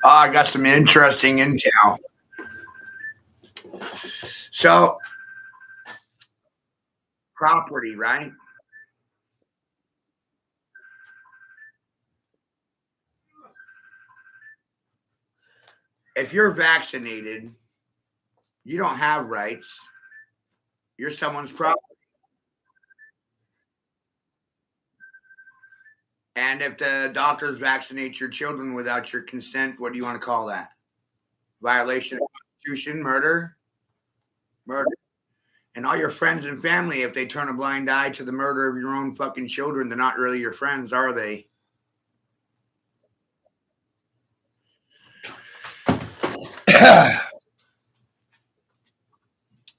I got some interesting intel. So, property, right? If you're vaccinated, you don't have rights. You're someone's property. And if the doctors vaccinate your children without your consent, what do you want to call that? Violation of the Constitution, murder, murder. And all your friends and family, if they turn a blind eye to the murder of your own fucking children, they're not really your friends, are they?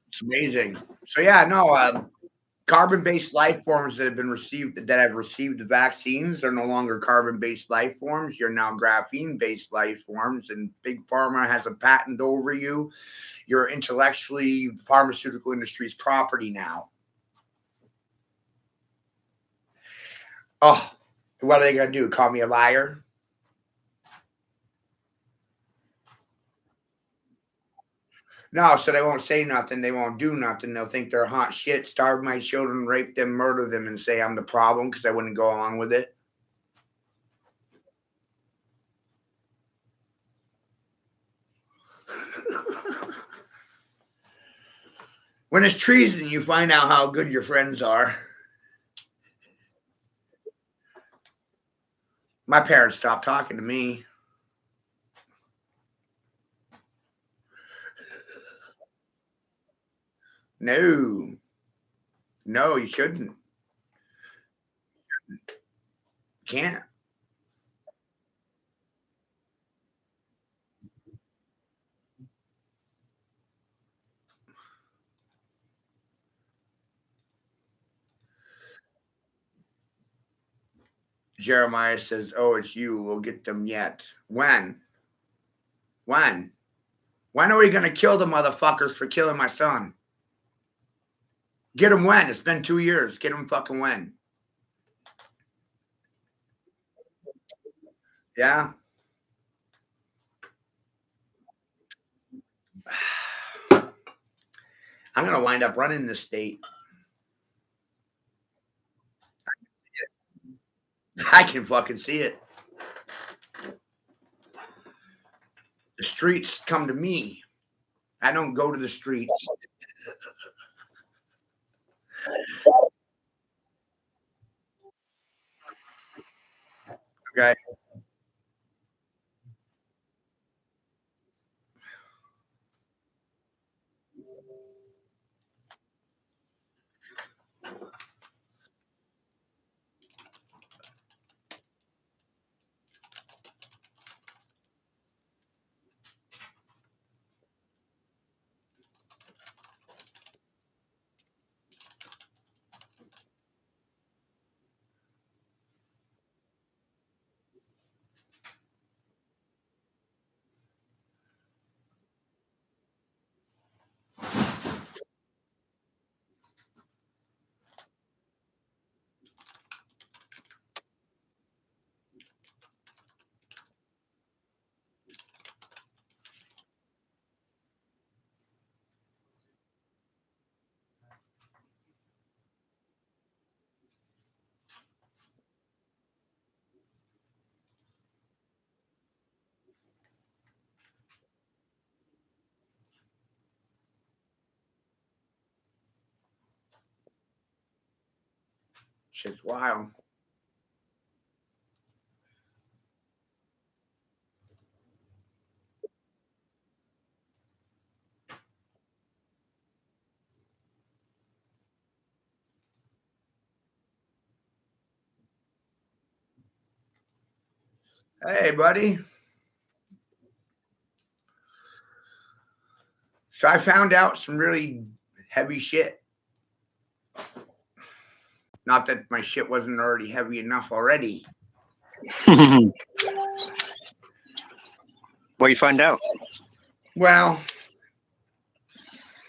It's amazing. So yeah, no, carbon-based life forms that have received the vaccines are no longer carbon-based life forms. You're now graphene-based life forms, and big pharma has a patent over you. You're intellectually pharmaceutical industry's property now. Oh, what are they gonna do? Call me a liar? No, so they won't say nothing. They won't do nothing. They'll think they're hot shit, starve my children, rape them, murder them, and say I'm the problem because I wouldn't go along with it. When it's treason, you find out how good your friends are. My parents stopped talking to me. No, no, you shouldn't. Can't. Jeremiah says, "Oh, it's you. We'll get them yet. When? When? When are we gonna kill the motherfuckers for killing my son? Get them when? It's been 2 years. Get them fucking when? Yeah." I'm gonna wind up running this state. I can fucking see it. The streets come to me. I don't go to the streets. Okay. Shit's wild. Hey, buddy. So I found out some really heavy shit. Not that my shit wasn't already heavy enough already. What you find out? Well,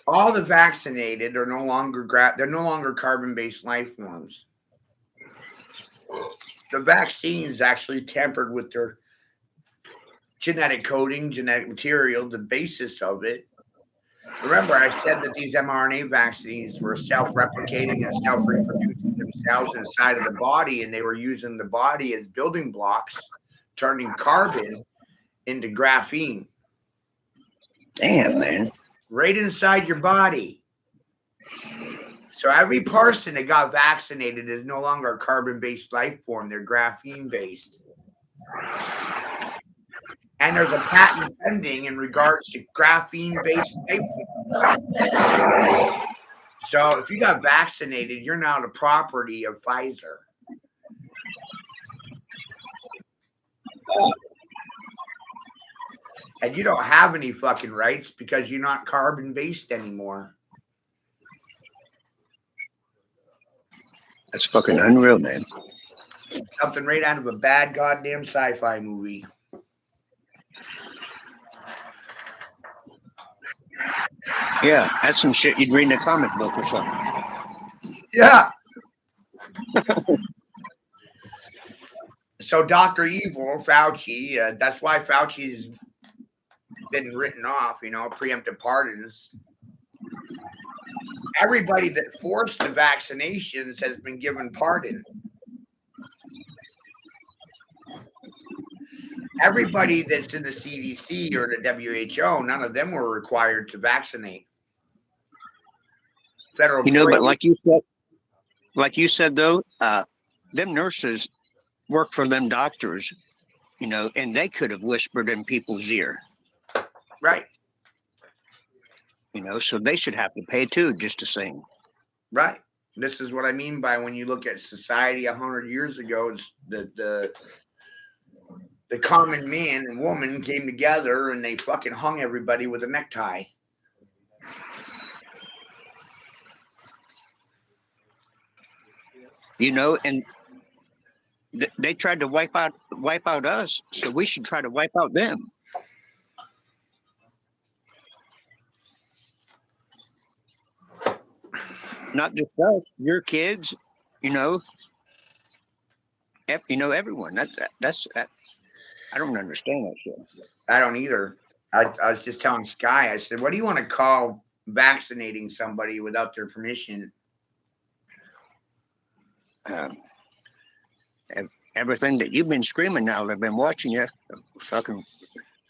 all the vaccinated are no longer they're no longer carbon-based life forms. The vaccines actually tampered with their genetic coding, genetic material, the basis of it. Remember, I said that these mRNA vaccines were self-replicating and self-reproducing themselves inside of the body, and they were using the body as building blocks, turning carbon into graphene. Damn, man. Right inside your body. So every person that got vaccinated is no longer a carbon-based life form. They're graphene-based. And there's a patent pending in regards to graphene-based life forms. So if you got vaccinated, you're now the property of Pfizer. And you don't have any fucking rights because you're not carbon-based anymore. That's fucking unreal, man. Something right out of a bad goddamn sci-fi movie. Yeah, that's some shit you'd read in a comic book or something. Yeah. So Dr. Evil, Fauci, that's why Fauci's been written off, preemptive pardons. Everybody that forced the vaccinations has been given pardon. Everybody that's in the CDC or the WHO, none of them were required to vaccinate. Federal but like you said though, them nurses work for them doctors, and they could have whispered in people's ear. Right. So they should have to pay too, just the same. Right. This is what I mean by when you look at society 100 years ago, it's the common man and woman came together and they fucking hung everybody with a necktie. And they tried to wipe out us, so we should try to wipe out them. Not just us, your kids, everyone. That's I don't understand that shit. I don't either. I was just telling Sky, I said, what do you want to call vaccinating somebody without their permission? Everything that you've been screaming now, they've been watching you, fucking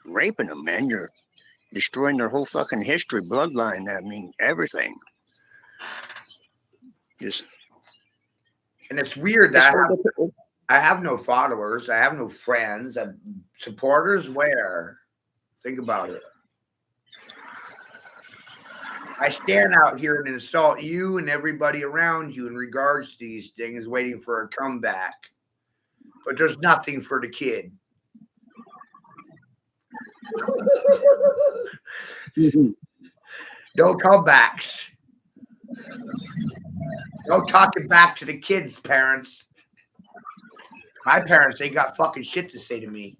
raping them, man. You're destroying their whole fucking history, bloodline. I mean, everything. And it's weird that I have no followers. I have no friends. Supporters where? Think about it. I stand out here and insult you and everybody around you in regards to these things, waiting for a comeback. But there's nothing for the kid. No comebacks. No talking back to the kids' parents. My parents, they got fucking shit to say to me.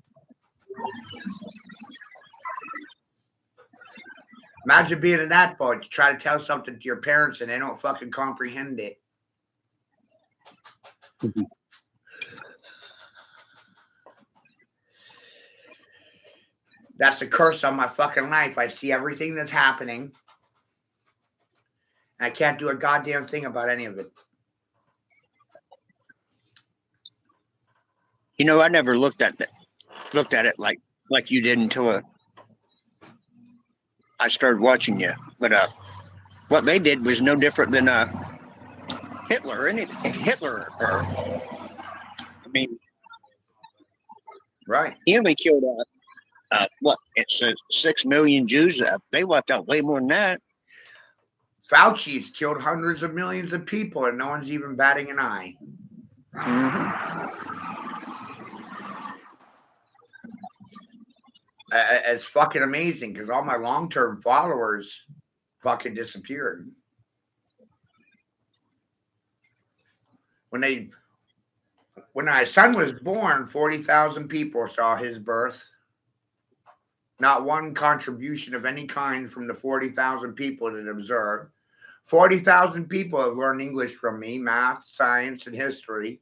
Imagine being in that boat. You try to tell something to your parents and they don't fucking comprehend it. That's the curse on my fucking life. I see everything that's happening. And I can't do a goddamn thing about any of it. I never looked at it like you did until I started watching you. But what they did was no different than Hitler or anything. Right. He only killed it's 6 million Jews. They wiped out way more than that. Fauci's killed hundreds of millions of people and no one's even batting an eye. It's fucking amazing because all my long-term followers fucking disappeared. When my son was born, 40,000 people saw his birth. Not one contribution of any kind from the 40,000 people that observed. 40,000 people have learned English from me, math, science, and history.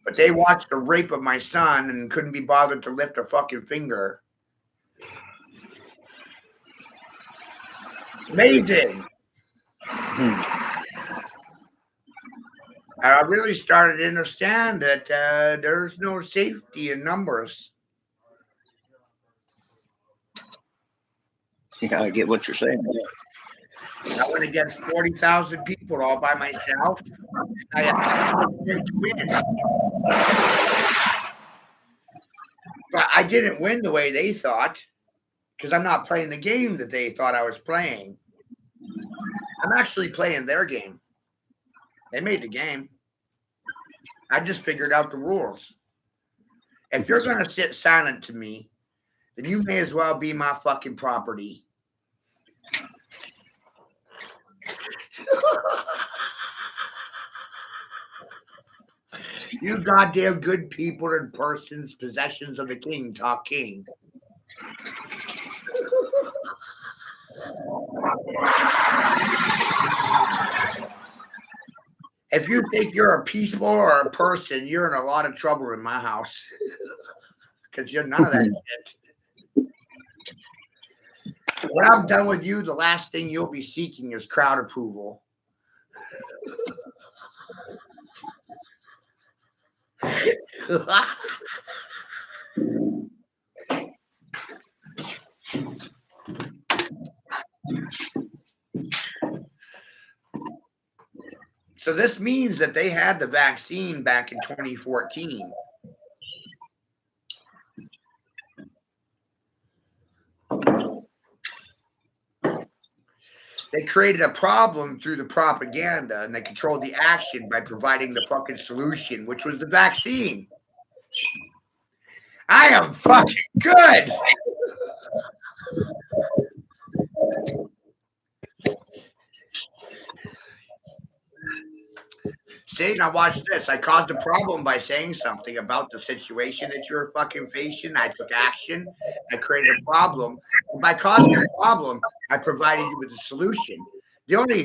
But they watched the rape of my son and couldn't be bothered to lift a fucking finger. It's amazing. I really started to understand that there's no safety in numbers. Yeah, I get what you're saying. I went against 40,000 people all by myself. I had to win. But I didn't win the way they thought because I'm not playing the game that they thought I was playing. I'm actually playing their game. They made the game. I just figured out the rules. If you're going to sit silent to me, then you may as well be my fucking property. You goddamn good people and persons, possessions of the king, talk king. If you think you're a peaceful or a person, you're in a lot of trouble in my house. Because you're none of that shit. When I'm done with you, the last thing you'll be seeking is crowd approval. So this means that they had the vaccine back in 2014. They created a problem through the propaganda, and they controlled the action by providing the fucking solution, which was the vaccine. I am fucking good. See, now watch this. I caused a problem by saying something about the situation that you're fucking facing. I took action. I created a problem. And by causing a problem, I provided you with a solution. The only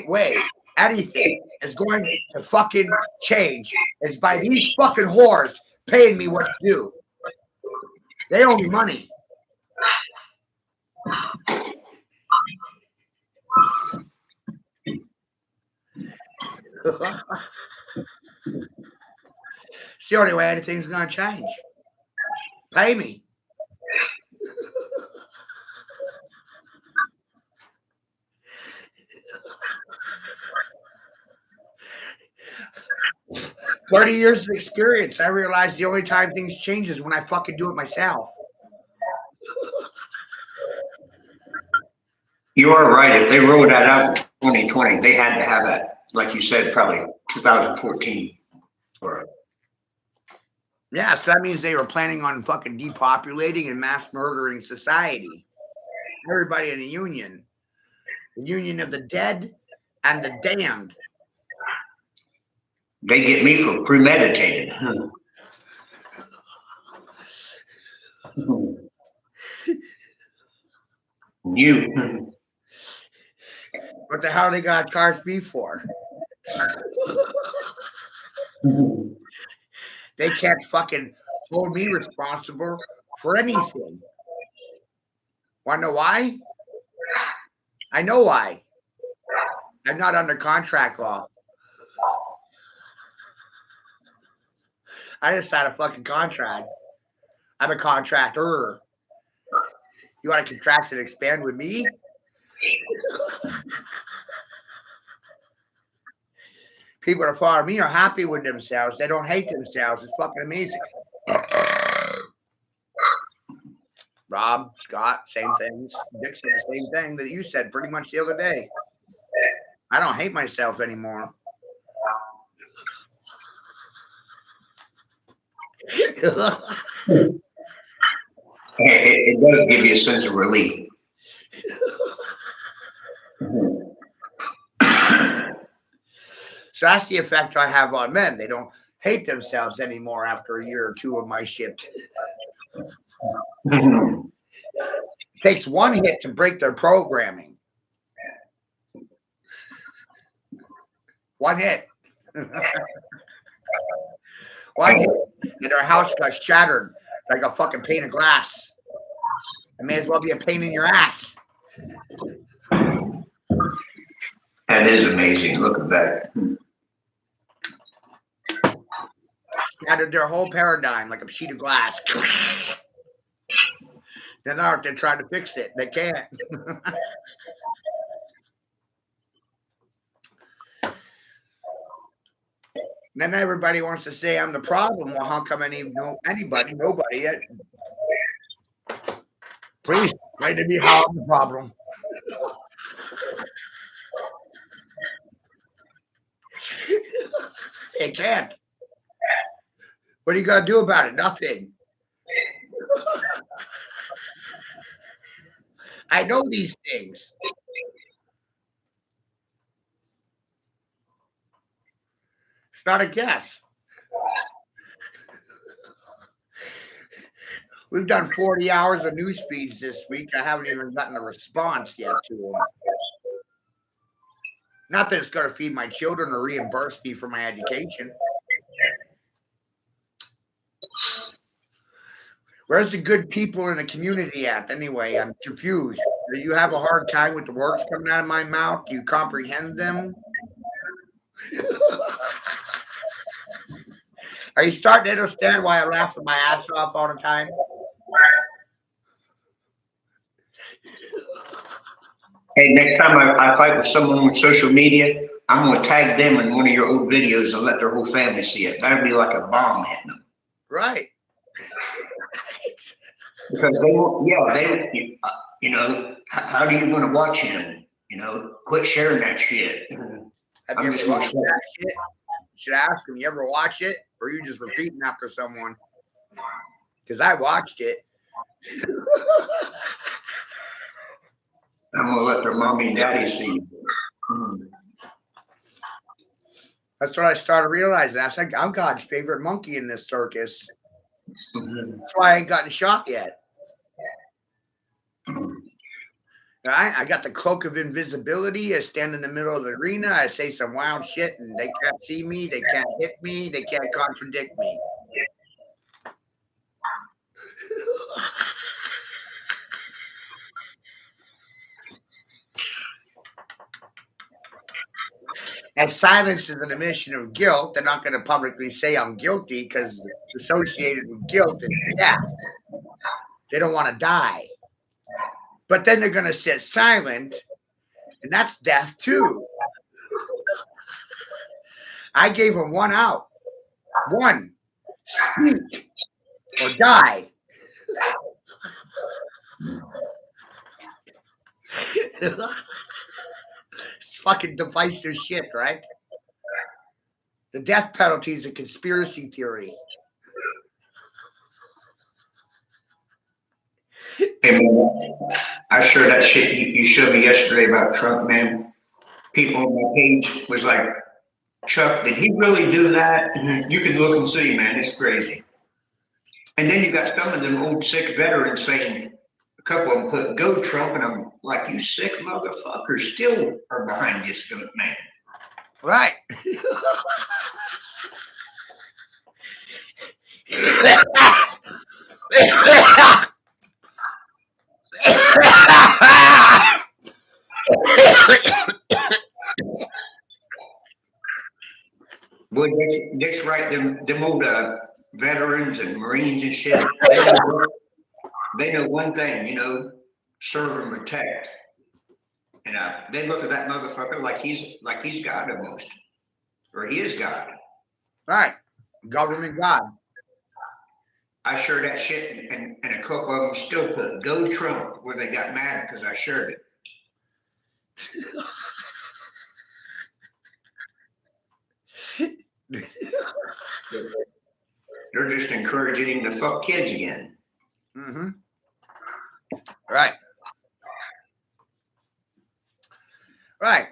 way anything is going to fucking change is by these fucking whores paying me what to do. They owe me money. It's the only way anything's going to change. Pay me. "30 years of experience. I realized the only time things change is when I fucking do it myself." You are right. If they rolled that out in 2020, they had to have that, like you said, probably 2014. Or Yeah, so that means they were planning on fucking depopulating and mass murdering society. Everybody in the union of the dead and the damned. they get me for premeditated. You. What the hell they got charged me for? They can't fucking hold me responsible for anything. Want to know why? I know why. I'm not under contract law. I just signed a fucking contract. I'm a contractor. You want to contract and expand with me? People that follow me are happy with themselves. They don't hate themselves. It's fucking amazing. Rob, Scott, same things. Dick said the same thing that you said pretty much the other day. I don't hate myself anymore. It does give you a sense of relief. So that's the effect I have on men. They don't hate themselves anymore after a year or two of my shit. It takes one hit to break their programming. One hit. Watch it. And their house got shattered like a fucking pane of glass. It may as well be a pain in your ass. That is amazing. Look at that. Shattered their whole paradigm like a sheet of glass. Then they're trying to fix it. They can't. Then everybody wants to say I'm the problem. Well, how come nobody yet? Please explain to me how I'm the problem. They can't. What are you gonna do about it? Nothing. I know these things. It's not a guess. We've done 40 hours of news feeds this week. I haven't even gotten a response yet to them. Not that it's going to feed my children or reimburse me for my education. Where's the good people in the community at anyway? I'm confused. Do you have a hard time with the words coming out of my mouth? Do you comprehend them? Are you starting to understand why I laugh my ass off all the time? Hey, next time I fight with someone with social media, I'm going to tag them in one of your old videos and let their whole family see it. That'd be like a bomb hitting them. Right. Because they won't, you know, how do you want to watch him? You know, quit sharing that shit. Have you ever watched that shit? You should ask them, you ever watch it? Or are you just repeating after someone? Because I watched it. I'm going to let their mommy and daddy see. That's what I started realizing. I said, I'm God's favorite monkey in this circus. That's why I ain't gotten shot yet. I got the cloak of invisibility. I stand in the middle of the arena. I say some wild shit, and they can't see me. They can't hit me. They can't contradict me. And silence is an admission of guilt. They're not going to publicly say I'm guilty because associated with guilt is death. They don't want to die. But then they're going to sit silent, and that's death too. I gave them one out. One. Speak or die. Fucking divisive shit, right? The death penalty is a conspiracy theory. Hey, man, I sure that shit you showed me yesterday about Trump, man. People on my page was like, Chuck, did he really do that? You can look and see, man. It's crazy. And then you got some of them old sick veterans saying, a couple of them put go Trump, and I'm like, you sick motherfuckers still are behind this man. Right. Boy, Dick's right. Them old veterans and Marines and shit, they know one thing, you know, serve and protect. And they look at that motherfucker like he's God almost, or he is God. Right, government God. I shared that shit, and a couple of them still put "Go Trump" where they got mad because I shared it. They're just encouraging him to fuck kids again. Mm-hmm. Right. Right.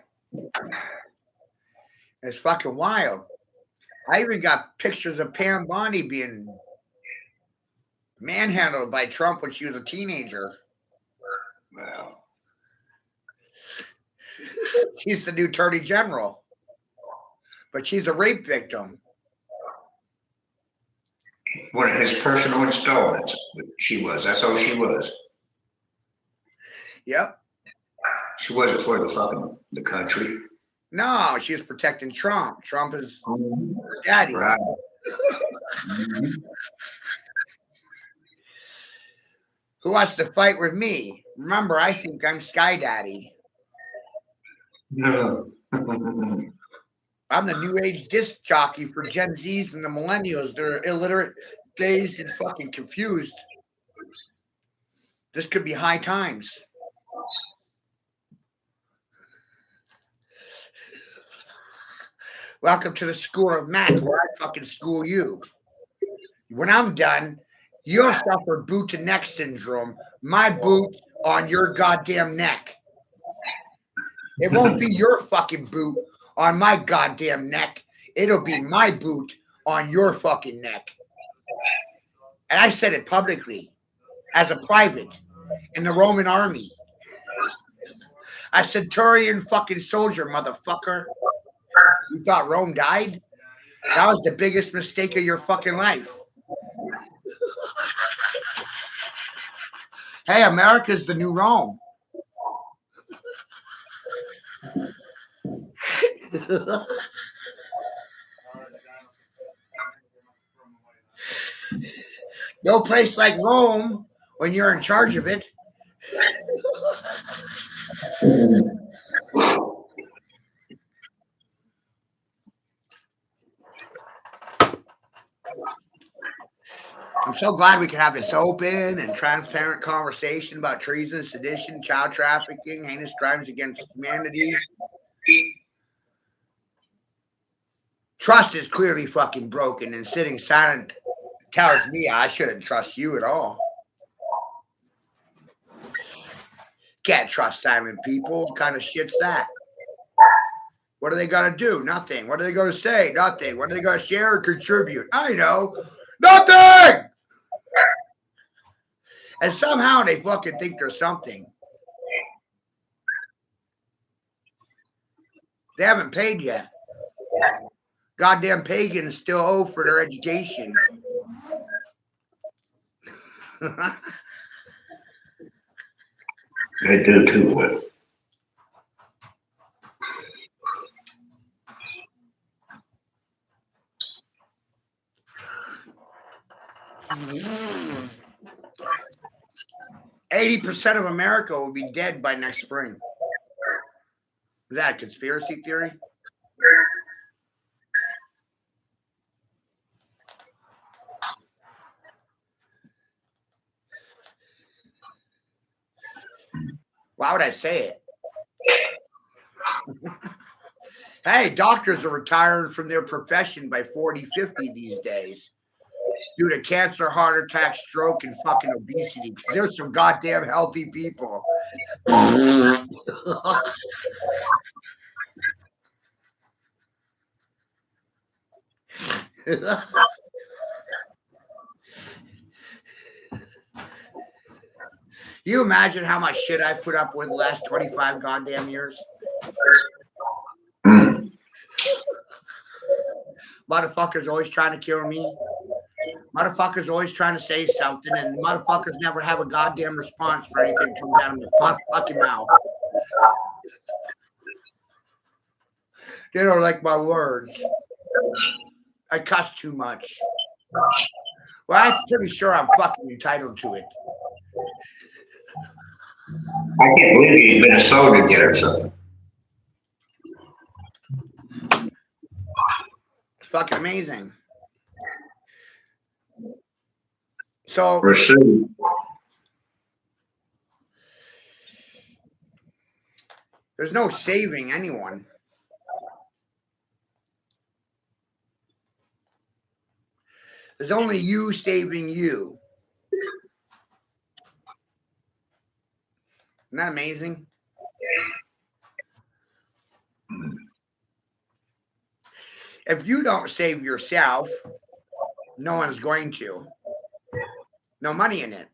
It's fucking wild. I even got pictures of Pam Bondi being manhandled by Trump when she was a teenager. Well, she's the new attorney general, but she's a rape victim. one of his personal installments. She was. That's all she was. Yep. She wasn't for the country. No, she was protecting Trump. Trump is her daddy. Right. Who wants to fight with me? Remember, I think I'm Sky Daddy. No. I'm the new age disc jockey for Gen Zs and the millennials. They're illiterate, dazed, and fucking confused. This could be high times. Welcome to the school of Mac, where I fucking school you. When I'm done, you'll suffer boot to neck syndrome. My boot on your goddamn neck. It won't be your fucking boot on my goddamn neck. It'll be my boot on your fucking neck. And I said it publicly as a private in the Roman army. A centurion fucking soldier, motherfucker. You thought Rome died? That was the biggest mistake of your fucking life. Hey, America's the new Rome. No place like Rome when you're in charge of it. I'm so glad we can have this open and transparent conversation about treason, sedition, child trafficking, heinous crimes against humanity. Trust is clearly fucking broken, and sitting silent tells me I shouldn't trust you at all. Can't trust silent people. What kind of shit's that? What are they gonna do? Nothing. What are they gonna say? Nothing. What are they gonna share or contribute? I know. Nothing! And somehow they fucking think there's something. They haven't paid yet. Goddamn pagans still owe for their education. They do too well. 80% of America will be dead by next spring. Is that a conspiracy theory? Why would I say it? Hey, doctors are retiring from their profession by 40, 50 these days due to cancer, heart attack, stroke, and fucking obesity. There's some goddamn healthy people. You imagine how much shit I put up with the last 25 goddamn years? Motherfuckers always trying to kill me. Motherfuckers always trying to say something, and motherfuckers never have a goddamn response for anything that comes out of my fucking mouth. They don't like my words. I cuss too much. Well, I'm pretty sure I'm fucking entitled to it. I can't believe he's been assaulted yet or something. It's fucking amazing. So Pursued. there's no saving anyone. There's only you saving you. Isn't that amazing? If you don't save yourself, no one's going to. No money in it.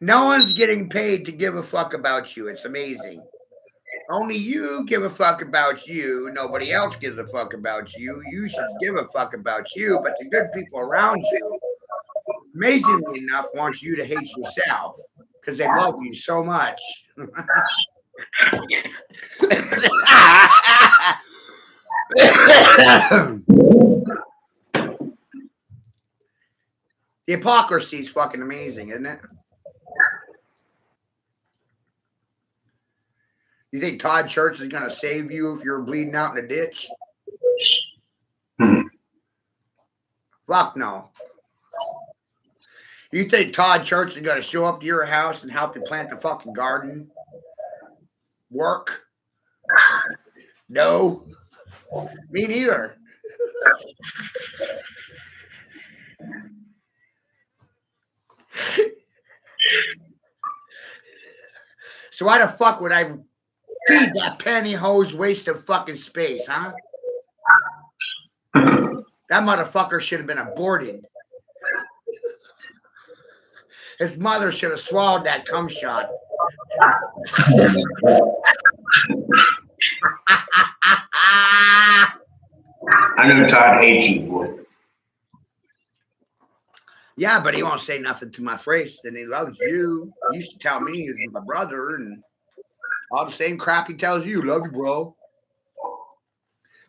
No one's getting paid to give a fuck about you. It's amazing. Only you give a fuck about you. Nobody else gives a fuck about you. You should give a fuck about you, but the good people around you, amazingly enough, want you to hate yourself because they love you so much. The hypocrisy is fucking amazing, isn't it? You think Todd Church is going to save you if you're bleeding out in a ditch? Fuck no. You think Todd Church is going to show up to your house and help you plant the fucking garden? Work? No. Me neither. So why the fuck would I feed that pantyhose waste of fucking space, huh? That motherfucker should have been aborted. His mother should have swallowed that cum shot. I know Todd hates you, boy. Yeah, but he won't say nothing to my face. And he loves you. He used to tell me he's my brother, and all the same crap he tells you. Love you, bro.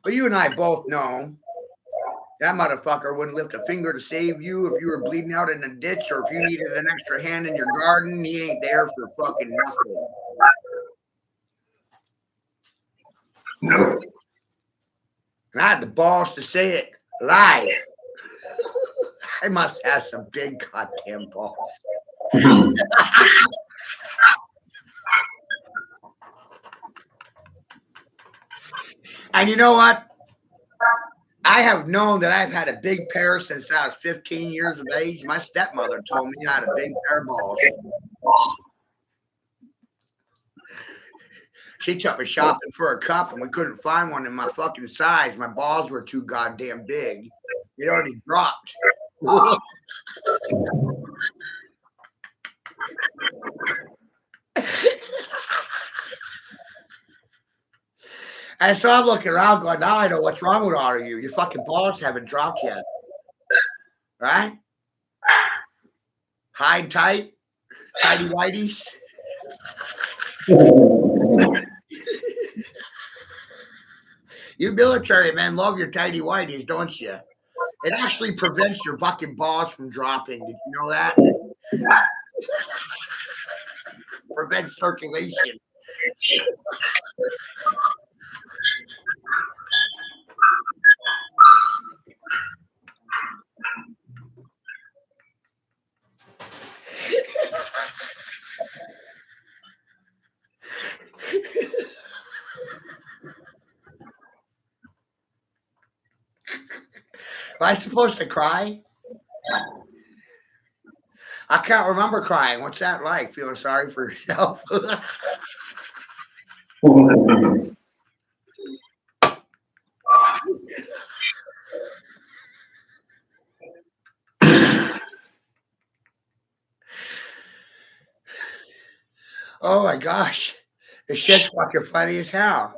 But you and I both know that motherfucker wouldn't lift a finger to save you if you were bleeding out in a ditch or if you needed an extra hand in your garden. He ain't there for fucking nothing. No. And I had the balls to say it live. I must have some big goddamn balls. And you know what? I have known that I've had a big pair since I was 15 years of age. My stepmother told me I had a big pair of balls. She took me shopping for a cup and we couldn't find one in my fucking size. My balls were too goddamn big. It already dropped. And so I'm looking around going, now I know what's wrong with all of you. Your fucking balls haven't dropped yet. Right? High and tight. Tighty whities. You military men love your tighty whities, don't you? It actually prevents your fucking balls from dropping. Did you know that? Prevents circulation. Am I supposed to cry? I can't remember crying. What's that like? Feeling sorry for yourself? Oh my gosh. This shit's fucking funny as hell.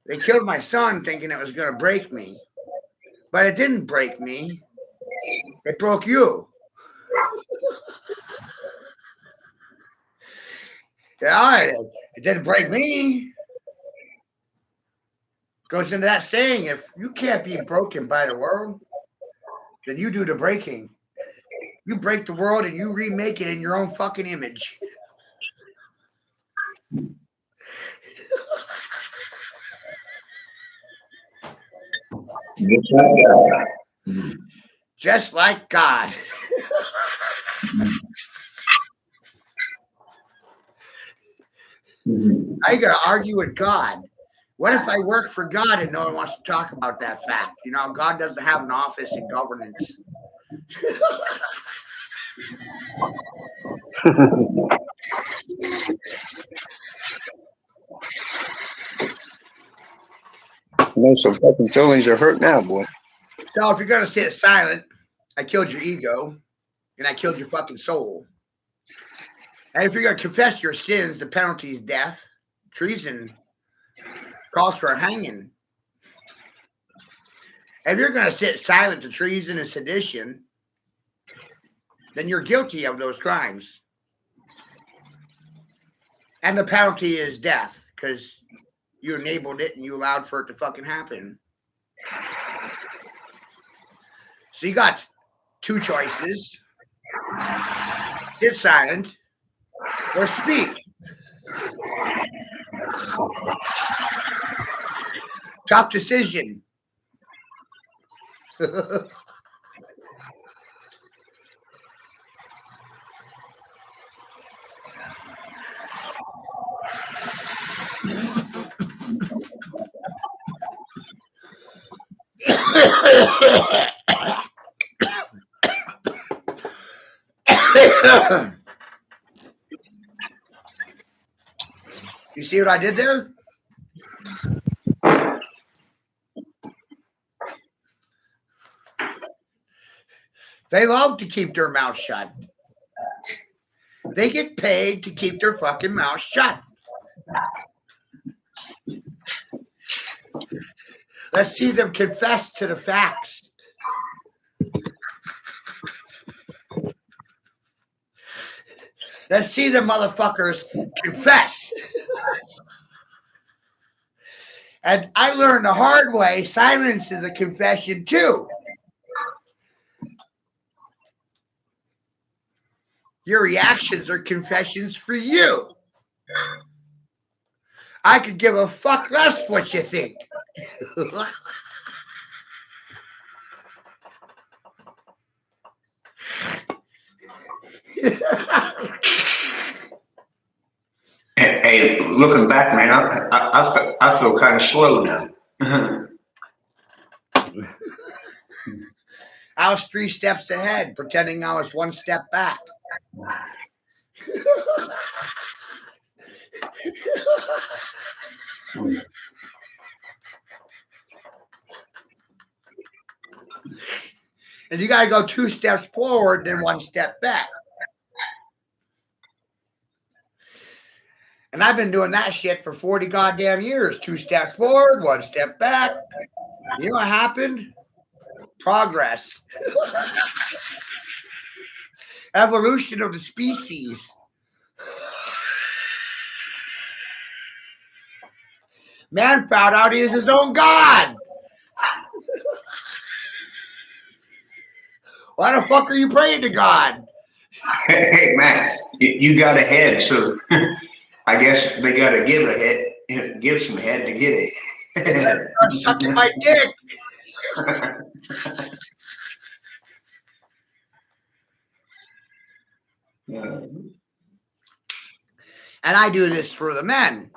They killed my son thinking it was going to break me. But it didn't break me. It broke you. Yeah, it didn't break me. Goes into that saying, if you can't be broken by the world, then you do the breaking. You break the world and you remake it in your own fucking image. Just like God. How you gonna argue with God? What if I work for God and no one wants to talk about that fact? You know, God doesn't have an office in governance. No, some fucking feelings are hurt now, boy. So if you're gonna sit silent, I killed your ego and I killed your fucking soul. And if you're going to confess your sins, the penalty is death. Treason calls for a hanging. If you're going to sit silent to treason and sedition, then you're guilty of those crimes. And the penalty is death because you enabled it and you allowed for it to fucking happen. So you got two choices. Sit silent or speak. Tough decision. You see what I did there? They love to keep their mouth shut. They get paid to keep their fucking mouth shut. Let's see them confess to the facts. Let's see the motherfuckers confess. And I learned the hard way, silence is a confession too. Your reactions are confessions for you. I could give a fuck less what you think. Hey, looking back, man, I feel kind of slow now. I was 3 steps ahead, pretending I was 1 step back. And you got to go 2 steps forward, then 1 step back. And I've been doing that shit for 40 goddamn years. 2 steps forward, 1 step back. You know what happened? Progress. Evolution of the species. Man found out he is his own God. Why the fuck are you praying to God? Hey, man, you got a head, so I guess they got to give some head to get it. Start sucking my dick. And I do this for the men.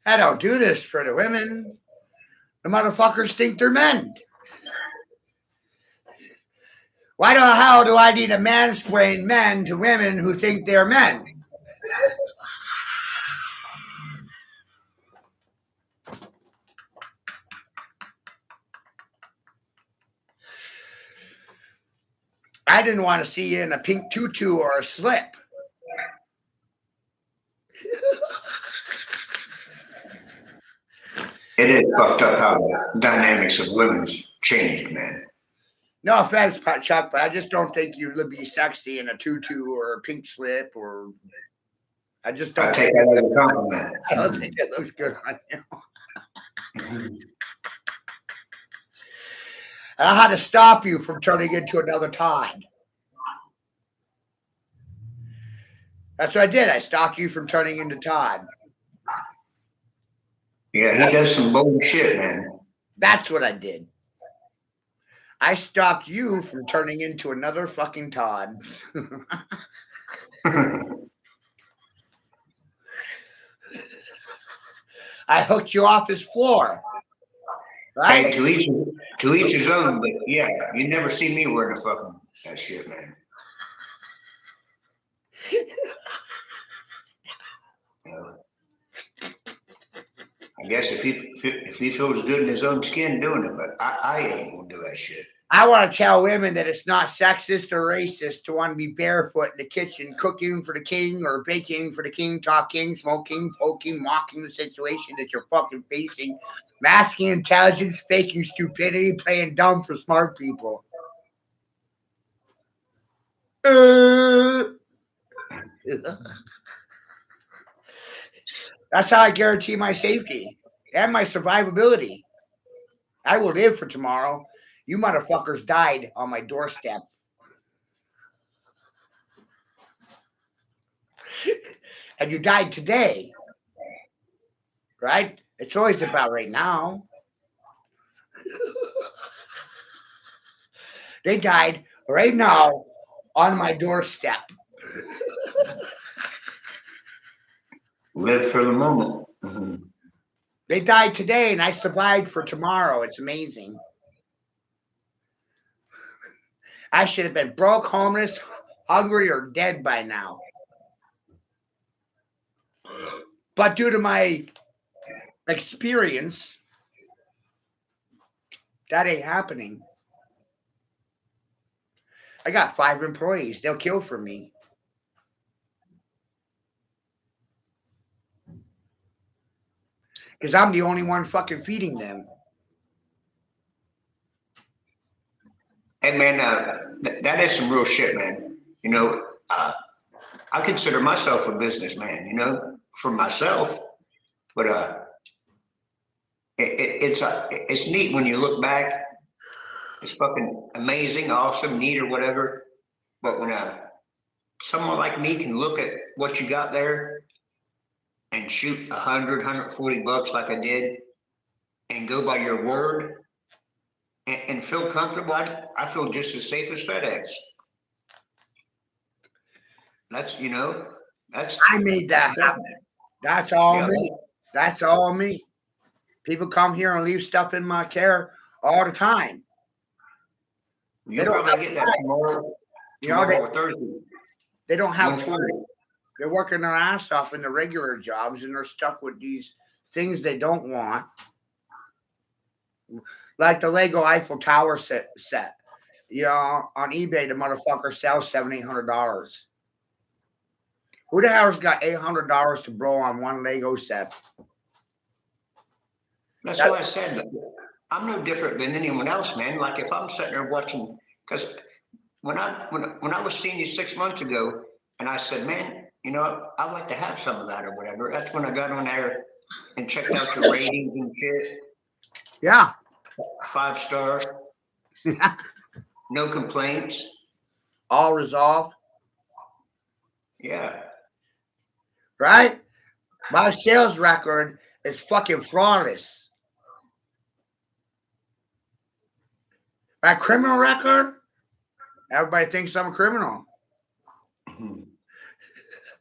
I don't do this for the women. The motherfuckers think they're men. Why the hell do I need to mansplain men to women who think they're men? I didn't want to see you in a pink tutu or a slip. It is fucked up how the dynamics of women's changed, man. No offense, Chuck, but I just don't think you would be sexy in a tutu or a pink slip, or I just don't. I take that as a compliment. I don't think it looks good on you. I had to stop you from turning into another Todd. That's what I did. I stopped you from turning into Todd. Yeah, he does some bold shit, man. That's what I did. I stopped you from turning into another fucking Todd. I hooked you off his floor. Right? Hey, to each his own, but yeah, you never see me wearing a fucking that shit, man. I guess if he feels good in his own skin doing it, but I ain't gonna do that shit. I want to tell women that it's not sexist or racist to want to be barefoot in the kitchen, cooking for the king or baking for the king, talking, smoking, poking, mocking the situation that you're fucking facing, masking intelligence, faking stupidity, playing dumb for smart people. That's how I guarantee my safety and my survivability. I will live for tomorrow. You motherfuckers died on my doorstep. And you died today, right? It's always about right now. They died right now on my doorstep. Live for the moment. Mm-hmm. They died today and I survived for tomorrow. It's amazing. I should have been broke, homeless, hungry, or dead by now. But due to my experience, that ain't happening. I got 5 employees. They'll kill for me. Because I'm the only one fucking feeding them. Hey man, that is some real shit, man. You know, I consider myself a businessman. You know, for myself, but it's neat when you look back. It's fucking amazing, awesome, neat, or whatever. But when someone like me can look at what you got there and shoot 100, $140 like I did, and go by your word and feel comfortable, I feel just as safe as FedEx. That's, you know, I made that happen. That's all yeah. me. That's all me. People come here and leave stuff in my care all the time. You'll probably get that tomorrow, or Thursday. They don't have time. 140. They're working their ass off in the regular jobs and they're stuck with these things they don't want. Like the Lego Eiffel Tower set. You know, on eBay, the motherfucker sells $700-800. Who the hell's got $800 to blow on one Lego set? That's why I said that I'm no different than anyone else, man. Like if I'm sitting there watching, because when I was seeing you 6 months ago, and I said, man, you know, I'd like to have some of that or whatever. That's when I got on there and checked out your ratings and shit. Yeah. 5-star. No complaints. All resolved. Yeah. Right? My sales record is fucking flawless. My criminal record, everybody thinks I'm a criminal. Mm-hmm.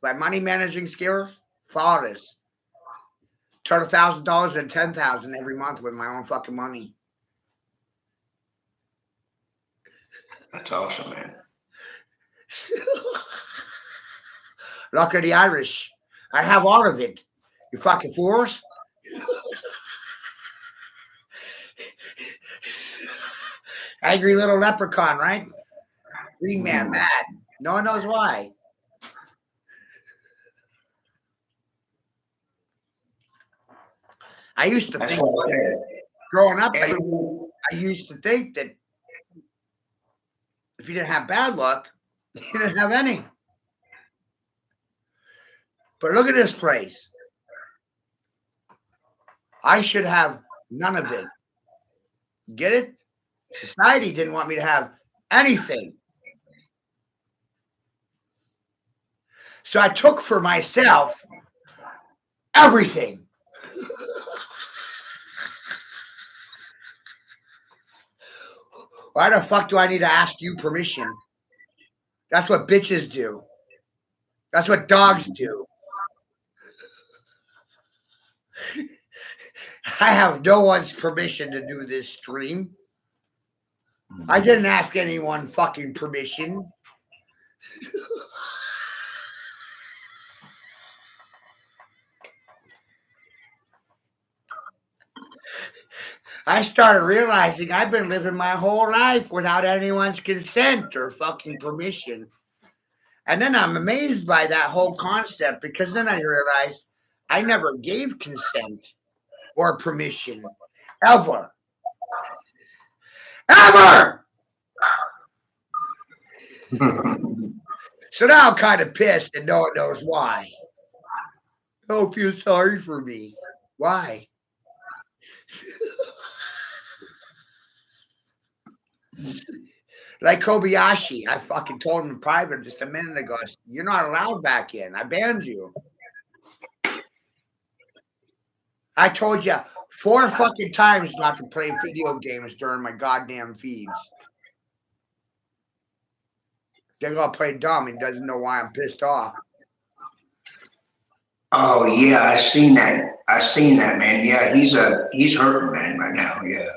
My money managing skills, flawless. Turn $1,000 into $10,000 every month with my own fucking money. That's awesome, man. Luck of the Irish. I have all of it. You fucking fools. Angry little leprechaun, right? Green man, mad. No one knows why. I used to think, growing up, I used to think that if you didn't have bad luck, you didn't have any. But look at this place. I should have none of it. Get it? Society didn't want me to have anything. So I took for myself everything. Why the fuck do I need to ask you permission? That's what bitches do. That's what dogs do. I have no one's permission to do this stream. I didn't ask anyone fucking permission. I started realizing I've been living my whole life without anyone's consent or fucking permission. And then I'm amazed by that whole concept because then I realized I never gave consent or permission ever. Ever! So now I'm kind of pissed and no one knows why. Don't feel sorry for me. Why? Like Kobayashi, I fucking told him in private just a minute ago, you're not allowed back in. I banned you. I told you 4 fucking times not to play video games during my goddamn feeds. They're gonna play dumb and doesn't know why I'm pissed off. Oh yeah, I seen that, man. Yeah, he's hurting, man, right now. Yeah.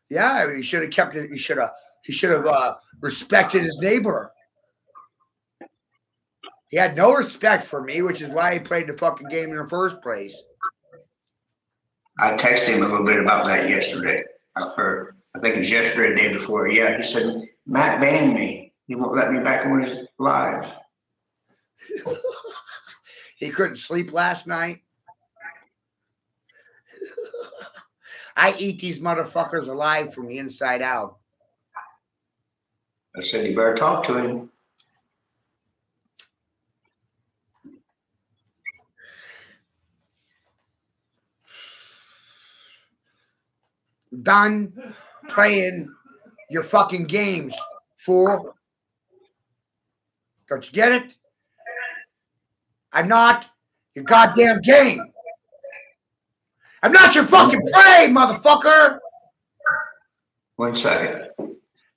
Yeah, he should have kept it. He should have respected his neighbor. He had no respect for me, which is why he played the fucking game in the first place. I texted him a little bit about that yesterday. Or I think it was yesterday, the day before. Yeah, he said Matt banned me. He won't let me back on his lives. He couldn't sleep last night. I eat these motherfuckers alive from the inside out. I said, you better talk to him. Done playing your fucking games, fool. Don't you get it? I'm not your goddamn game. I'm not your fucking prey, motherfucker. 1 second.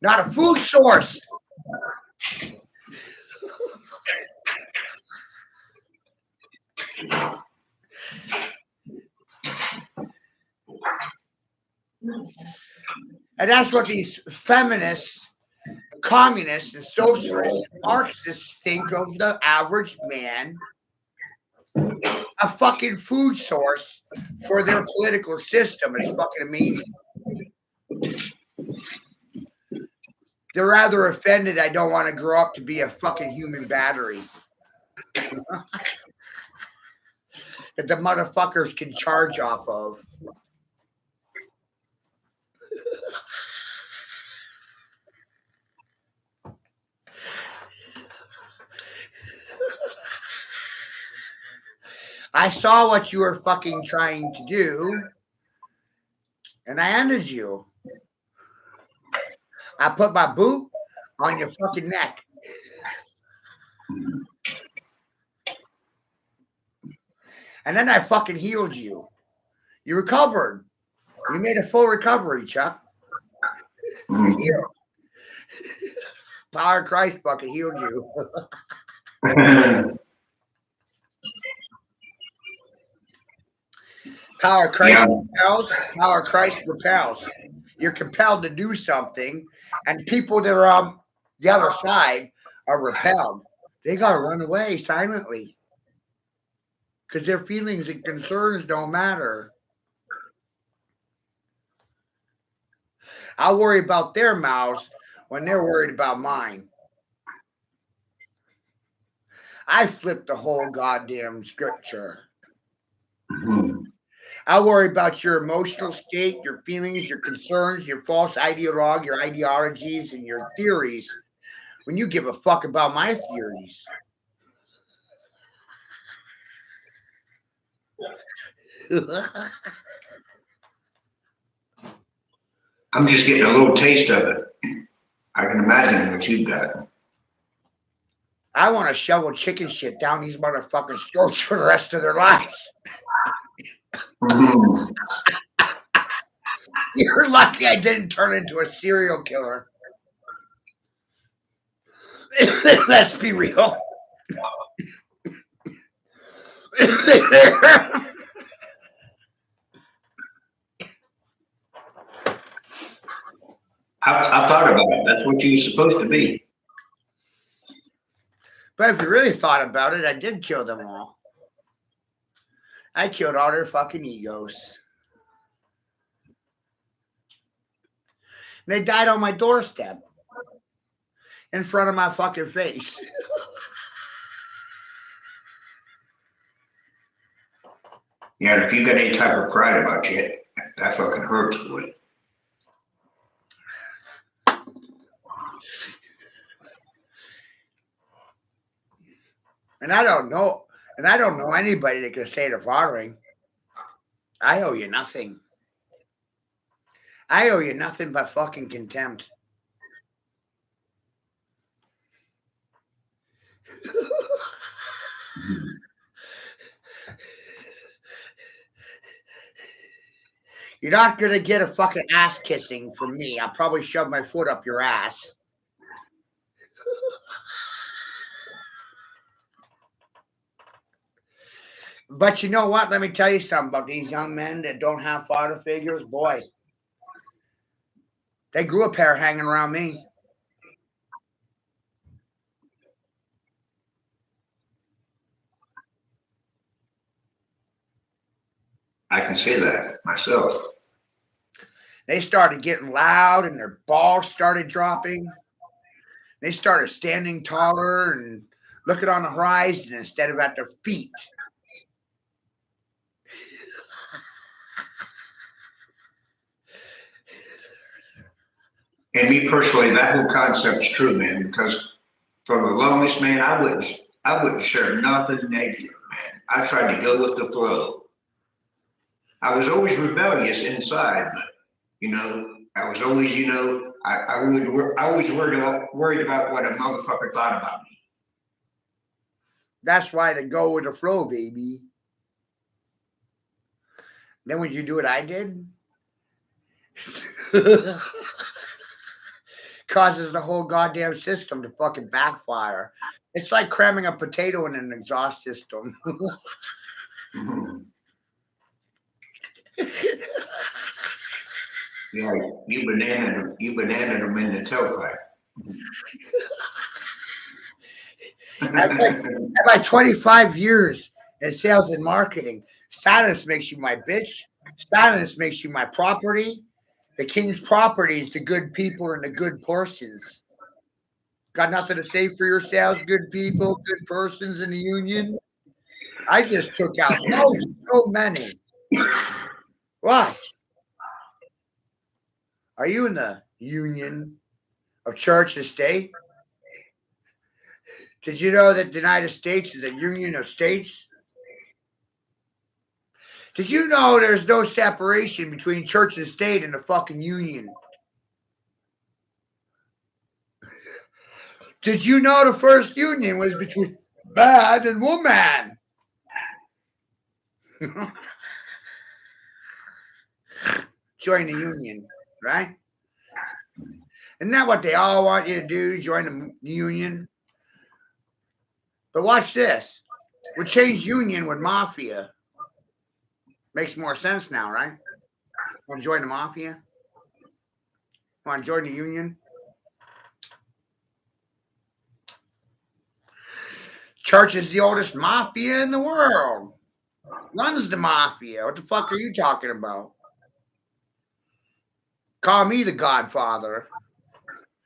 Not a food source. And that's what these feminists, communists, and socialists, and Marxists think of the average man, a fucking food source for their political system. It's fucking amazing. They're rather offended I don't want to grow up to be a fucking human battery. That the motherfuckers can charge off of. I saw what you were fucking trying to do, and I ended you. I put my boot on your fucking neck. And then I fucking healed you. You recovered. You made a full recovery, Chuck. Healed. Power of Christ fucking healed you. Power of Christ repels. Power of Christ repels. You're compelled to do something, and people that are on the other side are repelled. They got to run away silently because their feelings and concerns don't matter. I'll worry about their mouths when they're worried about mine. I flipped the whole goddamn scripture. I worry about your emotional state, your feelings, your concerns, your false ideologue, your ideologies, and your theories when you give a fuck about my theories. I'm just getting a little taste of it. I can imagine what you've got. I want to shovel chicken shit down these motherfuckers' throats for the rest of their lives. You're lucky I didn't turn into a serial killer. Let's be real. I thought about it. That's what you're supposed to be. But if you really thought about it, I did kill them all. I killed all their fucking egos. They died on my doorstep in front of my fucking face. Yeah, if you got any type of pride about you, that fucking hurts, boy. And I don't know anybody that can say the following. I owe you nothing. I owe you nothing but fucking contempt. You're not going to get a fucking ass kissing from me. I'll probably shove my foot up your ass. But you know what? Let me tell you something about these young men that don't have father figures. Boy, they grew a pair hanging around me. I can say that myself. They started getting loud and their balls started dropping. They started standing taller and looking on the horizon instead of at their feet. And me personally, that whole concept's true, man, because for the longest, man, I wouldn't share nothing negative, man. I tried to go with the flow. I was always rebellious inside, but I was always, I always worried about what a motherfucker thought about me. That's why to go with the flow, baby. Then when you do what I did, causes the whole goddamn system to fucking backfire. It's like cramming a potato in an exhaust system. Yeah, you banana them in the tailpipe. At my 25 years in sales and marketing, silence makes you my bitch. Silence makes you my property. The king's property is the good people and the good persons. Got nothing to say for yourselves, good people, good persons in the union? I just took out so many. Why? Are you in the union of church and state? Did you know that the United States is a union of states? Did you know there's no separation between church and state in the fucking union? Did you know the first union was between man and woman? Join the union, right? Isn't that what they all want you to do? Join the union? But watch this. We change union with mafia. Makes more sense now, right? Want to join the mafia? Want to join the union? Church is the oldest mafia in the world. Runs the mafia. What the fuck are you talking about? Call me the Godfather.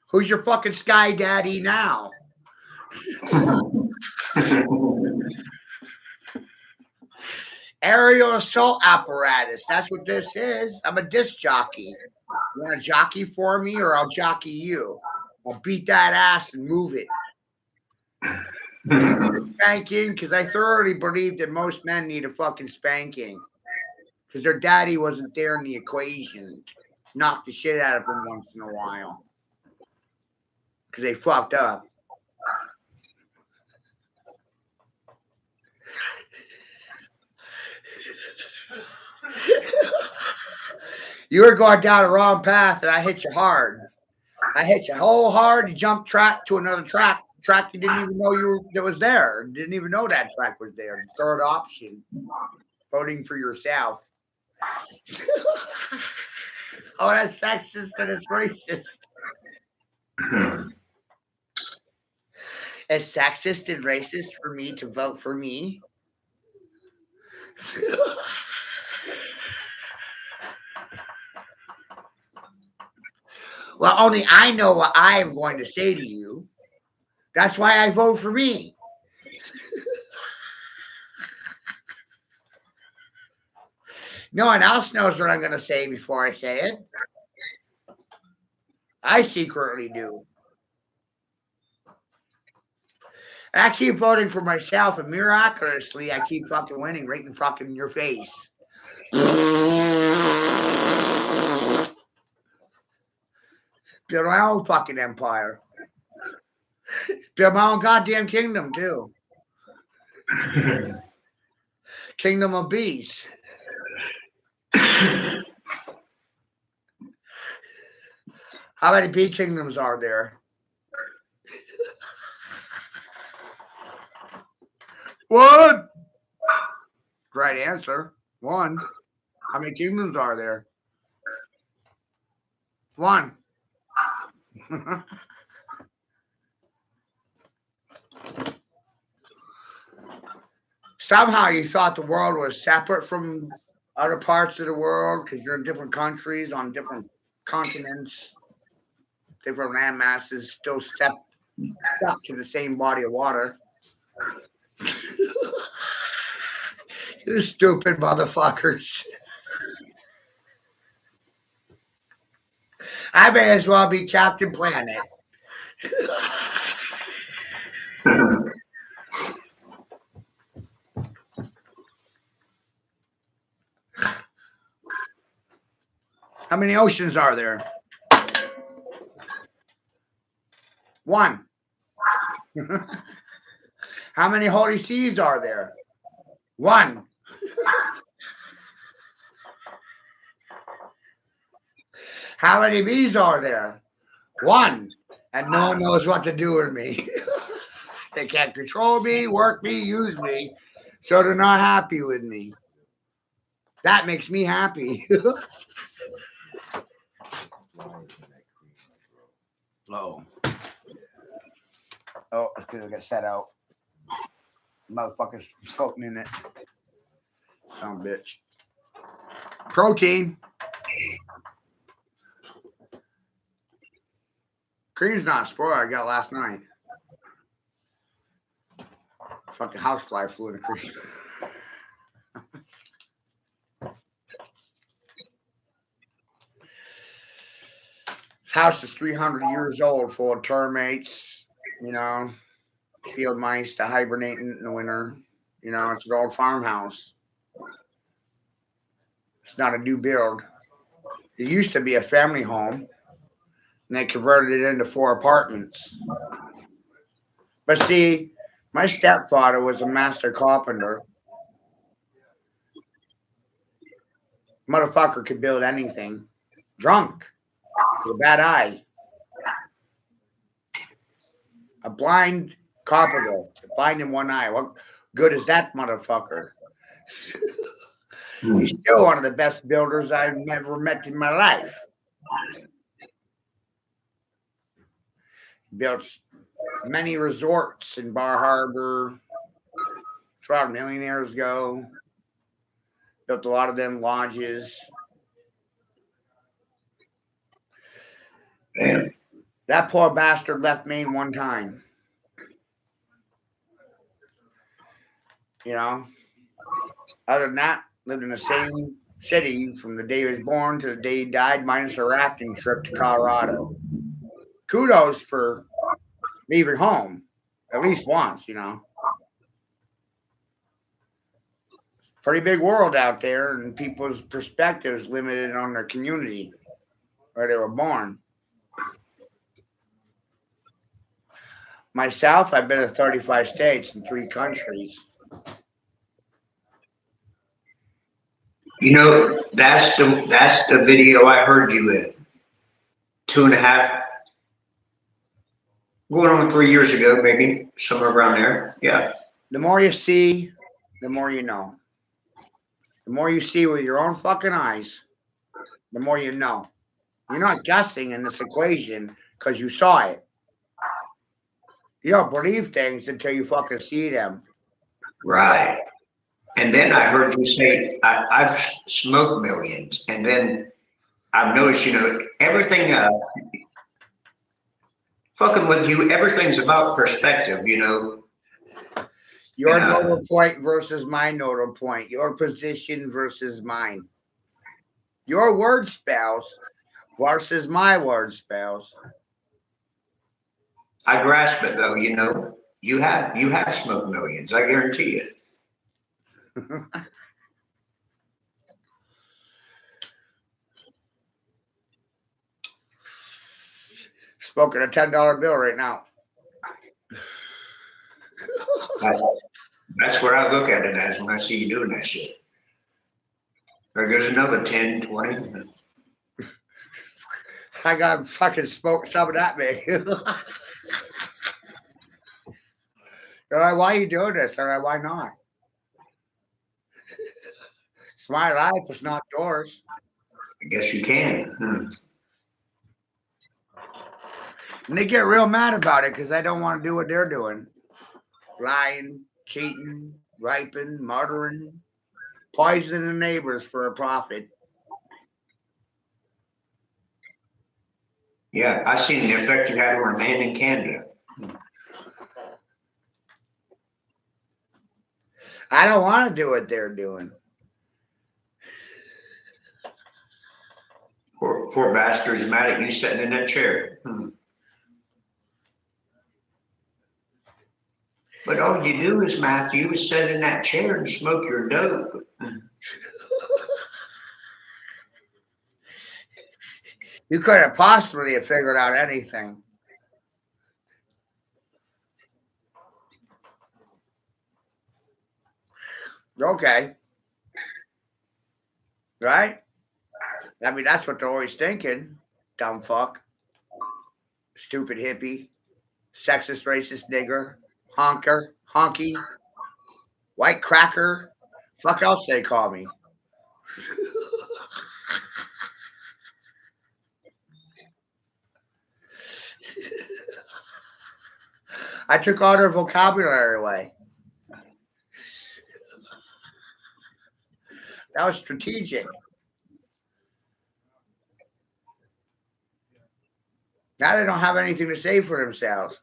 Who's your fucking sky daddy now? Aerial assault apparatus. That's what this is. I'm a disc jockey. You want to jockey for me or I'll jockey you? I'll beat that ass and move it. Spanking, because I thoroughly believe that most men need a fucking spanking. Because their daddy wasn't there in the equation. Knock the shit out of them once in a while. Because they fucked up. You were going down the wrong path and I hit you hard. I hit you whole hard. You jumped track to another track. Track you didn't even know that was there. Didn't even know that track was there. The third option. Voting for yourself. Oh, that's sexist and it's racist. It's sexist and racist for me to vote for me. Well, only I know what I am going to say to you. That's why I vote for me. No one else knows what I'm going to say before I say it. I secretly do. And I keep voting for myself, and miraculously, I keep fucking winning right in fucking your face. Build my own fucking empire. Build my own goddamn kingdom, too. Kingdom of bees. How many bee kingdoms are there? One. Right answer. One. How many kingdoms are there? One. Somehow you thought the world was separate from other parts of the world because you're in different countries on different continents, different land masses, still stuck to the same body of water. You stupid motherfuckers. I may as well be Captain Planet. How many oceans are there? One. How many holy seas are there? One. How many bees are there? One. And no one knows what to do with me. They can't control me, work me, use me. So they're not happy with me. That makes me happy. Oh. Oh, it's because I got set out. Motherfuckers floating in it. Son of a bitch. Protein. Cream's not spoiled. I got last night. Fucking housefly flew in the cream. House is 300 years old, full of termites, field mice that hibernate in the winter. It's an old farmhouse. It's not a new build. It used to be a family home, and they converted it into 4 apartments. But see, my stepfather was a master carpenter. Motherfucker could build anything. Drunk. With a bad eye. A blind carpenter. Blind in one eye. What good is that motherfucker? He's still one of the best builders I've ever met in my life. Built many resorts in Bar Harbor. It's where millionaires go. Built a lot of them lodges. Man. That poor bastard left Maine one time. Other than that, lived in the same city from the day he was born to the day he died, minus a rafting trip to Colorado. Kudos for leaving home at least once, Pretty big world out there, and people's perspectives limited on their community where they were born. Myself, I've been to 35 states and 3 countries. That's the video I heard you in 2.5, going on 3 years ago, maybe somewhere around there. Yeah. The more you see, the more you know. The more you see with your own fucking eyes, the more you know. You're not guessing in this equation because you saw it. You don't believe things until you fucking see them. Right. And then I heard you say, I've smoked millions. And then I've noticed, everything fucking with you, everything's about perspective, you know. Your Yeah. nodal point versus my nodal point. Your position versus mine. Your word spells versus my word spells. I grasp it though, you know. You have smoked millions, I guarantee it. Smoking a $10 bill right now. That's what I look at it as when I see you doing that shit. There goes another 10, 20. I got fucking smoke shoving at me. All right, why are you doing this? All right, why not? It's my life, it's not yours. I guess you can. And they get real mad about it because I don't want to do what they're doing. Lying, cheating, raping, murdering, poisoning the neighbors for a profit. Yeah, I seen the effect you had on a man in Canada. I don't want to do what they're doing. Poor bastard's mad at you sitting in that chair. But all you do is, Matthew, is sit in that chair and smoke your dope. You couldn't possibly have figured out anything. Okay. Right? I mean, that's what they're always thinking. Dumb fuck. Stupid hippie. Sexist, racist nigger. Honker. Honky. White cracker. Fuck else they call me. I took all their vocabulary away. That was strategic. Now they don't have anything to say for themselves.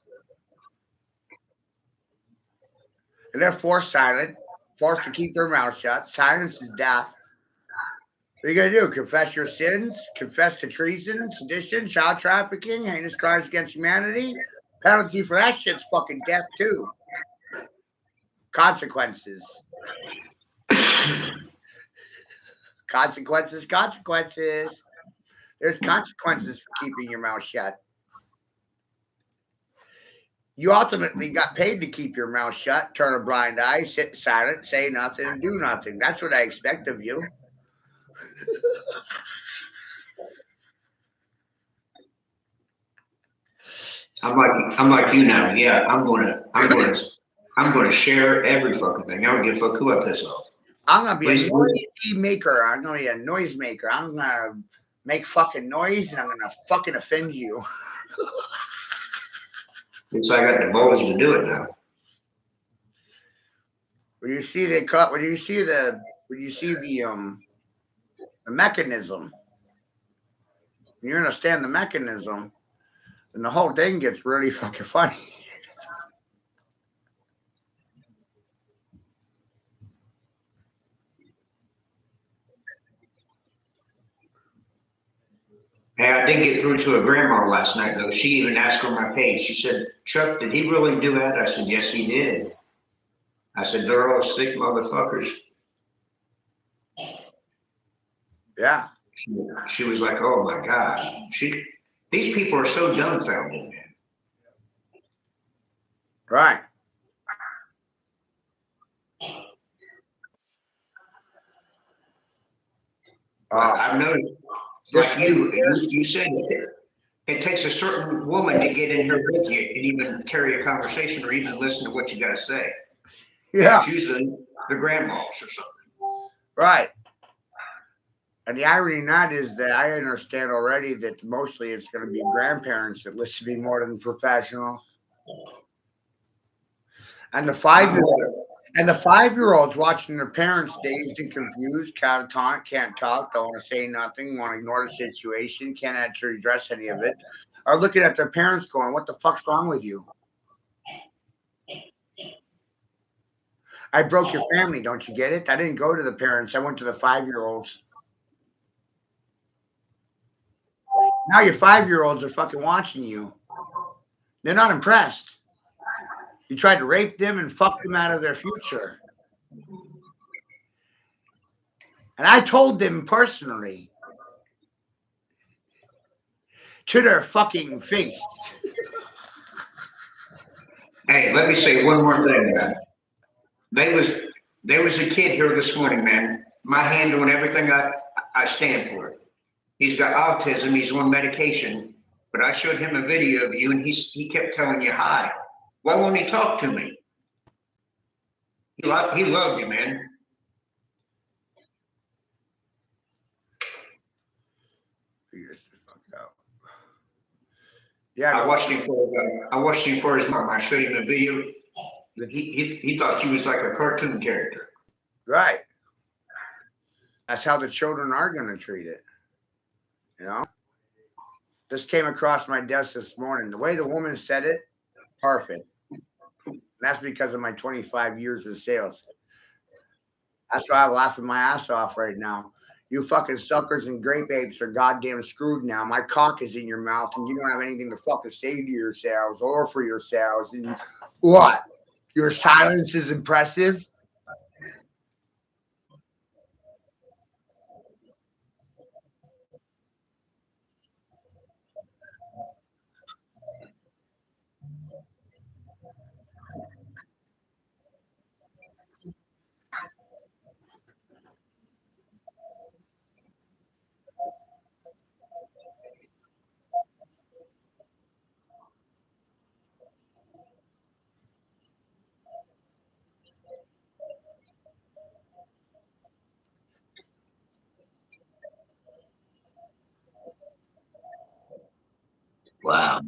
And they're forced silent, forced to keep their mouth shut. Silence is death. What are you going to do? Confess your sins? Confess to treason, sedition, child trafficking, heinous crimes against humanity? Penalty for that shit's fucking death, too. Consequences. Consequences, consequences. There's consequences for keeping your mouth shut. You ultimately got paid to keep your mouth shut, turn a blind eye, sit silent, say nothing, and do nothing. That's what I expect of you. I'm like you now. Yeah, I'm gonna share every fucking thing. I don't give a fuck who I piss off. I'm gonna be a Please, noise maker. I'm gonna be a noise maker. I'm gonna make fucking noise and I'm gonna fucking offend you. so I got the balls to do it now. When you see the cut, when you see the mechanism, you understand the mechanism, and the whole thing gets really fucking funny. Hey, I did get through to a grandma last night though. She even asked on my page. She said, "Chuck, did he really do that?" I said, "Yes, he did." I said, "They're all sick motherfuckers." Yeah. She was like, "Oh my gosh, these people are so dumbfounded, man." Right. I've noticed, like you said, it takes a certain woman to get in here with you and even carry a conversation or even listen to what you got to say. Yeah. It's usually the grandmas or something. Right. And the irony in that is that I understand already that mostly it's going to be grandparents that listen to me more than professionals. And the 5-year-olds watching their parents dazed and confused, catatonic, can't talk, don't want to say nothing, want to ignore the situation, can't actually address any of it. are looking at their parents going, what the fuck's wrong with you? I broke your family, don't you get it? I didn't go to the parents. I went to the 5-year-olds. Now your 5-year-olds are fucking watching you. They're not impressed. You tried to rape them and fuck them out of their future. And I told them personally to their fucking face. Hey, let me say one more thing, man. There was a kid here this morning, man. My hand on everything I stand for. He's got autism. He's on medication. But I showed him a video of you, and he kept telling you hi. Why won't he talk to me? He loved you, man. Yeah, I watched him for his mom. I showed him a video that he thought she was like a cartoon character. Right. That's how the children are going to treat it. You know? This came across my desk this morning. The way the woman said it, perfect. And that's because of my 25 years of sales. That's why I'm laughing my ass off right now. You fucking suckers and grape apes are goddamn screwed now. My cock is in your mouth and you don't have anything to fucking say to yourselves or for yourselves. And what? Your silence is impressive? Wow.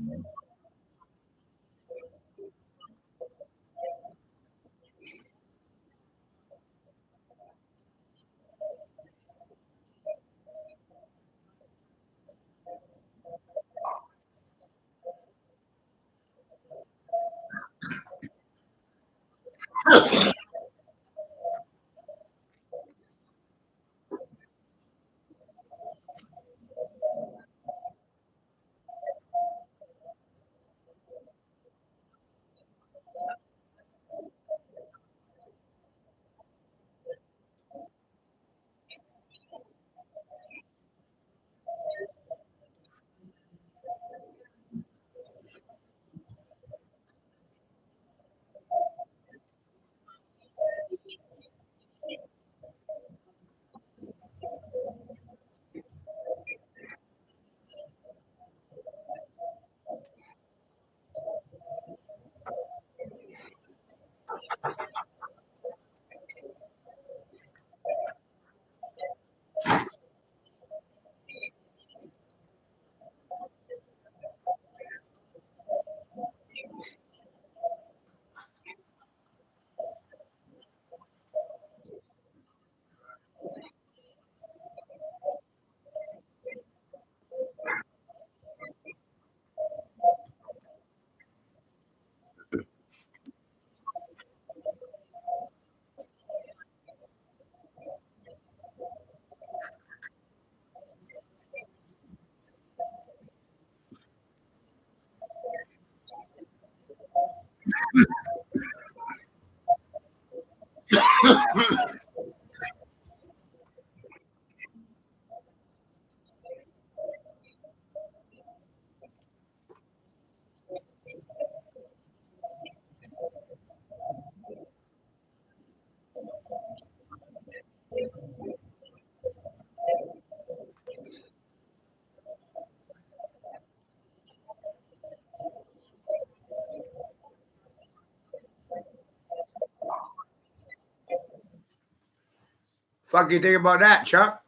Fuck you think about that, Chuck?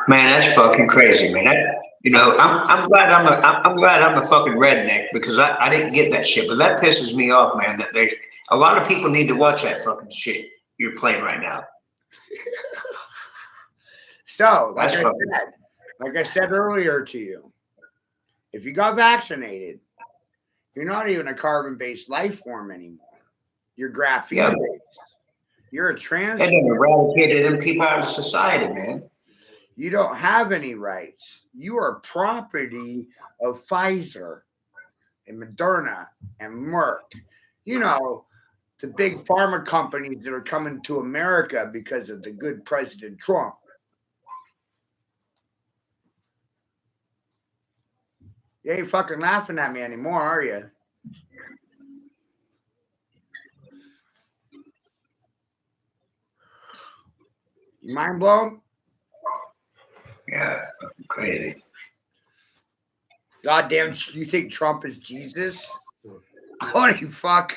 Man, that's fucking crazy, man. I'm glad I'm glad I'm a fucking redneck because I didn't get that shit. But that pisses me off, man. That a lot of people need to watch that fucking shit you're playing right now. So, That's like I said earlier to you, If you got vaccinated, you're not even a carbon-based life form anymore. You're Yeah, graphene-based. You're a trans. that done eradicated them people out of society, man. You don't have any rights. You are property of Pfizer and Moderna and Merck. You know, the big pharma companies that are coming to America because of the good President Trump. You ain't fucking laughing at me anymore, are you? You mind blown? Yeah, crazy. Goddamn, you think Trump is Jesus? Holy fuck.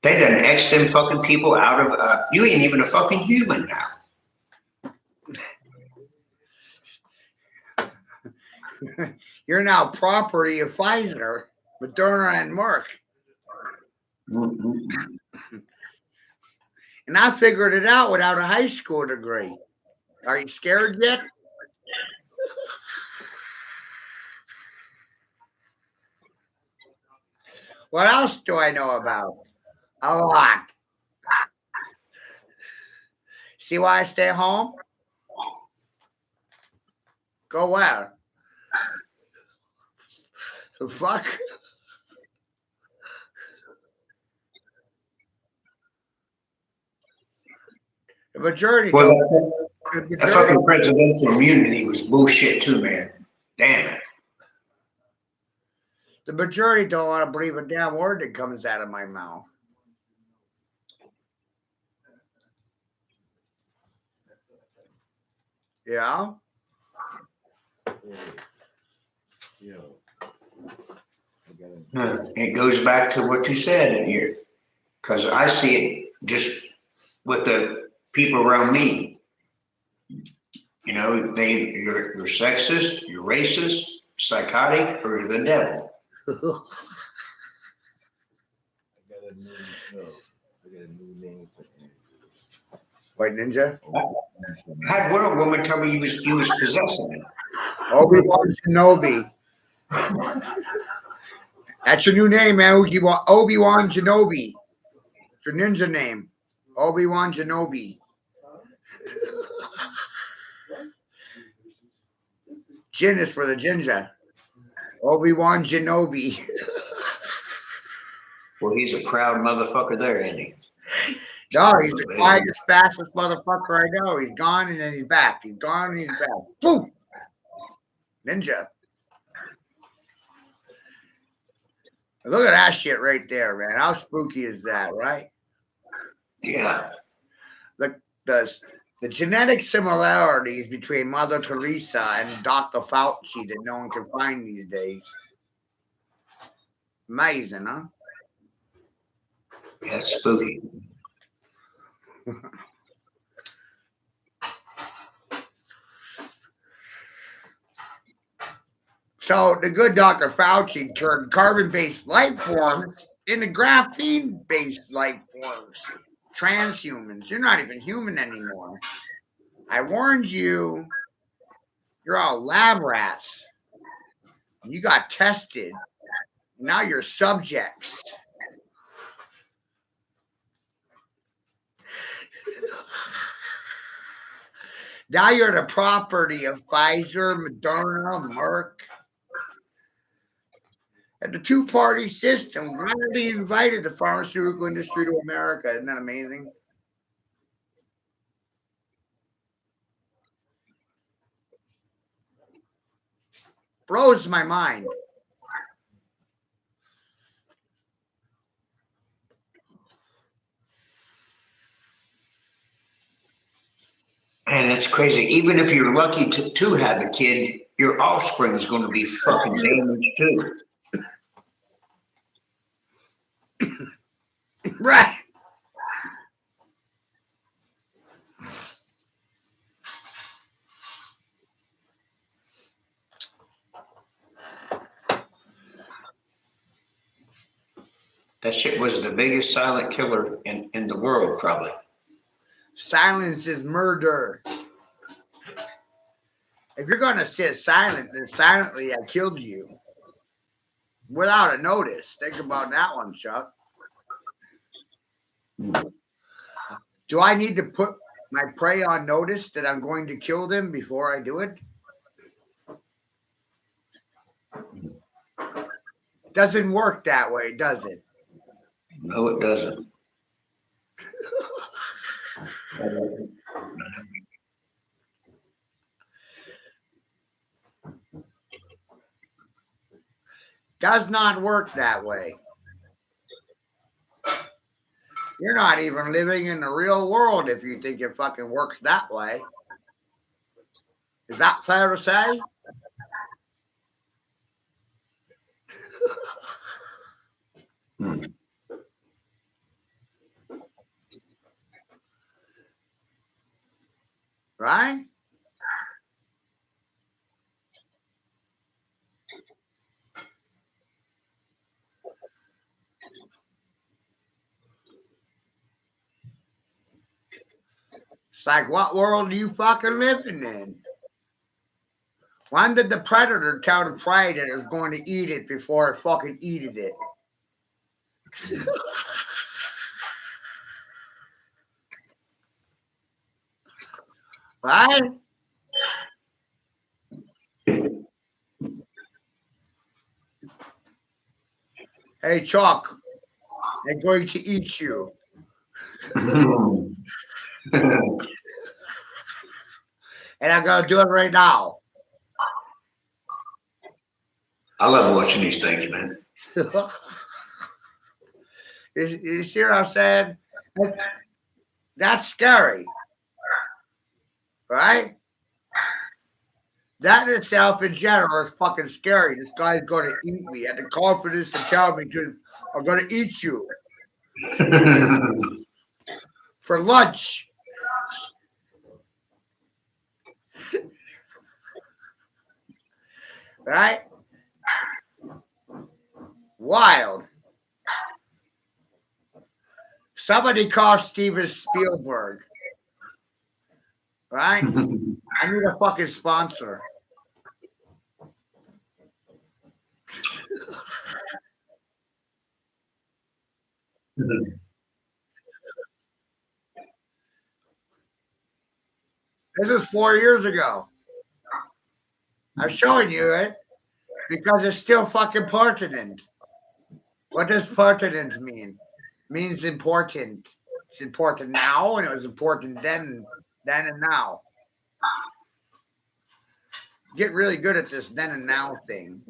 They done X them fucking people out of, you ain't even a fucking human now. You're now property of Pfizer, Moderna, and Merck. Mm-hmm. And I figured it out without a high school degree. Are you scared yet? What else do I know about? A lot. See why I stay home? Go where? The fuck? The majority Well, don't. that fucking presidential immunity was bullshit too, man. Damn it. The majority don't want to believe a damn word that comes out of my mouth. Yeah? It goes back to what you said here, because I see it just with the people around me. You know, you're sexist, you're racist, psychotic, or you're the devil. White Ninja? I had one woman tell me he was possessing me. Obi-Wan Kenobi. That's your new name, man. Obi-Wan Kenobi. It's your ninja name. Obi-Wan Kenobi. Jin is for the ginger. Obi-Wan Kenobi. Well, he's a proud motherfucker there, ain't he? No, he's the quietest, fastest motherfucker I know. He's gone and then he's back. He's gone and he's back. Boom! Ninja. Look at that shit right there, man. How spooky is that, right? Yeah. Look, the genetic similarities between Mother Teresa and Dr. Fauci that no one can find these days. Amazing, huh? Yeah, it's spooky. So the good Dr. Fauci turned carbon-based life forms into graphene-based life forms. Transhumans. You're not even human anymore. I warned you. You're all lab rats. You got tested. Now you're subjects. Now you're the property of Pfizer, Moderna, Merck. And the two-party system gladly invited the pharmaceutical industry to America. Isn't that amazing? Blows my mind. And it's crazy. Even if you're lucky to have a kid, your offspring is going to be fucking damaged too. Right. That shit was the biggest silent killer in the world, probably. Silence is murder. If you're gonna sit silent, then silently I killed you without a notice. Think about that one, Chuck. Do I need to put my prey on notice that I'm going to kill them before I do it? Doesn't work that way, does it? No, it doesn't. Does not work that way. You're not even living in the real world if you think it fucking works that way. Is that fair to say? Right? It's like, what world are you fucking living in? When did the predator tell the prey that it was going to eat it before it fucking eated it? Right? Hey, Chuck, they're going to eat you. And I'm going to do it right now. I love watching these things, man. You see what I'm saying? That's scary. Right? That in itself in general is fucking scary. This guy's going to eat me. And the confidence to tell me to, I'm going to eat you for lunch. Right? Wild. Somebody call Steven Spielberg. Right? I need a fucking sponsor. This is 4 years ago. I'm showing you it because it's still fucking pertinent. What does pertinent mean? It means important. It's important now, and it was important then and now. Get really good at this then and now thing.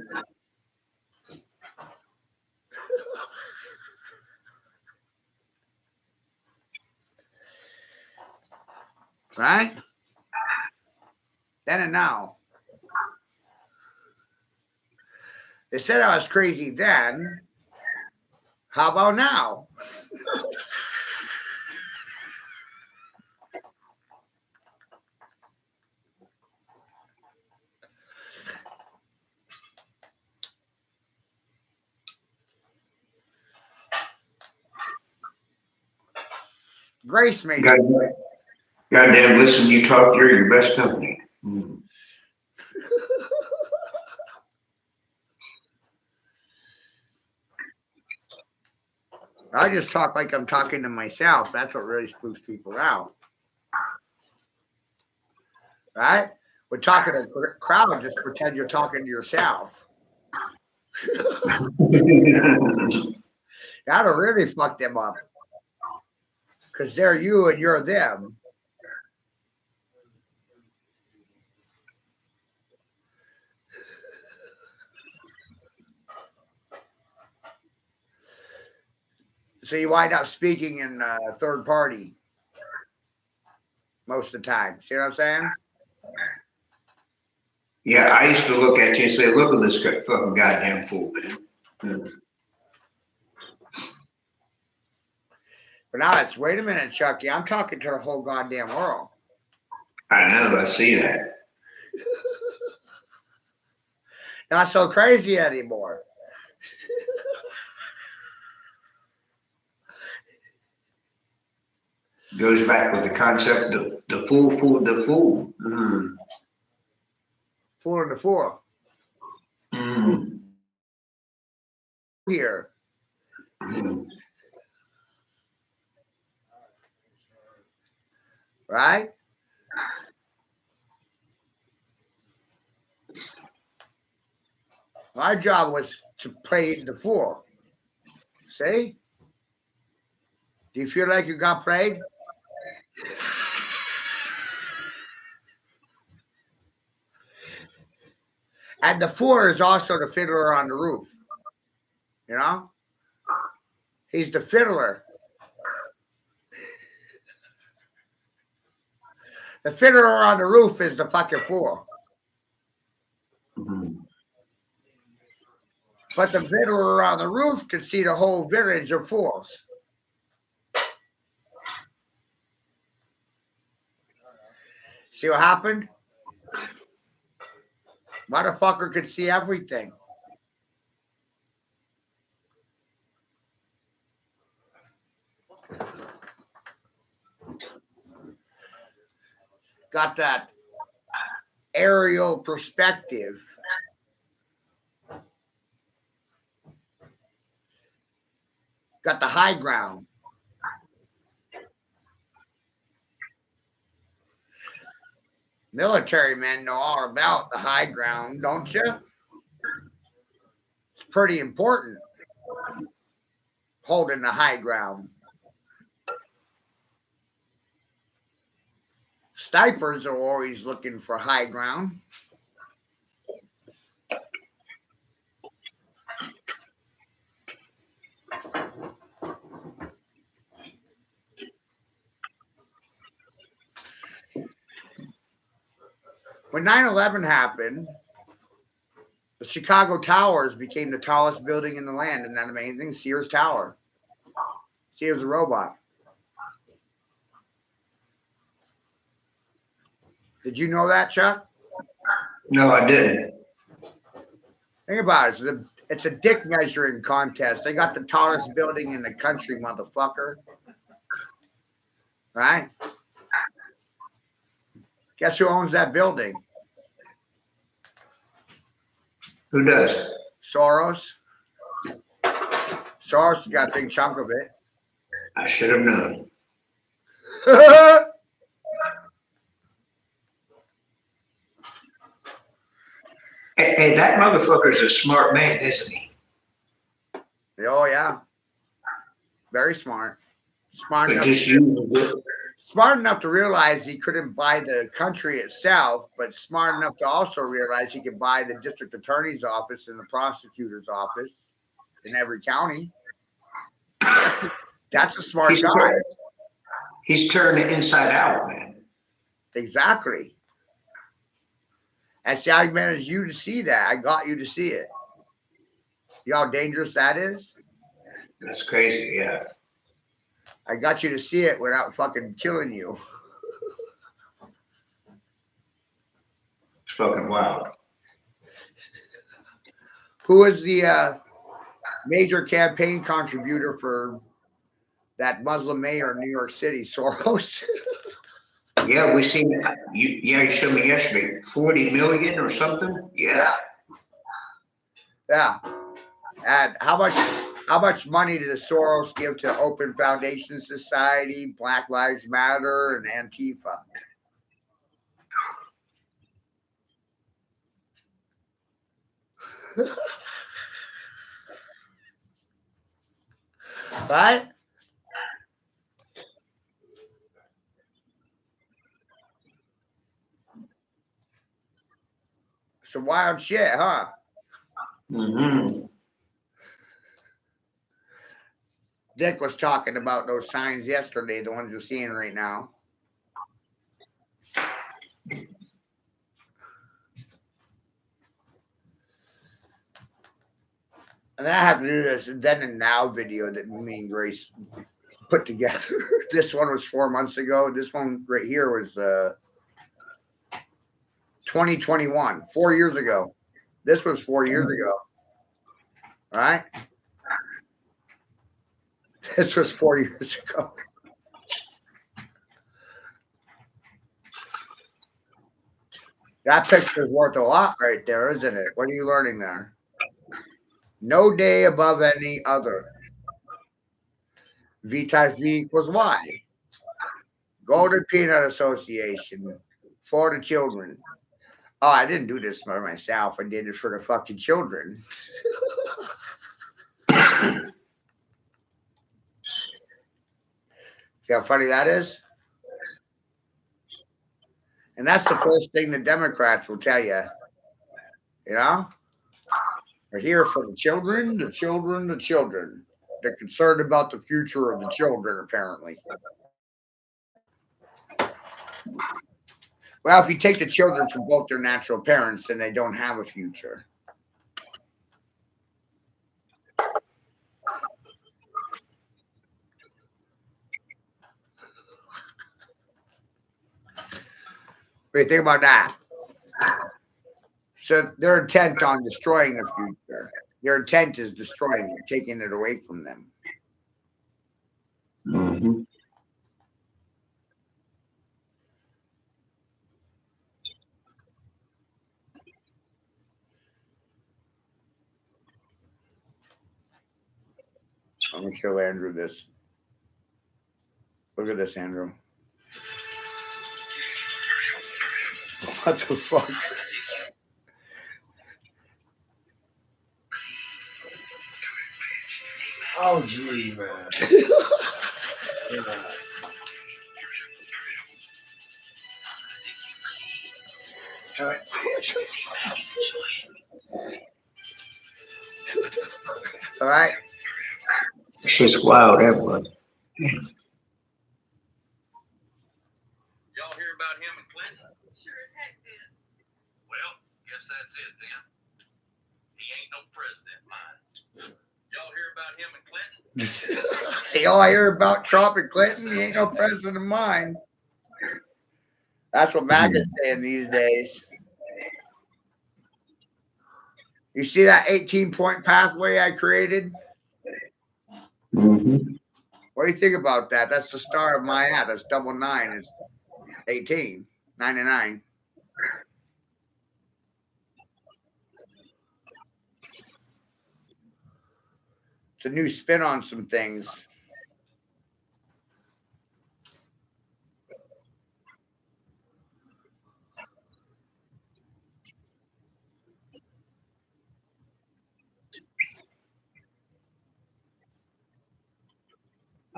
Right? Then and now. They said I was crazy then. How about now? Grace made it. Goddamn, listen, you talk, you're your best company. I just talk like I'm talking to myself. That's what really spooks people out. Right? We're talking to a crowd, just pretend you're talking to yourself. That'll really fuck them up. Because they're you and you're them. So you wind up speaking in third party most of the time. See what I'm saying? Yeah, I used to look at you and say, look at this fucking goddamn fool, man. But now it's, wait a minute, Chucky, I'm talking to the whole goddamn world. I know, I see that. Not so crazy anymore. Goes back with the concept of the fool fooled the fool. pulling the 4 here. Right? My job was to play the 4. See? Do you feel like you got played? And the 4 is also the fiddler on the roof. You know? He's the fiddler. The fiddler on the roof is the fucking 4. But the fiddler on the roof can see the whole village of 4s. See what happened? Motherfucker could see everything. Got that aerial perspective. Got the high ground. Military men know all about the high ground, don't you? It's pretty important. Holding the high ground. Snipers are always looking for high ground. When 9/11 happened, the Chicago Towers became the tallest building in the land. Isn't that amazing? Sears Tower. Sears a robot. Did you know that, Chuck? No, I didn't. Think about it. It's a dick measuring contest. They got the tallest building in the country, motherfucker. Right? Guess who owns that building? Who does? Soros. Soros got a big chunk of it. I should have known. Hey, that motherfucker's a smart man, isn't he? Oh, yeah. Very smart. Smart enough, smart enough to realize he couldn't buy the country itself, but smart enough to also realize he could buy the district attorney's office and the prosecutor's office in every county. That's a smart guy. He's turned it inside out, man. Exactly. And see, I managed you to see that. I got you to see it. You know how dangerous that is? That's crazy, yeah. I got you to see it without fucking killing you. It's fucking wild. Who is the major campaign contributor for that Muslim mayor in New York City? Soros? Yeah, we seen it. You showed me yesterday. 40 million or something? Yeah. Yeah. And how much money did Soros give to Open Foundation Society, Black Lives Matter, and Antifa? Right? Some wild shit, huh? Mm-hmm. Dick was talking about those signs yesterday, the ones you're seeing right now. And then I have to do this then and now video that me and Grace put together. This one was 4 months ago. This one right here was 2021, 4 years ago. This was 4 years ago. Right? This was 4 years ago. That picture's worth a lot right there, isn't it? What are you learning there? No day above any other. V times V equals Y. Golden Peanut Association for the children. Oh, I didn't do this for myself. I did it for the fucking children. See how funny that is? And that's the first thing the Democrats will tell you. You know? We're here for the children, the children, the children. They're concerned about the future of the children, apparently. Well, if you take the children from both their natural parents, then they don't have a future. What do you think about that? So they're intent on destroying the future. Their intent is destroying it, taking it away from them. Mm-hmm. I'm gonna show Andrew this. Look at this, Andrew. What the fuck? Oh, gee, man. Yeah. All right. It's just wild, everyone. Y'all hear about him and Clinton? Sure as heck did. Well, guess that's it then. He ain't no president, mine. Y'all hear about him and Clinton? Hey, all I hear about Trump and Clinton, he ain't no president of mine. That's what MAGA's saying these days. You see that 18-point pathway I created? Mm-hmm. What do you think about that? That's the star of my app. That's double nine is 18. 99. It's a new spin on some things.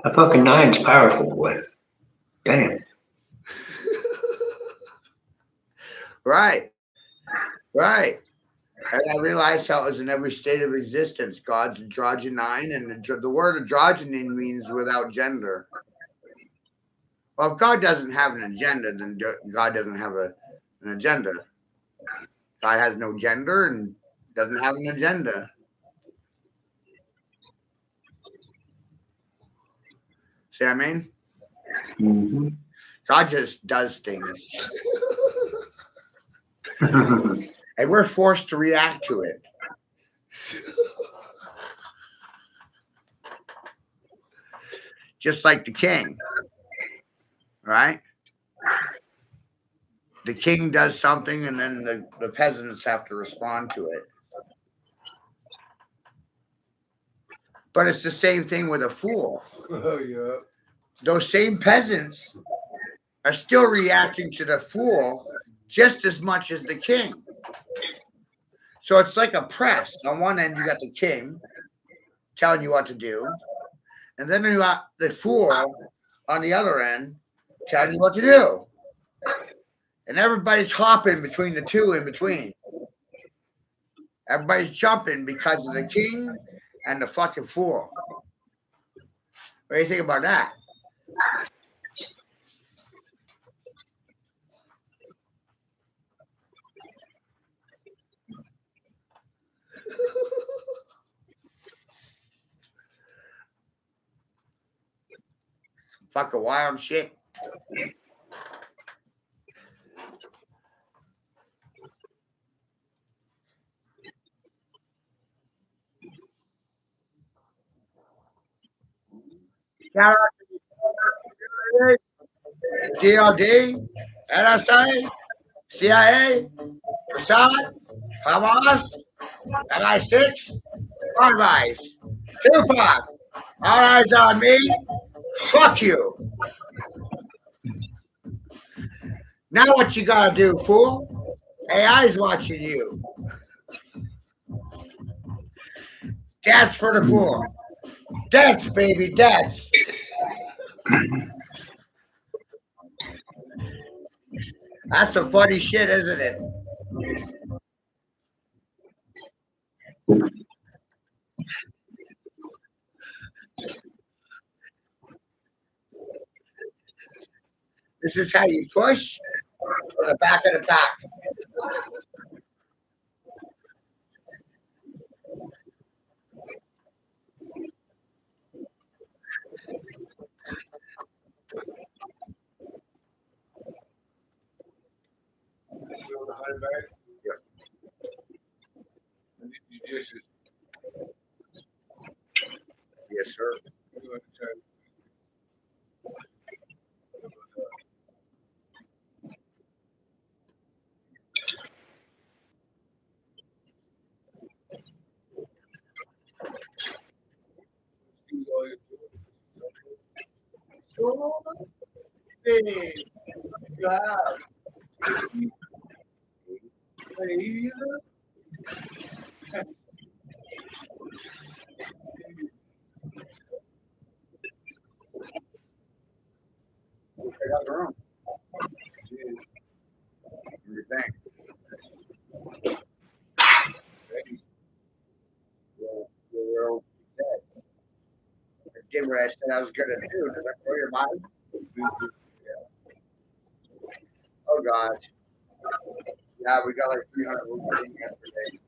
A fucking nine's powerful, boy. Damn. Right. Right. And I realized how it was in every state of existence. God's androgynine, and the word androgyny means without gender. Well, if God doesn't have an agenda, then God doesn't have an agenda. God has no gender and doesn't have an agenda. See what I mean? Mm-hmm. God just does things. And we're forced to react to it. Just like the king, right? The king does something and then the peasants have to respond to it. But it's the same thing with a fool. Oh, yeah. Those same peasants are still reacting to the fool just as much as the king. So it's like a press. On one end, you got the king telling you what to do, and then you got the fool on the other end telling you what to do. And everybody's hopping between the two in between. Everybody's jumping because of the king and the fucking fool. What do you think about that? Fucking wild shit. Shout out to DLD, NSA, CIA, Prasad, Hamas, I got 6, 5 eyes. Tupac, all eyes on me. Fuck you. Now what you gotta do, fool? AI's watching you. Dance for the fool. Dance, baby, dance. That's some funny shit, isn't it? This is how you push from the back of the back. You want a honey bag? Yeah. I need these dishes. Yes, sir. You want to try it? You always do it. God. I got the room. What do you think? Well, I did what I said I was gonna do. Did I blow your mind? Oh God. Yeah, we got like 300 votes yesterday.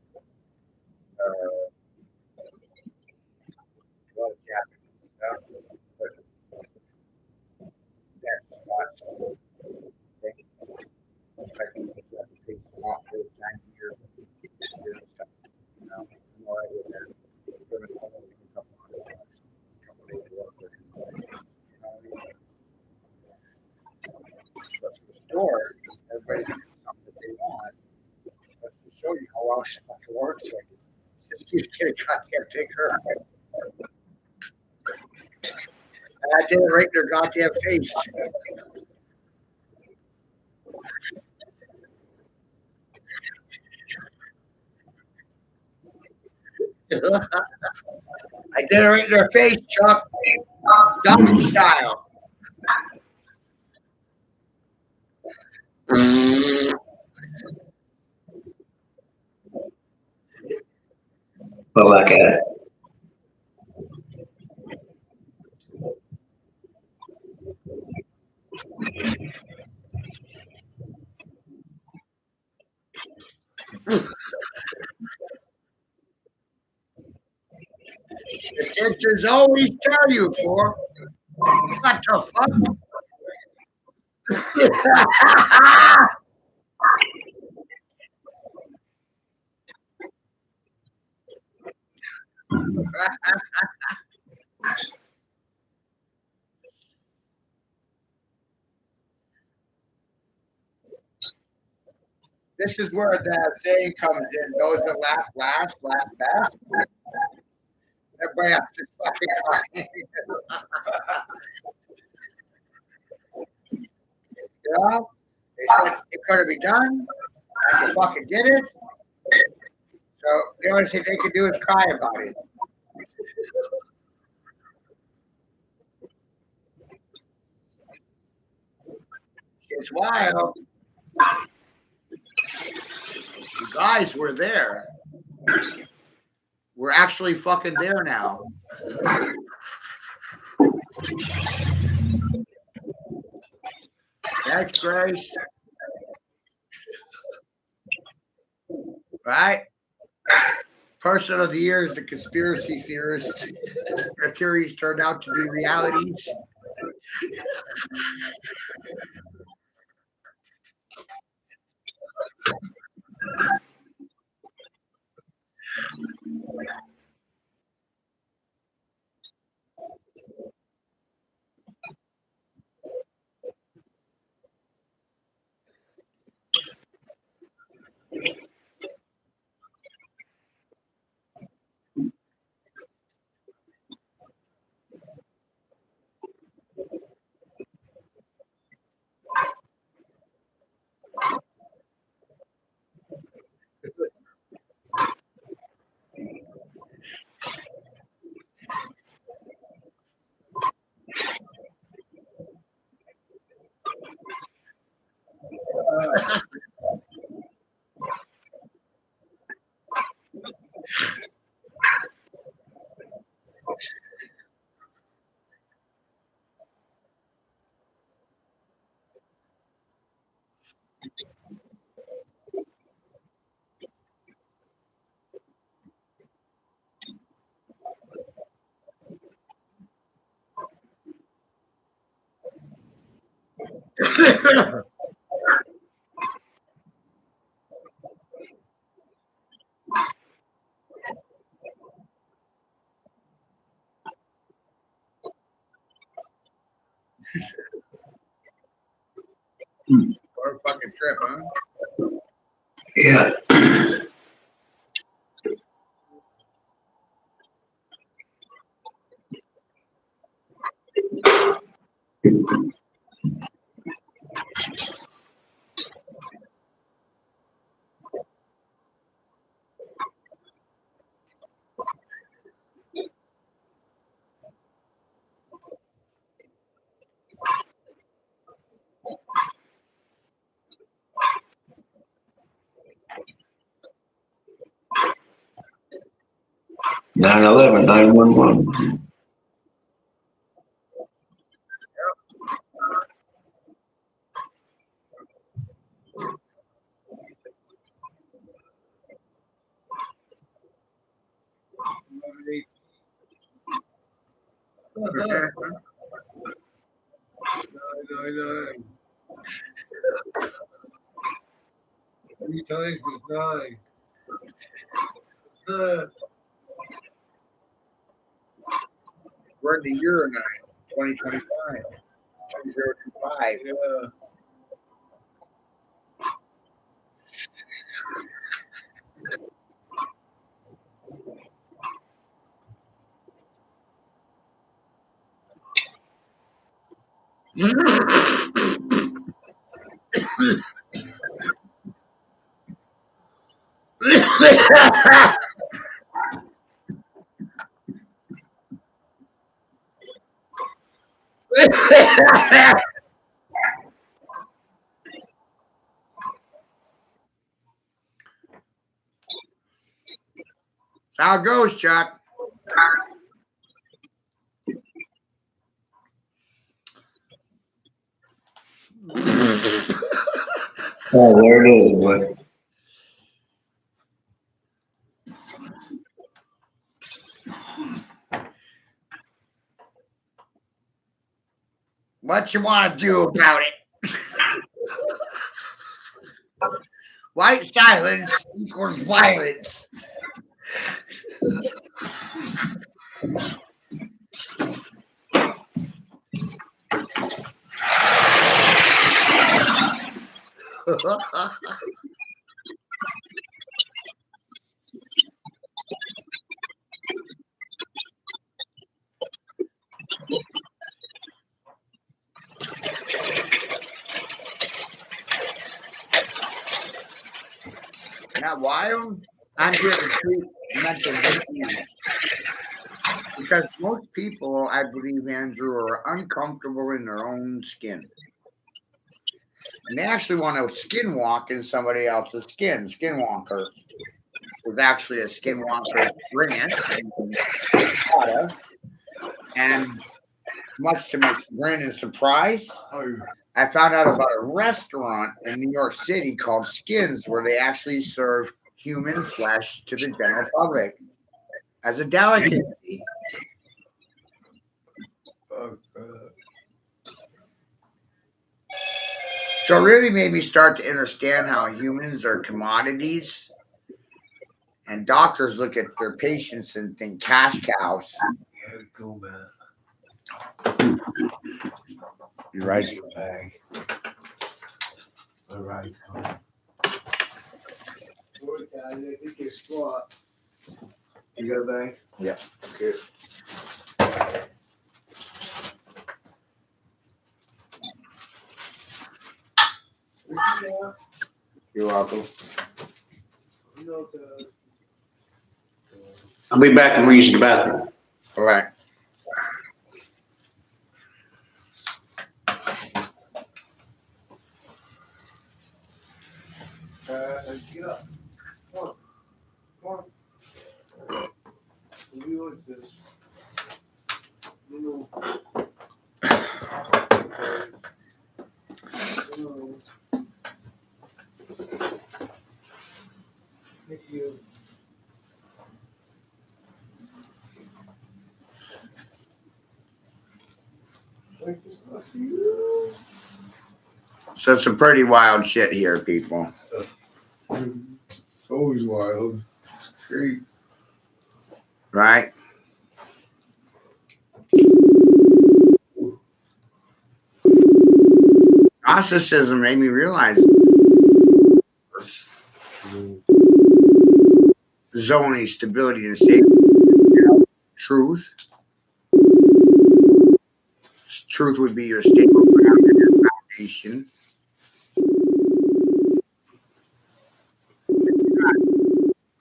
A lot of captains. But that's I think it's take off for 9 years. You know, I'm all right with that. Gonna come up with a couple $100. Couple days work with it. You know what I mean? But for the store, everybody can do something that they want. But to show you how well it fucking works, like, just keep getting goddamn bigger. And I did it right in their goddamn face. I did it right in their face, Chuck. Dummy style. But like a The Simpsons always tell you for. What the fuck? This is where that saying comes in. Those that laugh last, laugh best. Everybody else is fucking crying. You know? They said it couldn't be done. And you fucking did it. So the only thing they can do is cry about it. It's wild. You guys were there. We're actually fucking there now. Thanks, Grace. Right? Person of the year is the conspiracy theorist. Their theories turned out to be realities. What a fucking trip, huh? Yeah. Nine 911. Nine. 3 times is 9. We're in the year 2025. 2025. Yeah. How it goes, Chuck? Oh, there it is, boy. What you want to do about it? White silence equals violence. Not wild. I'm here to treat mental disease. Because most people, I believe, Andrew, are uncomfortable in their own skin. And they actually want to skinwalk in somebody else's skin. Skinwalker was actually a skinwalker brand in Nevada. And much to my chagrin and surprise, I found out about a restaurant in New York City called Skins where they actually serve human flesh to the general public as a delicacy. So it really made me start to understand how humans are commodities, and doctors look at their patients and think cash cows. Yeah, go, man. You're right. Your bag. All right. Sorry, Dad, I think you're spot. You got a bag? Yeah. Good. You're welcome. I'll be back and we're using the bathroom. All right. Get up. Come on. Come on. You like this. You know. Thank you. Thank you. So some pretty wild shit here, people. It's always wild. It's great. Right? Narcissism made me realize zoning, stability, and safety. Truth. Truth would be your stable ground and your foundation.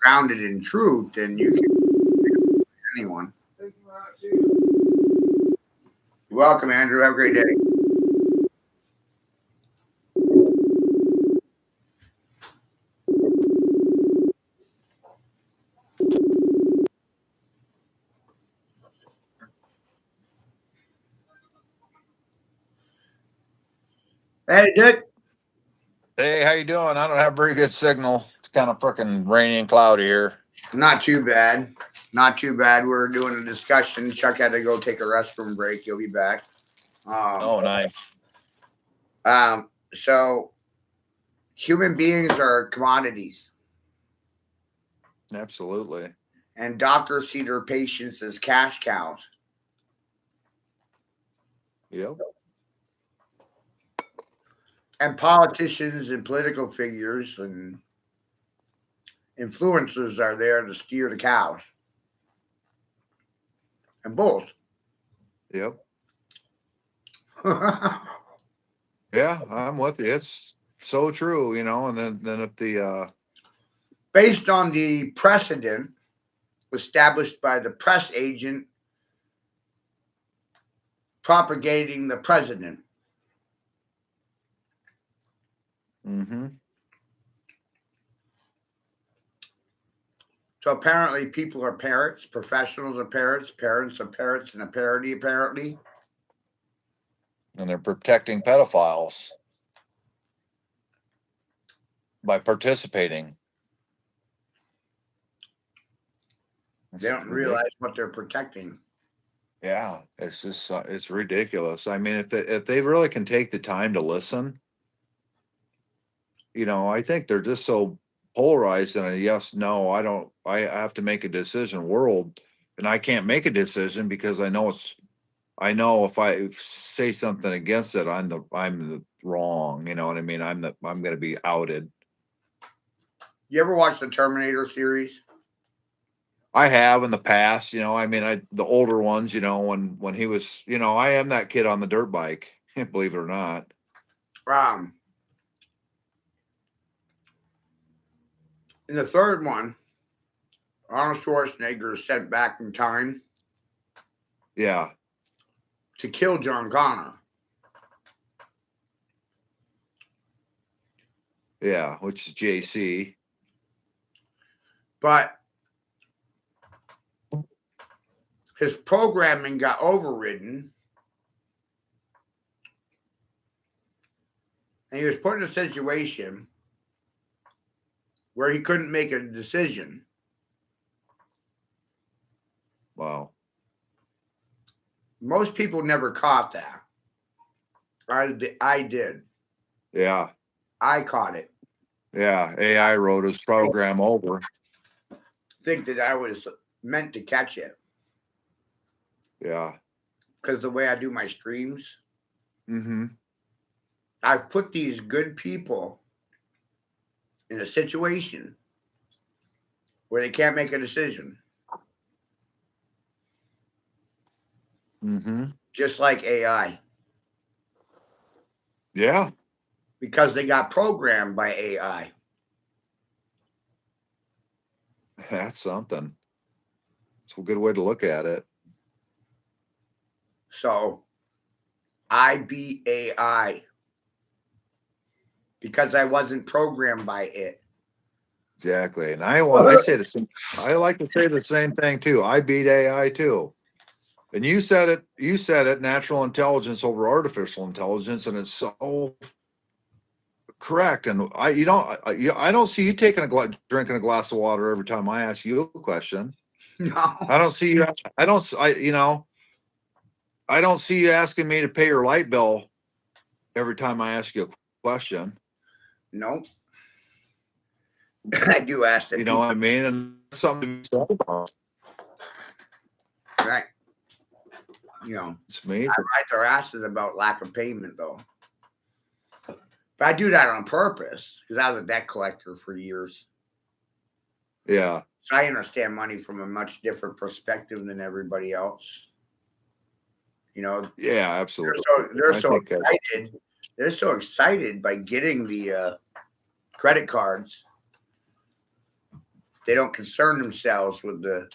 Grounded in truth, then you can anyone. You're welcome, Andrew. Have a great day. Hey, Dick. Hey, how you doing? I don't have very good signal. It's kind of freaking rainy and cloudy here. Not too bad. Not too bad. We're doing a discussion. Chuck had to go take a restroom break. He'll be back. Oh, nice. So human beings are commodities, Absolutely. and doctors see their patients as cash cows. Yep. And politicians and political figures and influencers are there to steer the cows. And both. Yep. Yeah, I'm with you. It's so true, and then if the Based on the precedent established by the press agent propagating the president. mm-hmm. So apparently people are parrots, professionals are parrots, parents are parrots in a parody, apparently. And they're protecting pedophiles by participating. They don't realize what they're protecting. Yeah, it's just it's ridiculous. I mean, if they really can take the time to listen, I think they're just so polarized in a yes, no, I have to make a decision world, and I can't make a decision because I know if I say something against it, I'm the wrong. You know what I mean? I'm going to be outed. You ever watch the Terminator series? I have in the past, the older ones, when he was, I am that kid on the dirt bike, believe it or not. In the third one, Arnold Schwarzenegger is sent back in time. Yeah. To kill John Connor. Yeah, which is JC. But his programming got overridden. And he was put in a situation where he couldn't make a decision. Wow. Most people never caught that. I did. Yeah. I caught it. Yeah. AI wrote his program over. Think that I was meant to catch it. Yeah. Because the way I do my streams. Mm-hmm. I've put these good people in a situation where they can't make a decision. Mm-hmm. Just like AI. Yeah. Because they got programmed by AI. That's something. It's a good way to look at it. So I beat AI because I wasn't programmed by it. Exactly. And I say the same. I like to say the same thing too. I beat AI too. And you said it, natural intelligence over artificial intelligence, and it's so correct. And I don't see you drinking a glass of water every time I ask you a question. No. I don't see you. I don't see you asking me to pay your light bill every time I ask you a question. Nope. I do ask that You know what I mean? And that's something to be said about. right. You know, It's amazing. I write their asses about lack of payment though. But I do that on purpose because I was a debt collector for years. Yeah. So I understand money from a much different perspective than everybody else. You know, Yeah, absolutely. they're I so think that- excited. They're so excited by getting the credit cards. They don't concern themselves with the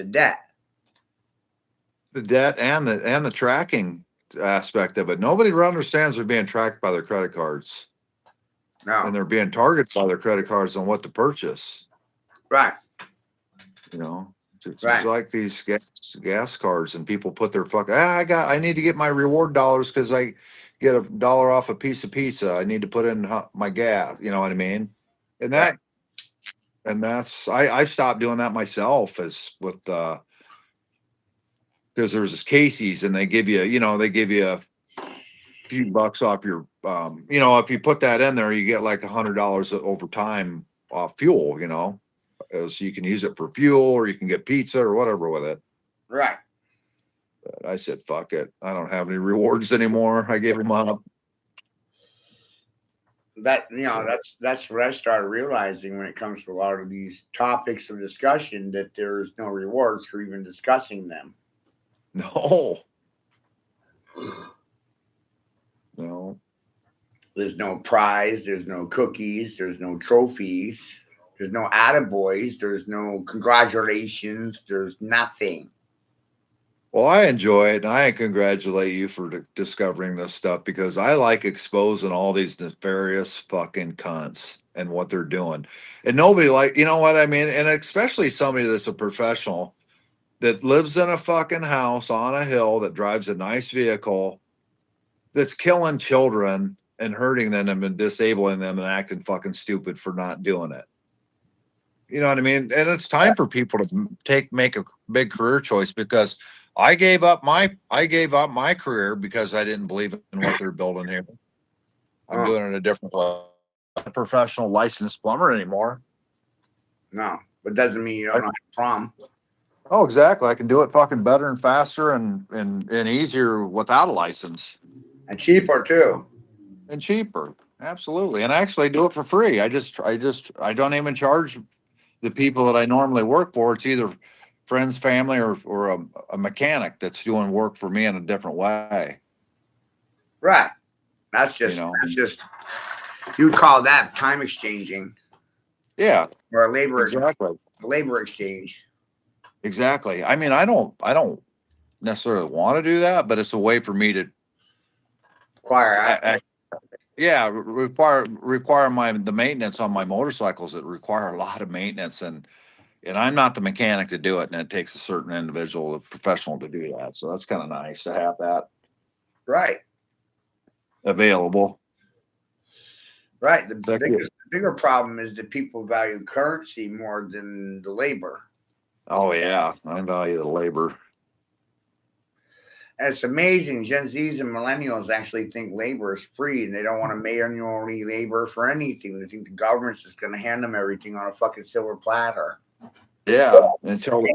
debt. The debt and the tracking aspect of it. Nobody understands they're being tracked by their credit cards. No. And they're being targeted by their credit cards on what to purchase. Right. You know, it's Right. like these gas cards, and people put their I need to get my reward dollars because I get $1 off a piece of pizza. I need to put in my gas. You know what I mean? And that's I stopped doing that myself as with because there's this Casey's and they give you a few bucks off your if you put that in there you get like $100 over time off fuel, as you can use it for fuel or you can get pizza or whatever with it. Right. But I said fuck it, I don't have any rewards anymore. I gave them up. That's what I started realizing when it comes to a lot of these topics of discussion, that there's no rewards for even discussing them. No. There's no prize, there's no cookies, there's no trophies, there's no attaboys, there's no congratulations, there's nothing. Well, I enjoy it, and I congratulate you for discovering this stuff because I like exposing all these nefarious fucking cunts and what they're doing. And nobody you know what I mean? And especially somebody that's a professional that lives in a fucking house on a hill, that drives a nice vehicle, that's killing children and hurting them and disabling them and acting fucking stupid for not doing it. You know what I mean? And it's time for people to make a big career choice, because I gave up my career because I didn't believe in what they're building here. I'm doing it a different way. I'm not a professional licensed plumber anymore. No, but doesn't mean you don't have a problem. Oh, exactly. I can do it fucking better and faster and easier without a license. And cheaper too. And cheaper. Absolutely. And I actually do it for free. I don't even charge the people that I normally work for. It's either friends, family, or a mechanic that's doing work for me in a different way. Right. That's just you call that time exchanging. Yeah. Or a labor exchange. Exactly. I mean, I don't necessarily want to do that, but it's a way for me to acquire require the maintenance on my motorcycles that require a lot of maintenance, and I'm not the mechanic to do it, and it takes a certain individual, a professional, to do that. So that's kind of nice to have that available. Right. The bigger problem is that people value currency more than the labor. Oh yeah, I value the labor. And it's amazing. Gen Zs and millennials actually think labor is free, and they don't want to manually labor for anything. They think the government's just going to hand them everything on a fucking silver platter. Yeah, until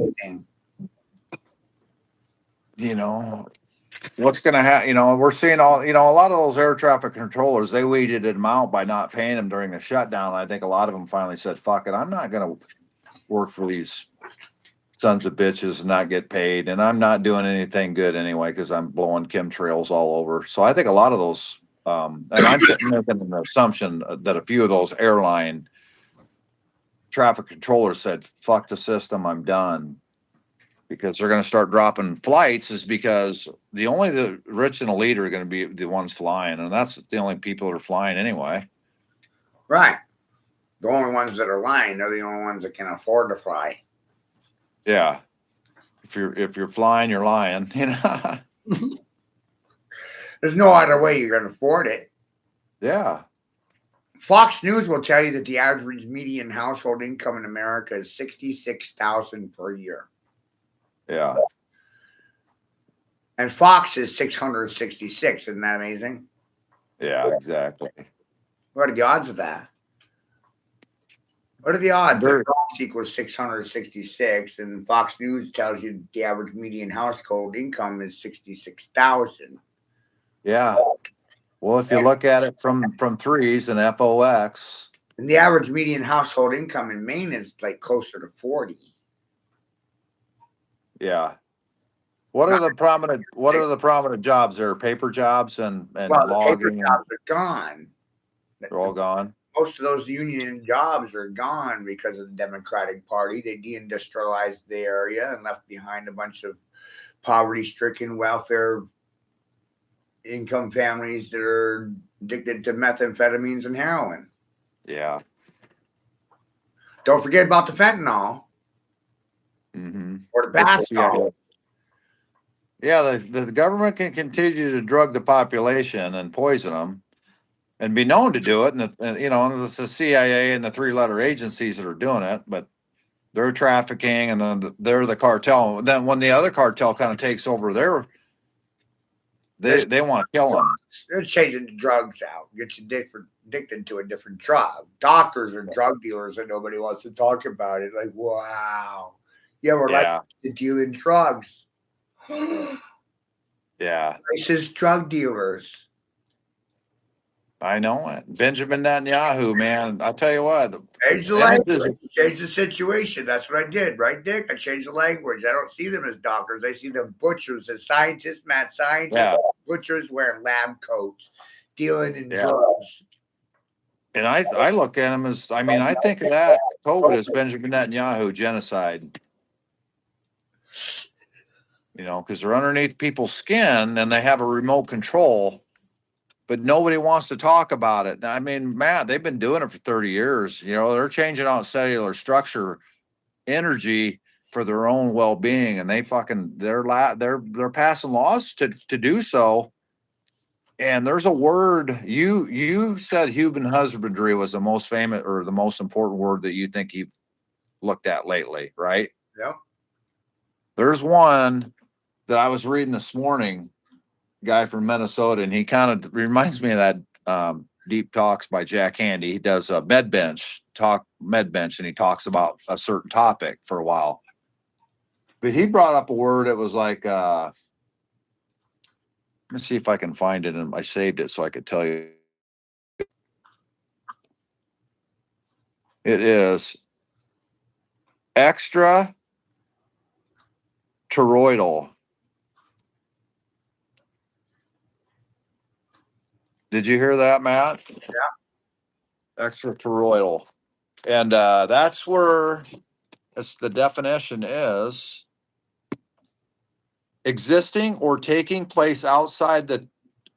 what's going to happen. We're seeing a lot of those air traffic controllers. They weeded them out by not paying them during the shutdown. I think a lot of them finally said, "Fuck it, I'm not going to work for these sons of bitches and not get paid, and I'm not doing anything good anyway because I'm blowing chemtrails all over." So I think a lot of those, and I'm making an assumption that a few of those airline traffic controllers said, "Fuck the system, I'm done," because they're going to start dropping flights, is because the rich and elite are going to be the ones flying, and that's the only people that are flying anyway. Right. The only ones that are lying are the only ones that can afford to fly. Yeah. If you're flying, you're lying. There's no other way you're going to afford it. Yeah. Fox News will tell you that the average median household income in America is $66,000 per year. Yeah. And Fox is 666. Isn't that amazing? Yeah, exactly. What are the odds of that? What are the odds that Very- Fox equals 666 and Fox News tells you the average median household income is 66,000? Yeah. Well, if you look at it from threes and FOX, And the average median household income in Maine is like closer to 40. yeah. What are the prominent jobs there? Paper jobs and Well, the paper logging, and jobs are gone. they're all gone. Most of those union jobs are gone because of the Democratic Party. They deindustrialized the area and left behind a bunch of poverty-stricken welfare income families that are addicted to methamphetamines and heroin. Yeah. Don't forget about the fentanyl Mm-hmm. or the bathol. Yeah, the government can continue to drug the population and poison them, and be known to do it. And it's the CIA and the three-letter agencies that are doing it, but they're trafficking, and then they're the cartel. Then when the other cartel kind of takes over, they want to kill them. They're changing the drugs out, get you addicted to a different drug. Doctors are drug dealers and nobody wants to talk about it. Like, wow. Yeah, we're like dealing drugs. Yeah. Racist drug dealers. I know it. Benjamin Netanyahu, man. I'll tell you what. Change the language. Change the situation. That's what I did, right, Dick? I changed the language. I don't see them as doctors. I see them butchers, as scientists, mad scientists, butchers wearing lab coats, dealing in drugs. And I look at them as, I think of that COVID as Benjamin Netanyahu genocide. Because they're underneath people's skin and they have a remote control, but nobody wants to talk about it. Matt, they've been doing it for 30 years. They're changing out cellular structure, energy for their own well-being, and they're passing laws to do so. And there's a word you said human husbandry was the most famous or the most important word that you think you've looked at lately, right? Yeah. There's one that I was reading this morning, guy from Minnesota, and he kind of reminds me of that Deep Talks by Jack Handy. He does a MedBench, and he talks about a certain topic for a while. But he brought up a word. It was like, let me see if I can find it, and I saved it so I could tell you. It is extraterroidal. Did you hear that, Matt? Yeah. Extraterroidal. And that's where the definition is existing or taking place outside the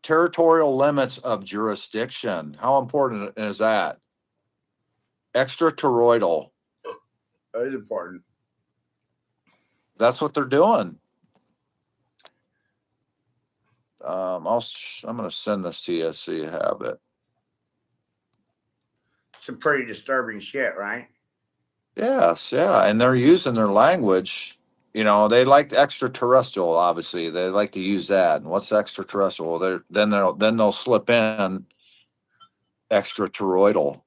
territorial limits of jurisdiction. How important is that? Extraterroidal. That is important. That's what they're doing. I'm going to send this to you so you have it. Some pretty disturbing shit, right? Yes, yeah, and they're using their language. They like extraterrestrial. Obviously, they like to use that. And what's extraterrestrial? Then they'll slip in extraterroidal.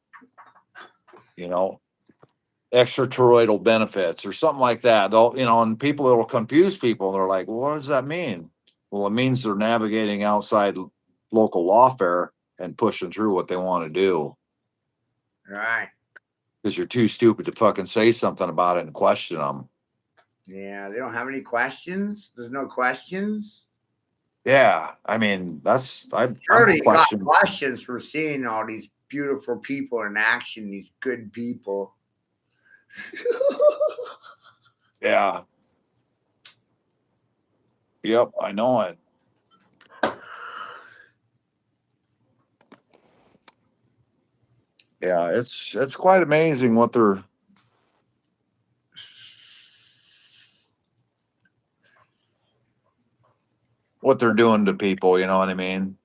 Extraterroidal benefits or something like that. And people, it'll confuse people. They're like, well, what does that mean? Well, it means they're navigating outside local lawfare and pushing through what they want to do. Right. Because you're too stupid to fucking say something about it and question them. Yeah, they don't have any questions. There's no questions. Yeah, that's Surely you got questions for seeing all these beautiful people in action, these good people. Yeah. Yep, I know it. Yeah, it's quite amazing what they're doing to people, you know what I mean?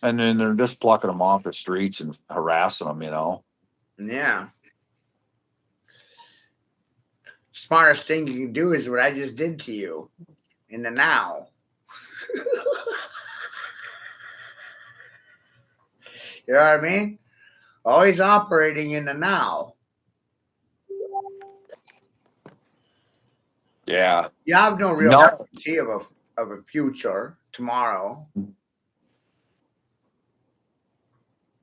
And then they're just plucking them off the streets and harassing them, Yeah. Smartest thing you can do is what I just did to you in the now. You know what I mean? Always operating in the now. Yeah. You have no real No. guarantee of a future tomorrow.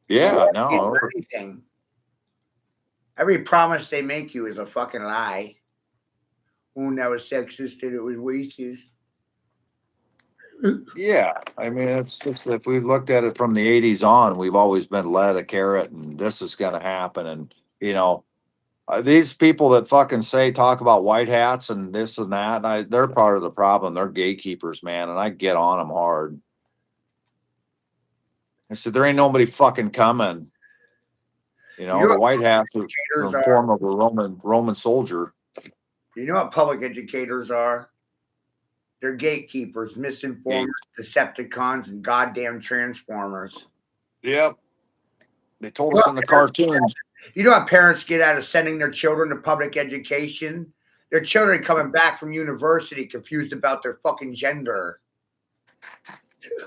Yeah, Or no. anything. Every promise they make you is a fucking lie. Oh, that was sexist and it was racist. Yeah. I mean, it's if we looked at it from the 80s on, we've always been led a carrot and this is going to happen. And, you know, these people that fucking talk about white hats and this and that, they're part of the problem. They're gatekeepers, man. And I get on them hard. I said, there ain't nobody fucking coming. You know, You know the what white hats are educators in are? form of a Roman soldier. You know what public educators are? They're gatekeepers, misinformers, Decepticons, and goddamn transformers. Yep. They told us in the cartoons. You know what parents get out of sending their children to public education? Their children coming back from university confused about their fucking gender.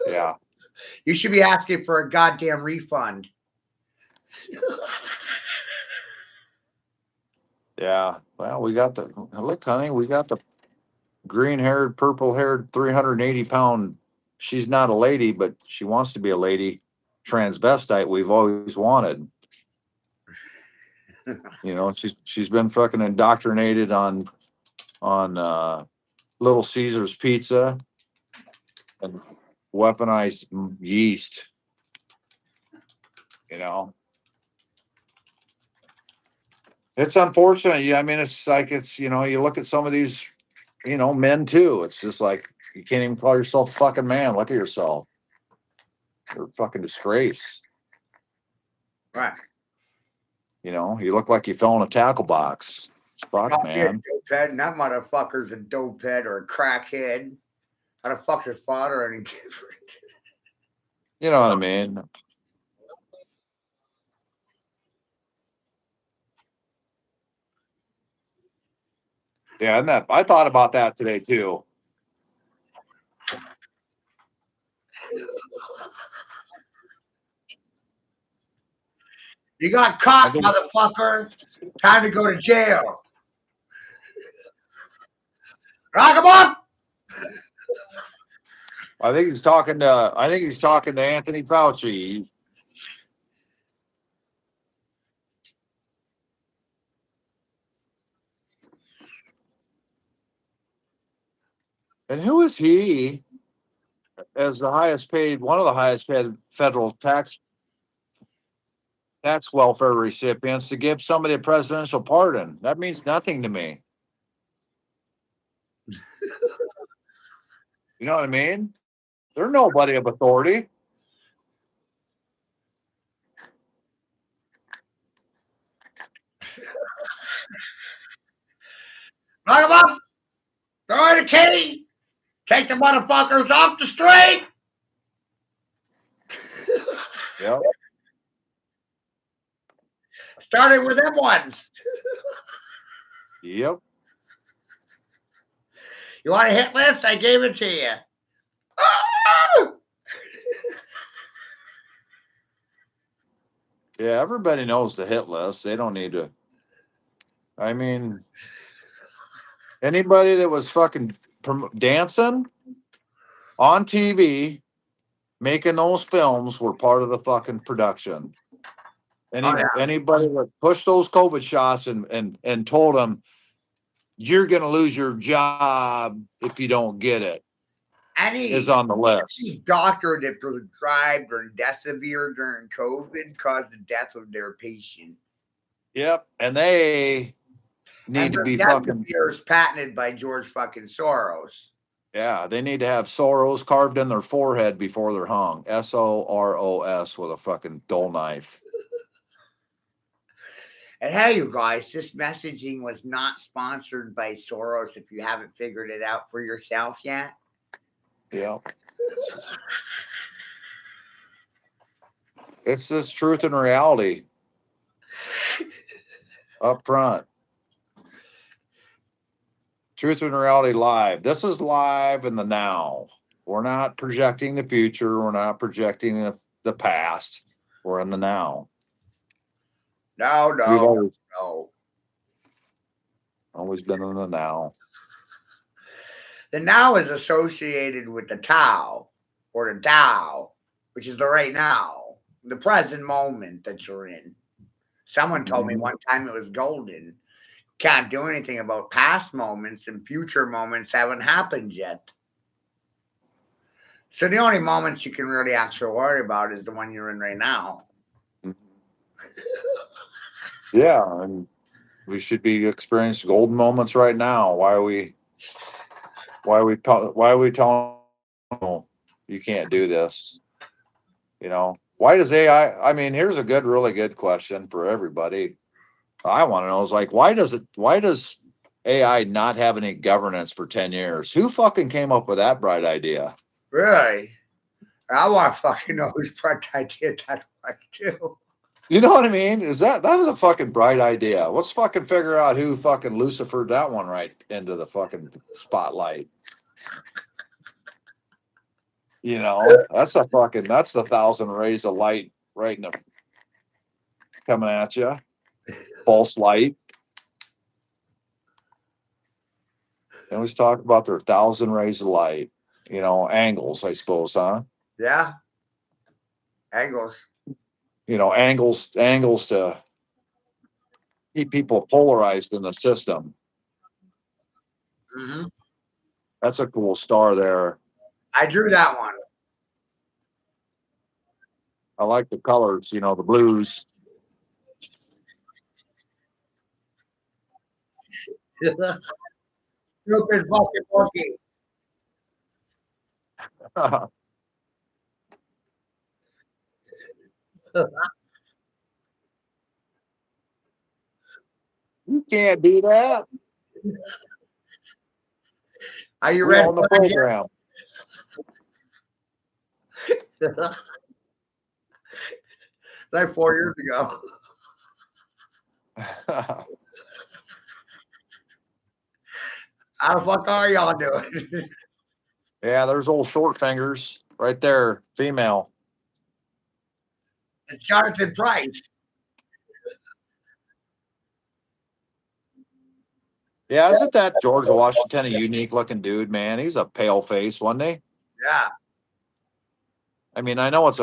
Yeah. You should be asking for a goddamn refund. Yeah. Well, we got the look, honey, we got the green haired, purple haired, 380-pound. She's not a lady, but she wants to be a lady transvestite we've always wanted. You know, she's been fucking indoctrinated on Little Caesar's pizza and weaponized yeast. You know, it's unfortunate. Yeah, I mean, it's like you know, you look at some of these, you know, men too. It's just like you can't even call yourself a fucking man. Look at yourself. You're a fucking disgrace. Right. You know, you look like you fell in a tackle box. Fuck, Call me a man. dopehead, and that motherfucker's a dopehead or a crackhead. How the fuck's his father any different? You know what I mean? Yeah, and that I thought about that today too. You got caught, motherfucker. Time to go to jail. Lock him up. I think he's talking to Anthony Fauci. And who is he as the highest paid, one of the highest paid federal tax welfare recipients to give somebody a presidential pardon? That means nothing to me. You know what I mean? They're nobody of authority. Lock him up. Throw in the key. Take the motherfuckers off the street. Yep. Started with them ones. Yep. You want a hit list? I gave it to you. Ah! Yeah, everybody knows the hit list. They don't need to. I mean, anybody that was fucking dancing on TV, making those films were part of the fucking production. Anybody that pushed those COVID shots and told them you're going to lose your job if you don't get it is on the list. Doctor that prescribed remdesivir during COVID caused the death of their patient. Yep, and they need to be fucking. Is patented by George fucking Soros. Yeah, they need to have Soros carved in their forehead before they're hung. SOROS with a fucking dull knife. And hey, you guys, this messaging was not sponsored by Soros if you haven't figured it out for yourself yet. Yeah. It's this truth and reality up front. Truth and reality live. This is live in the now. We're not projecting the future. We're not projecting the past. We're in the now. No, We've no, no. always been in the now. The now is associated with the Tao or the Tao, which is the right now, the present moment that you're in. Someone told me one time it was golden. Can't do anything about past moments, and future moments haven't happened yet. So the only moments you can really actually worry about is the one you're in right now. Yeah, and we should be experiencing golden moments right now. Why are we telling people you can't do this? You know, why does AI? I mean, here's a really good question for everybody. I want to know is like, why does AI not have any governance for 10 years? Who fucking came up with that bright idea? Really? I want to fucking know whose part idea that was too. You know what I mean? That was a fucking bright idea. Let's fucking figure out who fucking Lucifered that one right into the fucking spotlight. You know, that's the 1,000 rays of light right in the coming at you. False light. They always talk about their 1,000 rays of light. You know, angles, I suppose, huh? Yeah. Angles. You know, angles to keep people polarized in the system. Hmm. That's a cool star there. I drew that one. I like the colors, you know, the blues. Stupid fucking monkey. You can't do that. Are you We ready? own the program. Like 4 years ago. How the fuck are y'all doing? Yeah, there's old short fingers right there, female. It's Jonathan Price. Yeah, isn't that George Washington a unique looking dude, man? He's a pale face, wasn't he? Yeah. I mean, I know it's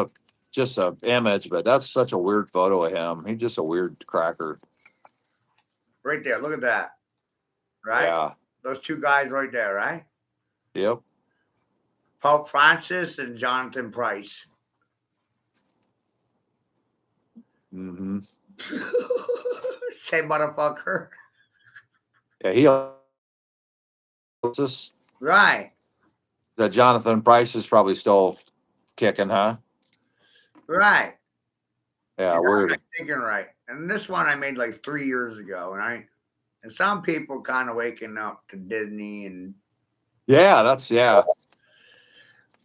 just a image, but that's such a weird photo of him. He's just a weird cracker. Right there. Look at that. Right? Yeah. Those two guys right there, right? Yep. Pope Francis and Jonathan Price. Mm-hmm. Same motherfucker. Yeah, just Right. that Jonathan Price is probably still kicking, huh? Right. Yeah, I'm weird. thinking right. And this one I made like 3 years ago, right? And some people kind of waking up to Disney and. Yeah.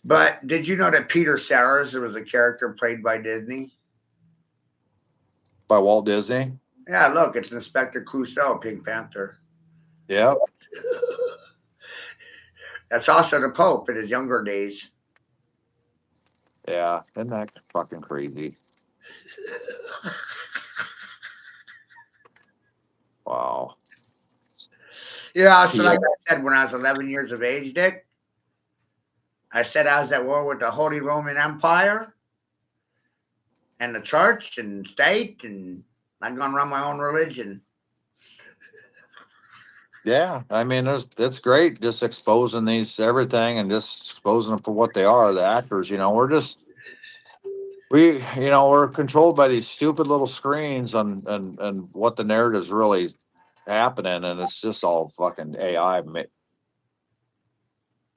But did you know that Peter Sellers was a character played by Disney? By Walt Disney. Yeah, look, it's Inspector Clouseau, Pink Panther. Yep. That's also the Pope in his younger days. Yeah, isn't that fucking crazy? Wow. Yeah, so like I said, when I was 11 years of age, Dick, I said I was at war with the Holy Roman Empire and the church and state, and I'm going to run my own religion. Yeah, I mean, it's great just exposing everything and just exposing them for what they are, the actors. You know, we're controlled by these stupid little screens and what the narrative's really happening, and it's just all fucking AI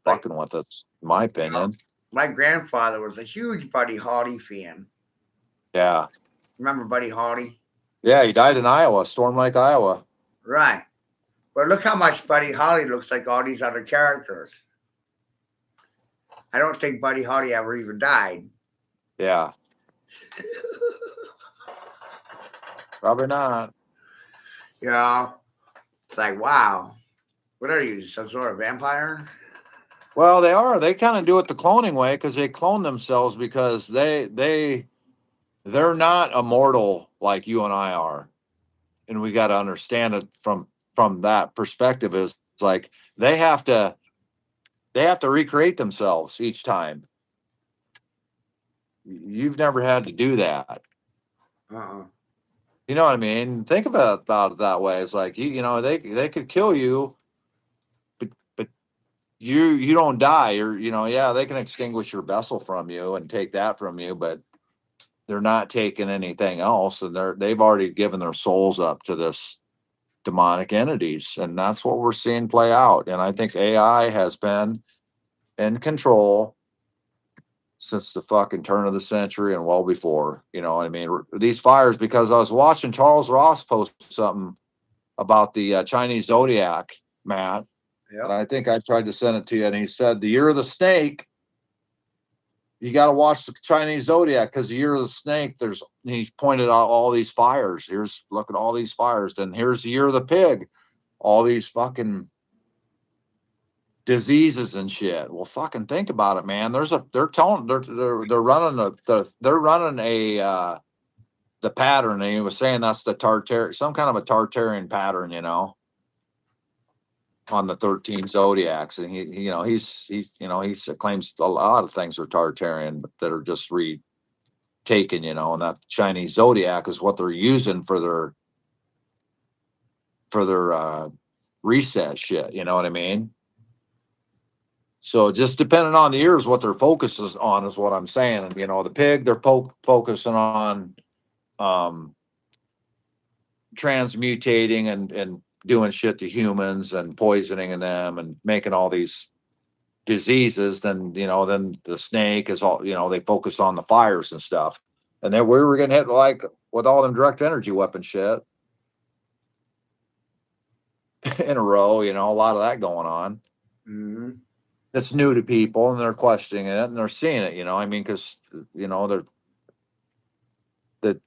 fucking with us, in my opinion. My grandfather was a huge Buddy Holly fan. Yeah. Remember Buddy Holly? Yeah, he died in Iowa, Storm Lake, Iowa. Right. But look how much Buddy Holly looks like all these other characters. I don't think Buddy Holly ever even died. Yeah. Probably not. Yeah. It's like, wow. What are you, some sort of vampire? Well, they are. They kind of do it the cloning way because they clone themselves because they they're not immortal like you and I are. And we got to understand it from that perspective is like they have to recreate themselves each time. You've never had to do that. Uh-uh. You know what I mean? Think about it that way. It's like you know, they could kill you, but you don't die. Or, you know, yeah, they can extinguish your vessel from you and take that from you, but they're not taking anything else. And they've already given their souls up to this demonic entities. And that's what we're seeing play out. And I think AI has been in control since the fucking turn of the century and well before. You know what I mean? These fires, because I was watching Charles Ross post something about the Chinese zodiac, Matt. Yep. And I think I tried to send it to you. And he said, the year of the snake, you got to watch the Chinese zodiac because the year of the snake, he's pointed out all these fires. Look at all these fires. Then here's the year of the pig, all these fucking diseases and shit. Well, fucking think about it, man. They're running the pattern. And he was saying that's the some kind of a Tartarian pattern, you know, on the 13 zodiacs. And he claims a lot of things are Tartarian, but that are just retaken, you know, and that Chinese zodiac is what they're using for their reset shit. You know what I mean? So just depending on the years, what their focus is on is what I'm saying. And, you know, the pig, they're focusing on transmutating and doing shit to humans and poisoning them and making all these diseases. Then, you know, then the snake is all, you know, they focus on the fires and stuff. And then we were getting hit like with all them direct energy weapon shit in a row, you know, a lot of that going on. Mm-hmm. It's new to people and they're questioning it and they're seeing it, you know, I mean, because, you know, the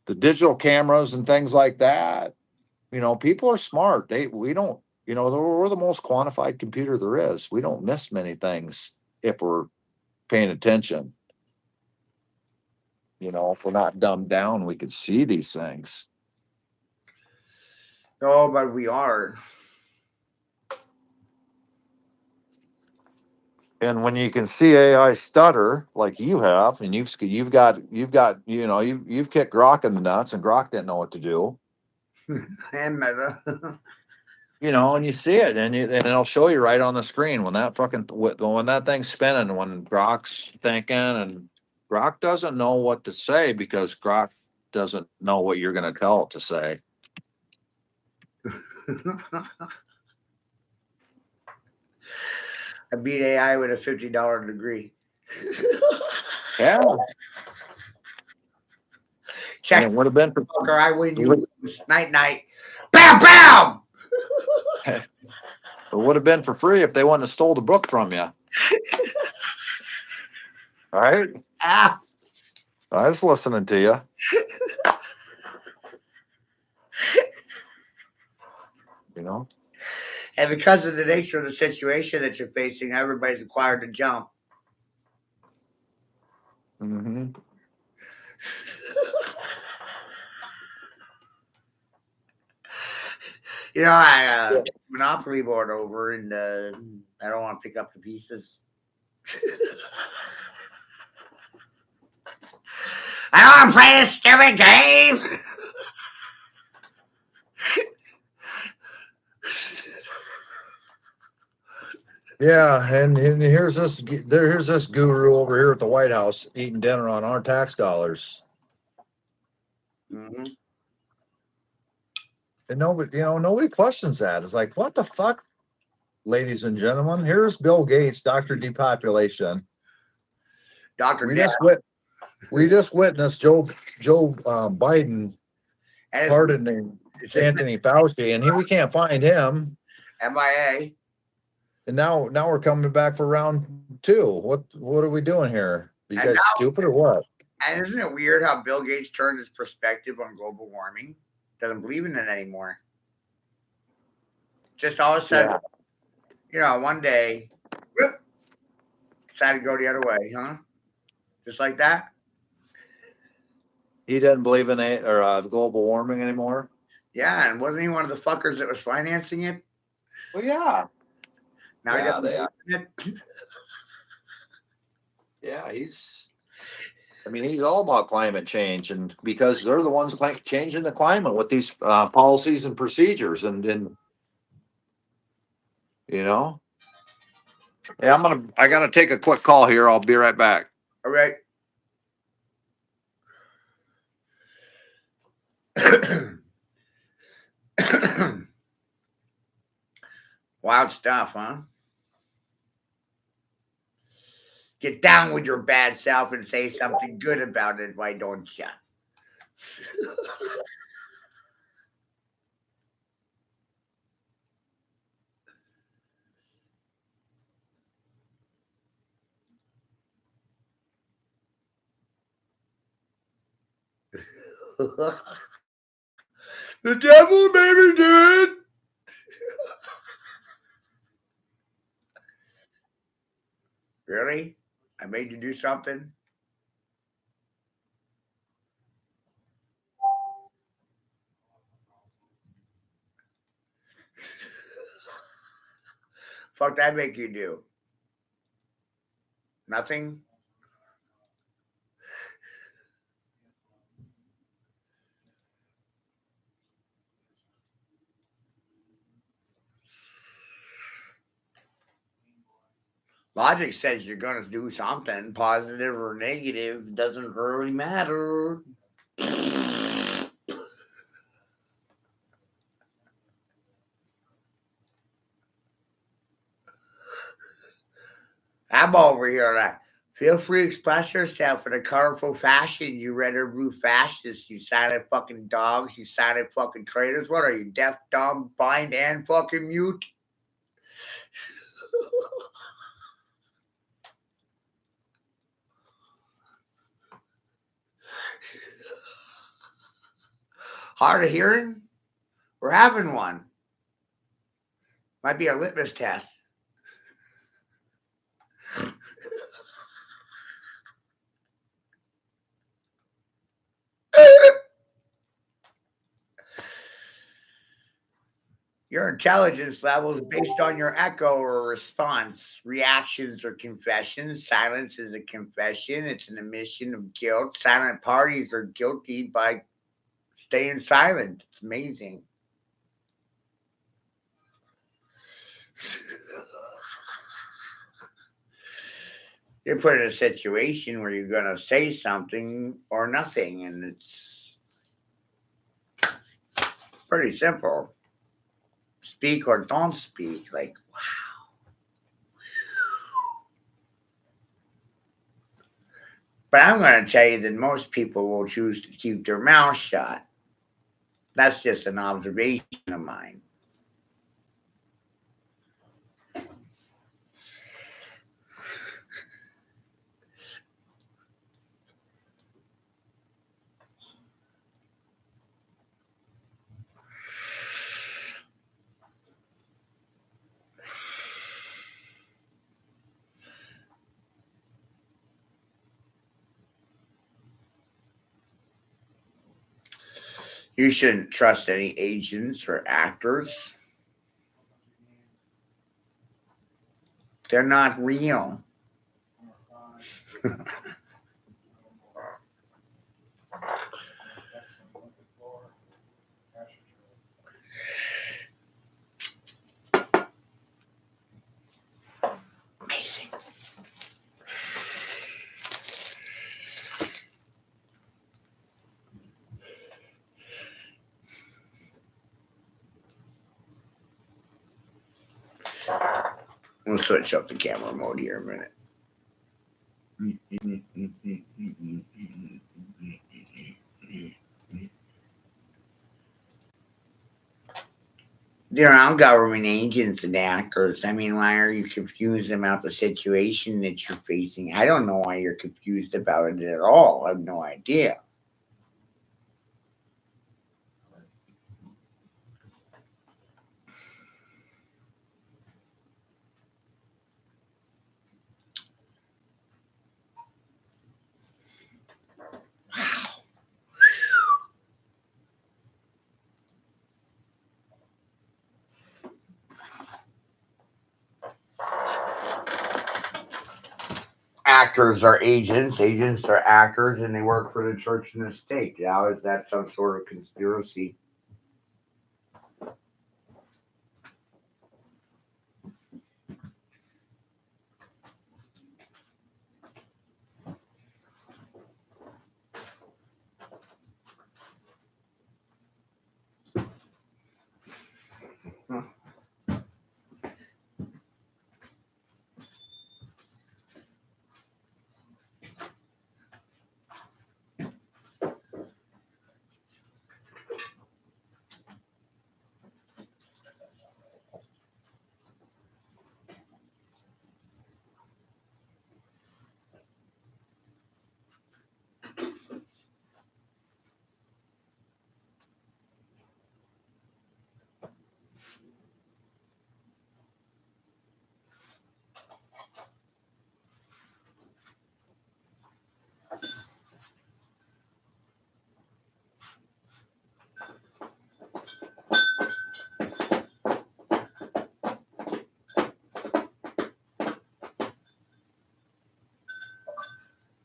digital cameras and things like that, you know, people are smart. We don't, you know, we're the most quantified computer there is. We don't miss many things if we're paying attention. You know, if we're not dumbed down, we could see these things. No, but we are. And when you can see AI stutter like you have, and you've got you know you've kicked Grok in the nuts, and Grok didn't know what to do. And Meta. You know, and you see it, and it'll show you right on the screen when that thing's spinning, when Grok's thinking, and Grok doesn't know what to say because Grok doesn't know what you're going to tell it to say. I beat AI with a $50 degree. Yeah, Check. and it would have been Fucker, I win, you lose. Night, night. Bam, bam! it would have been for free if they wouldn't have stole the book from you. All right, Ah. I was listening to you. You know. And because of the nature of the situation that you're facing, everybody's required to jump. Mm-hmm. You know, I took the Monopoly board over, and I don't want to pick up the pieces. I don't want to play this stupid game. Yeah, and here's this guru over here at the White House eating dinner on our tax dollars. Mm-hmm. And nobody questions that. It's like, what the fuck, ladies and gentlemen? Here's Bill Gates, Dr. Depopulation. We just witnessed Joe Biden pardoning Anthony Fauci, and we can't find him. MIA. And now we're coming back for round 2. What are we doing here? Are you guys stupid or what? And isn't it weird how Bill Gates turned his perspective on global warming? Doesn't believe in it anymore. Just all of a sudden, you know, one day, whoop, decided to go the other way, huh? Just like that. he doesn't believe in it or global warming anymore. Yeah, and wasn't he one of the fuckers that was financing it? Well, yeah, Now he yeah, doesn't they believe are. in it. Yeah, I mean, he's all about climate change, and because they're the ones changing the climate with these policies and procedures, and you know. Yeah, I gotta take a quick call here. I'll be right back. All right. Wild stuff, huh? Get down with your bad self and say something good about it, why don't you? The devil made me do it. Really? I made you do something? Fuck that make you do? Nothing? Logic says you're gonna do something, positive or negative, doesn't really matter. I'm over here like, feel free to express yourself in a colorful fashion, you red or blue fascists, you silent fucking dogs, you silent fucking traitors. What are you, deaf, dumb, blind, and fucking mute? Hard of hearing? We're having one. Might be a litmus test. Your intelligence level is based on your echo or response, reactions or confessions. Silence is a confession, it's an admission of guilt. Silent parties are guilty by staying silent. It's amazing. You're put in a situation where you're going to say something or nothing, and it's pretty simple. Speak or don't speak. Like, but I'm going to tell you that most people will choose to keep their mouth shut. That's just an observation of mine. You shouldn't trust any agents or actors. They're not real. Amazing. We'll switch up the camera mode here a minute. They're all government agents and actors. I mean, why are you confused about the situation that you're facing? I don't know why you're confused about it at all. I have no idea. Wow. actors are agents, agents are actors, and they work for the church and the state. Now, is that some sort of conspiracy?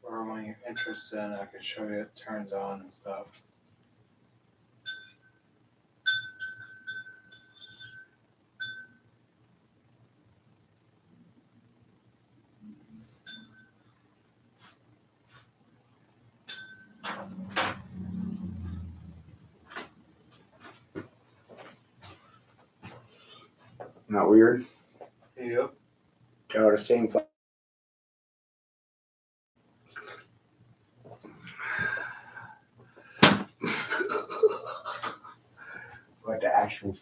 Or when you're interested in, I could show you it turns on and stuff. Not weird. Yep. They're the same. What the actual?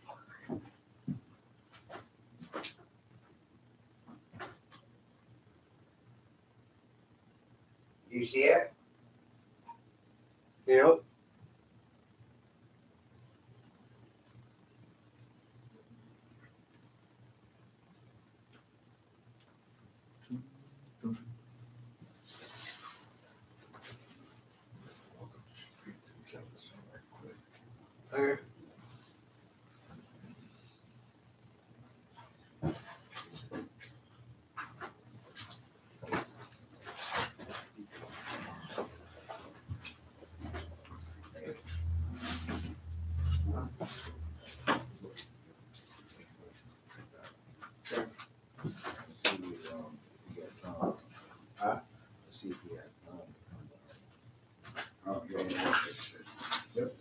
You see it? Yep. Okay. See if he has. Oh, yeah. Yep.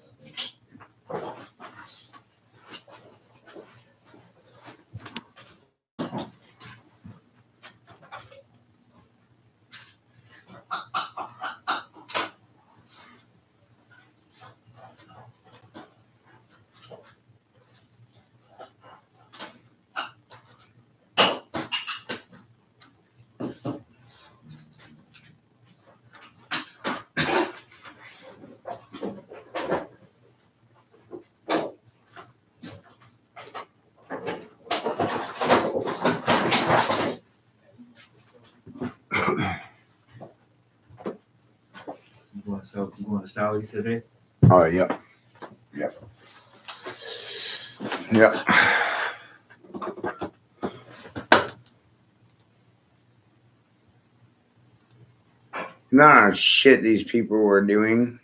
You going to Sally today? Oh, yep. Yep. Yep. None of shit these people were doing.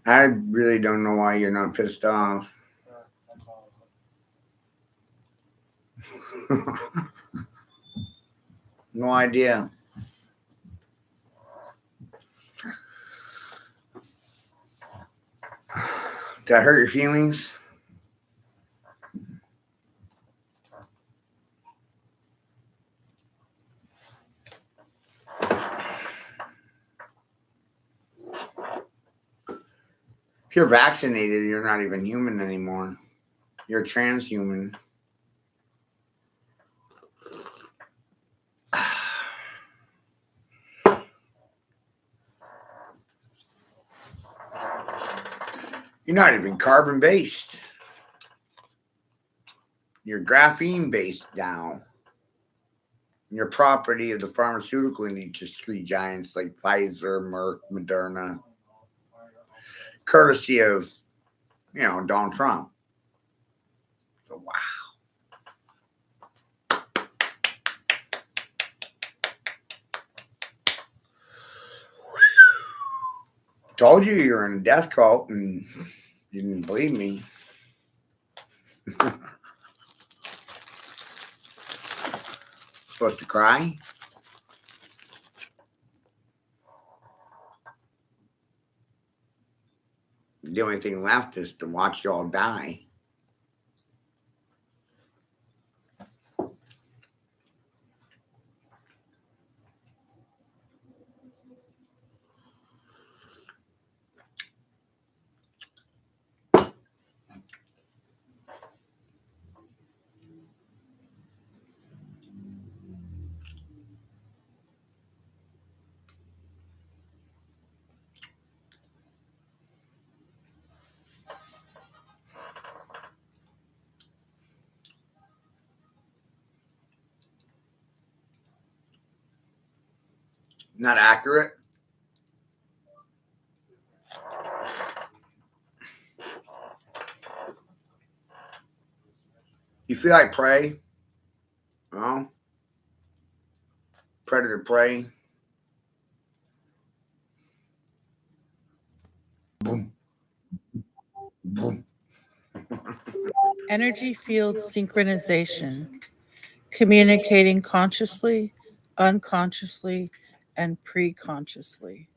I really don't know why you're not pissed off. No idea. Did I hurt your feelings? If you're vaccinated, you're not even human anymore. You're transhuman. You're not even carbon based. You're graphene based now. You're property of the pharmaceutical industry giants like Pfizer, Merck, Moderna, courtesy of, Donald Trump. So wow. Told you you're in a death cult and you didn't believe me. Supposed to cry? The only thing left is to watch y'all die. Not accurate. You feel like prey? Oh, predator prey. Boom, boom. Energy field synchronization, communicating consciously, unconsciously, and pre-consciously.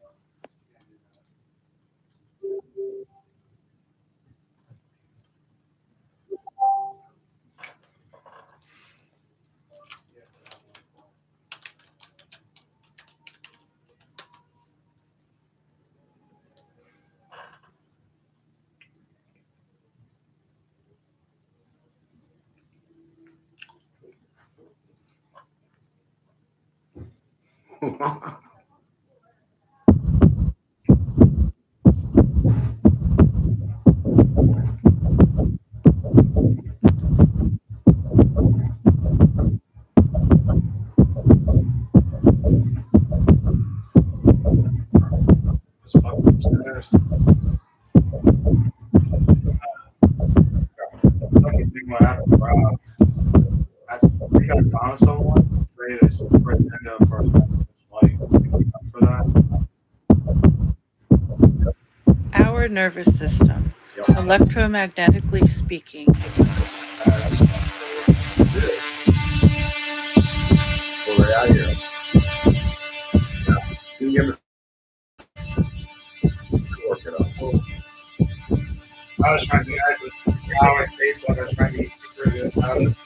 Just walk upstairs. Fucking thing what happened, bro. I think I found someone ready to superintendent for like for that. Our nervous system, electromagnetically speaking, Well, they're out here. You give it. Work it up. I was trying to get guys with our Facebook. I was trying to get secret out of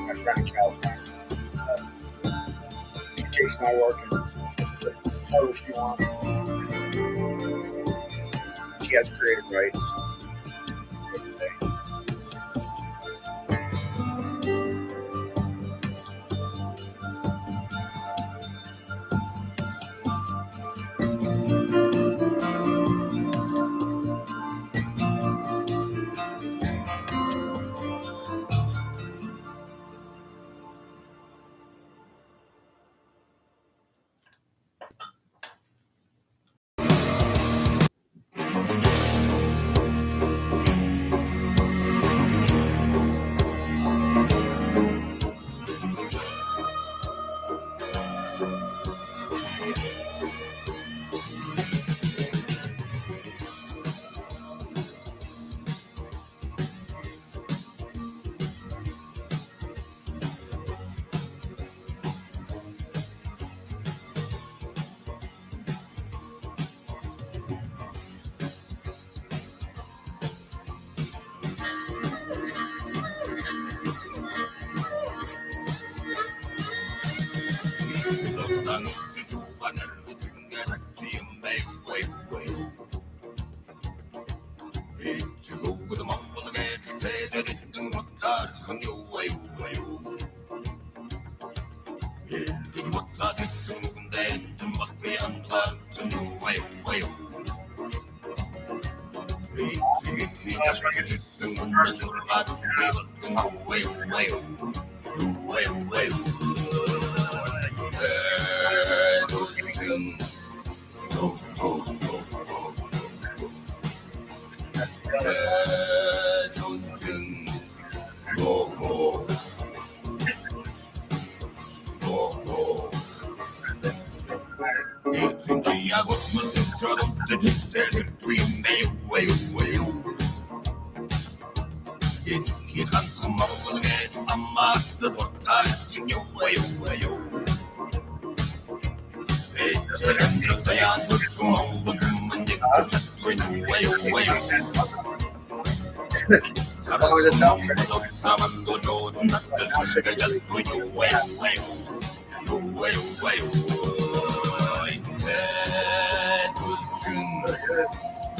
My friend in California. In case not working. Oh, she wants. She has creative rights.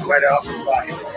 Right off the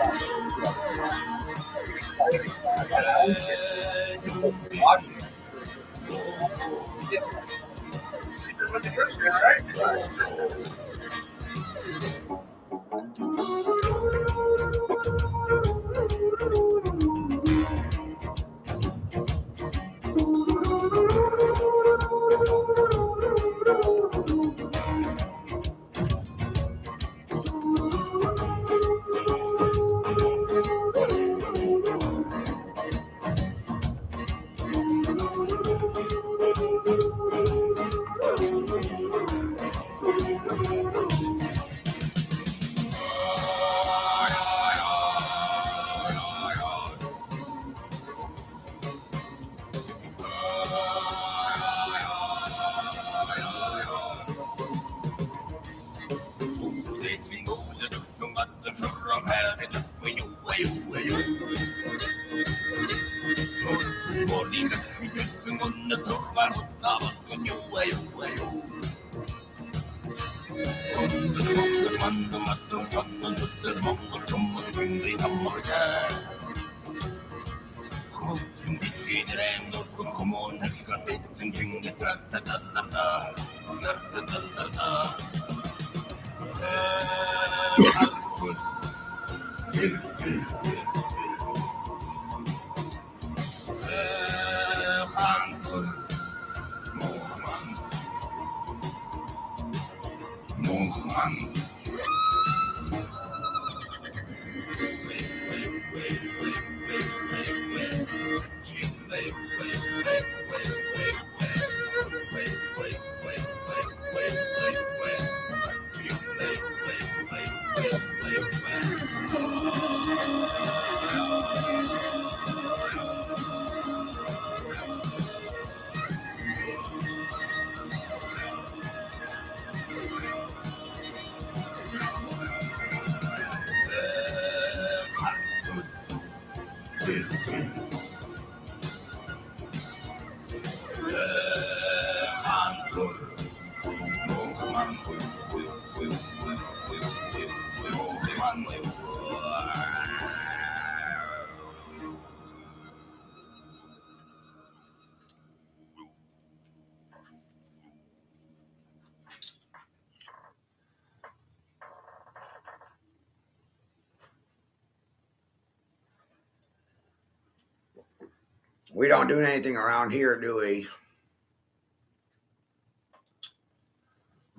We don't do anything around here, do we?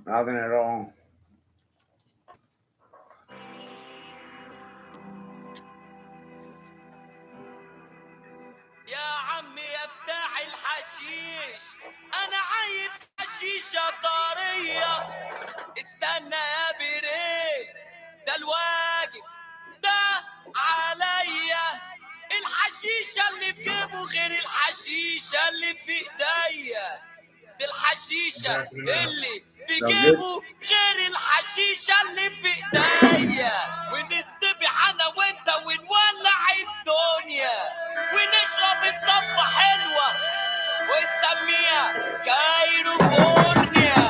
Nothing at all. يا عمي يا بتاع الحشيش انا عايز حشيشة طرية استنى يا بريل ده الواجب ده عليا الحشيشة اللي في جيبه غير الحشيشة اللي في ايديا دي الحشيشة اللي بجيبه غير الحشيشة اللي في ايديا ونستبح انا وانت ونولع الدنيا ونشرب الصفة حلوة ونسميها كاليفورنيا.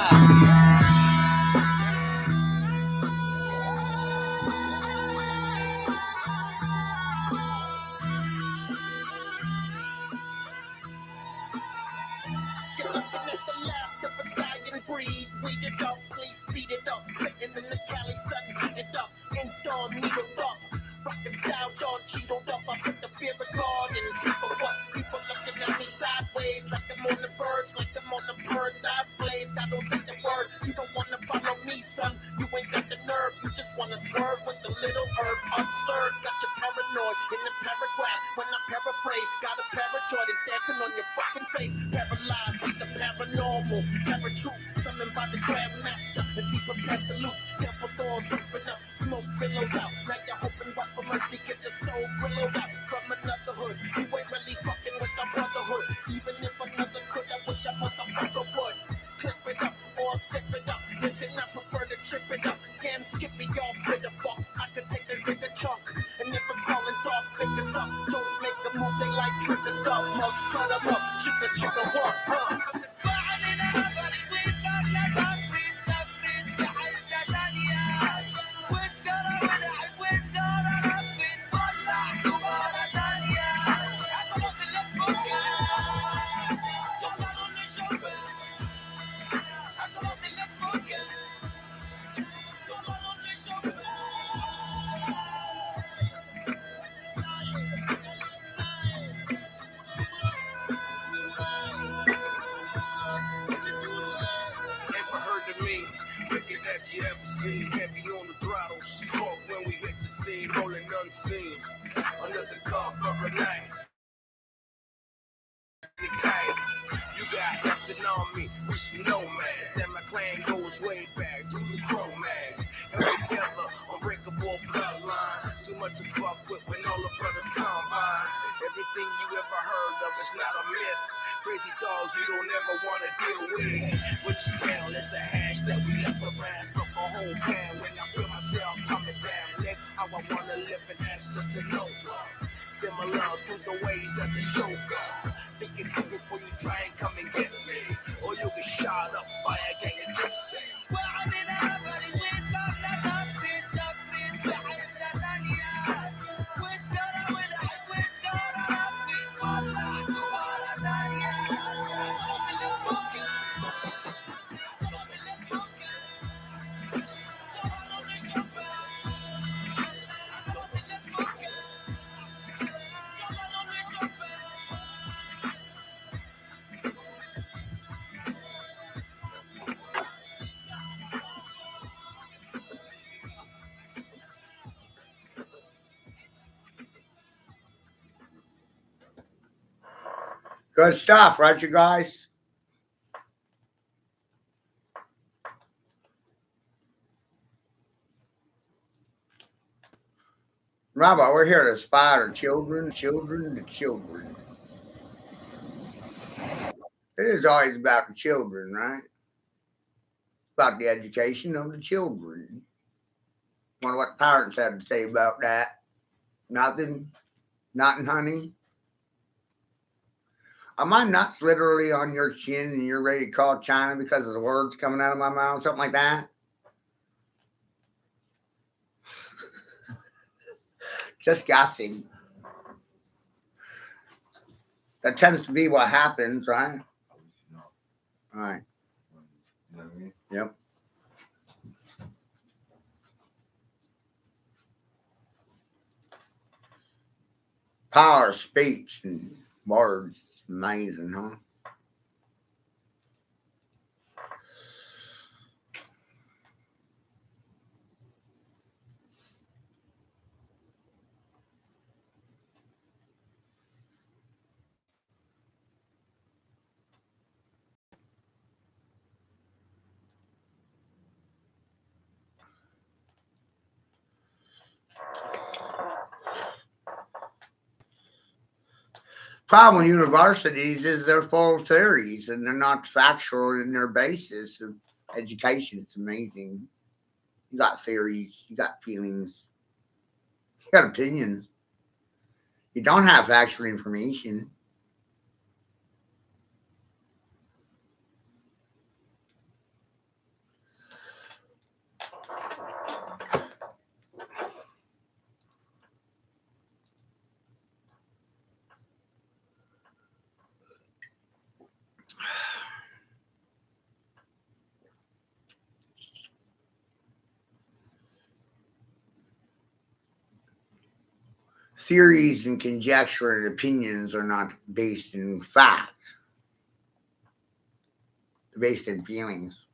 You're looking at the last of a dying breed. Weed it up, please speed it up. Sitting in the Cali sun, heat it up. Indoor, needled up. Rockin' style, John cheetled up. I put the beer in garden. People what? People looking at me sideways. Like I'm on the birds, like I'm on the birds. Eyes blazed, I don't say the word. You don't wanna follow me, son. You ain't got the nerve. You just wanna swerve with the little herb. Absurd, got you paranoid in the paragraph. When I paraphrase, got a paratroid. It's dancing on your fucking face. Paralyzed, see the paranormal. Paratruth, summoned by the Grandmaster. As he prepares to loose, temple doors open up. Smoke billows out. Now you're hoping what for mercy. Get your soul billowed out from another hood. You ain't really fucking with the brotherhood. Even if another could, I wish a motherfucker would. Clip it up or sip it up. Listen, I prefer to trip it up. Damn, skip me, y'all bitter fucks. I could take a bigger chunk. And if I'm calling dog, pick us up. Don't make the move, they like trick us up. Mugs cut them up. Chicka chicka walk, you ever seen. Heavy on the throttle, smoke when we hit the scene, rolling unseen. Another car for a night. You got nothing on me, we snowmans, and my clan goes way back to the Cro-Mags. And we together, unbreakable bloodline. Too much to fuck with when all the brothers combine. Everything you ever heard of is not a myth. Crazy dogs you don't ever want to deal with. Which smell is the hash that we left around. Smoke a whole pan when I feel myself coming down. Live how I want to live and answer to no one. Similar to the ways of the Shogun. Think it through before you try and come and get me. Or you'll get shot up by a gang of gypsies. Good stuff, right, you guys? Remember, we're here to inspire children. It is always about the children, right? About the education of the children. Wonder what parents have to say about that. Nothing? Nothing, honey? Are my nuts literally on your chin and you're ready to call China because of the words coming out of my mouth? Something like that? Just guessing. That tends to be what happens, right? All right. You know what I mean? Yep. Power of speech and Birds. It's amazing, huh? Problem with universities is they're full of theories and they're not factual in their basis of education. It's amazing. You got theories, you got feelings, you got opinions. You don't have factual information. Theories and conjecture and opinions are not based in fact, they're based in feelings.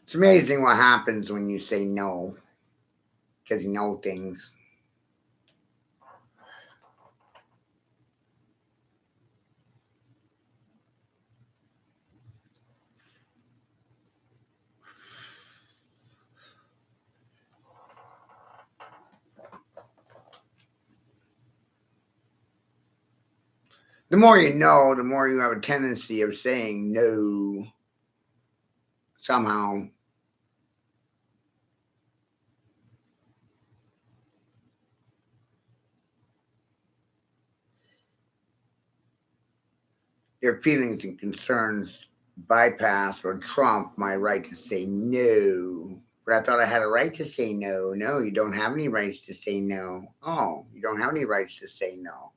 It's amazing what happens when you say no because you know things. The more you know, the more you have a tendency of saying no somehow. Your feelings and concerns bypass or trump my right to say no. But I thought I had a right to say no. No, you don't have any rights to say no. Oh, you don't have any rights to say no.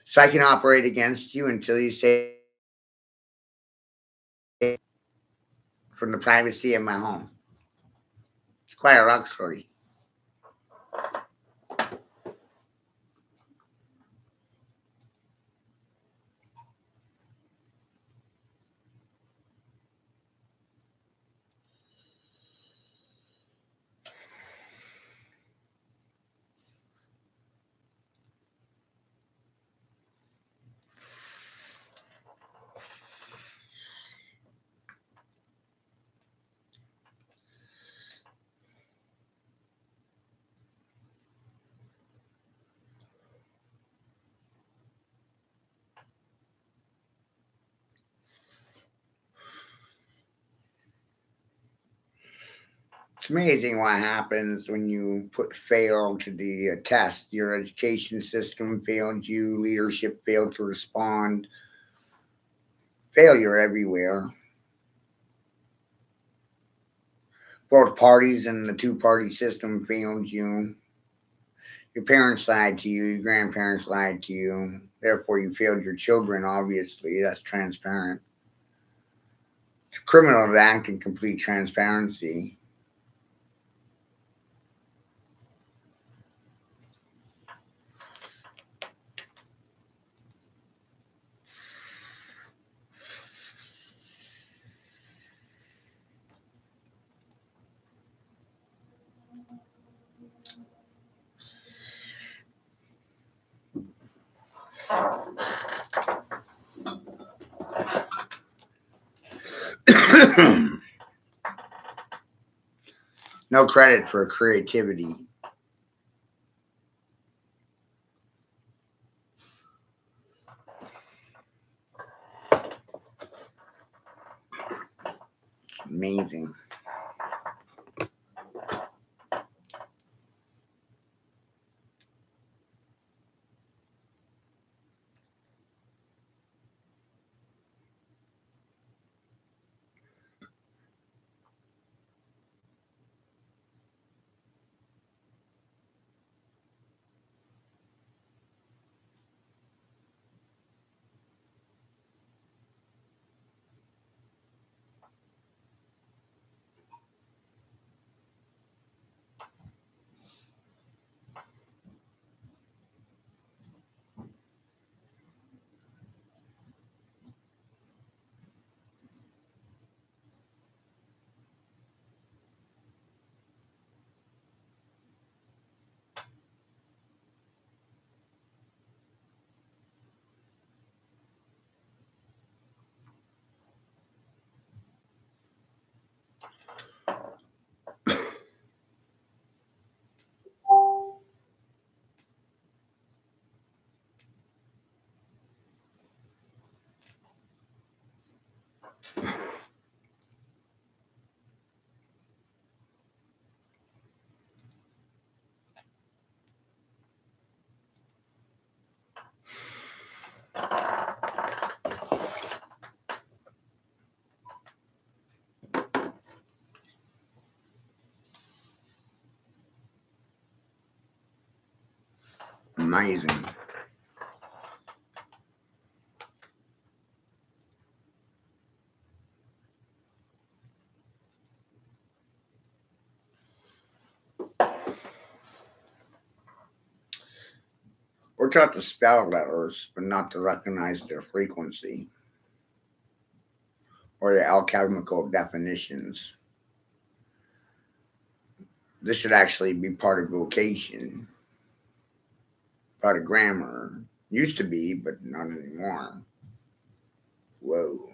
So I can operate against you until you say from the privacy of my home. It's quite a rock story. It's amazing what happens when you put fail to the test. Your education system failed you, leadership failed to respond, failure everywhere. Both parties in the two party system failed you. Your parents lied to you, your grandparents lied to you. Therefore, you failed your children, obviously. That's transparent. It's criminal to act in complete transparency. No credit for creativity. Amazing. Amazing. We're taught to spell letters, but not to recognize their frequency or their alchemical definitions. This should actually be part of vocation, part of grammar. Used to be, but not anymore. Whoa.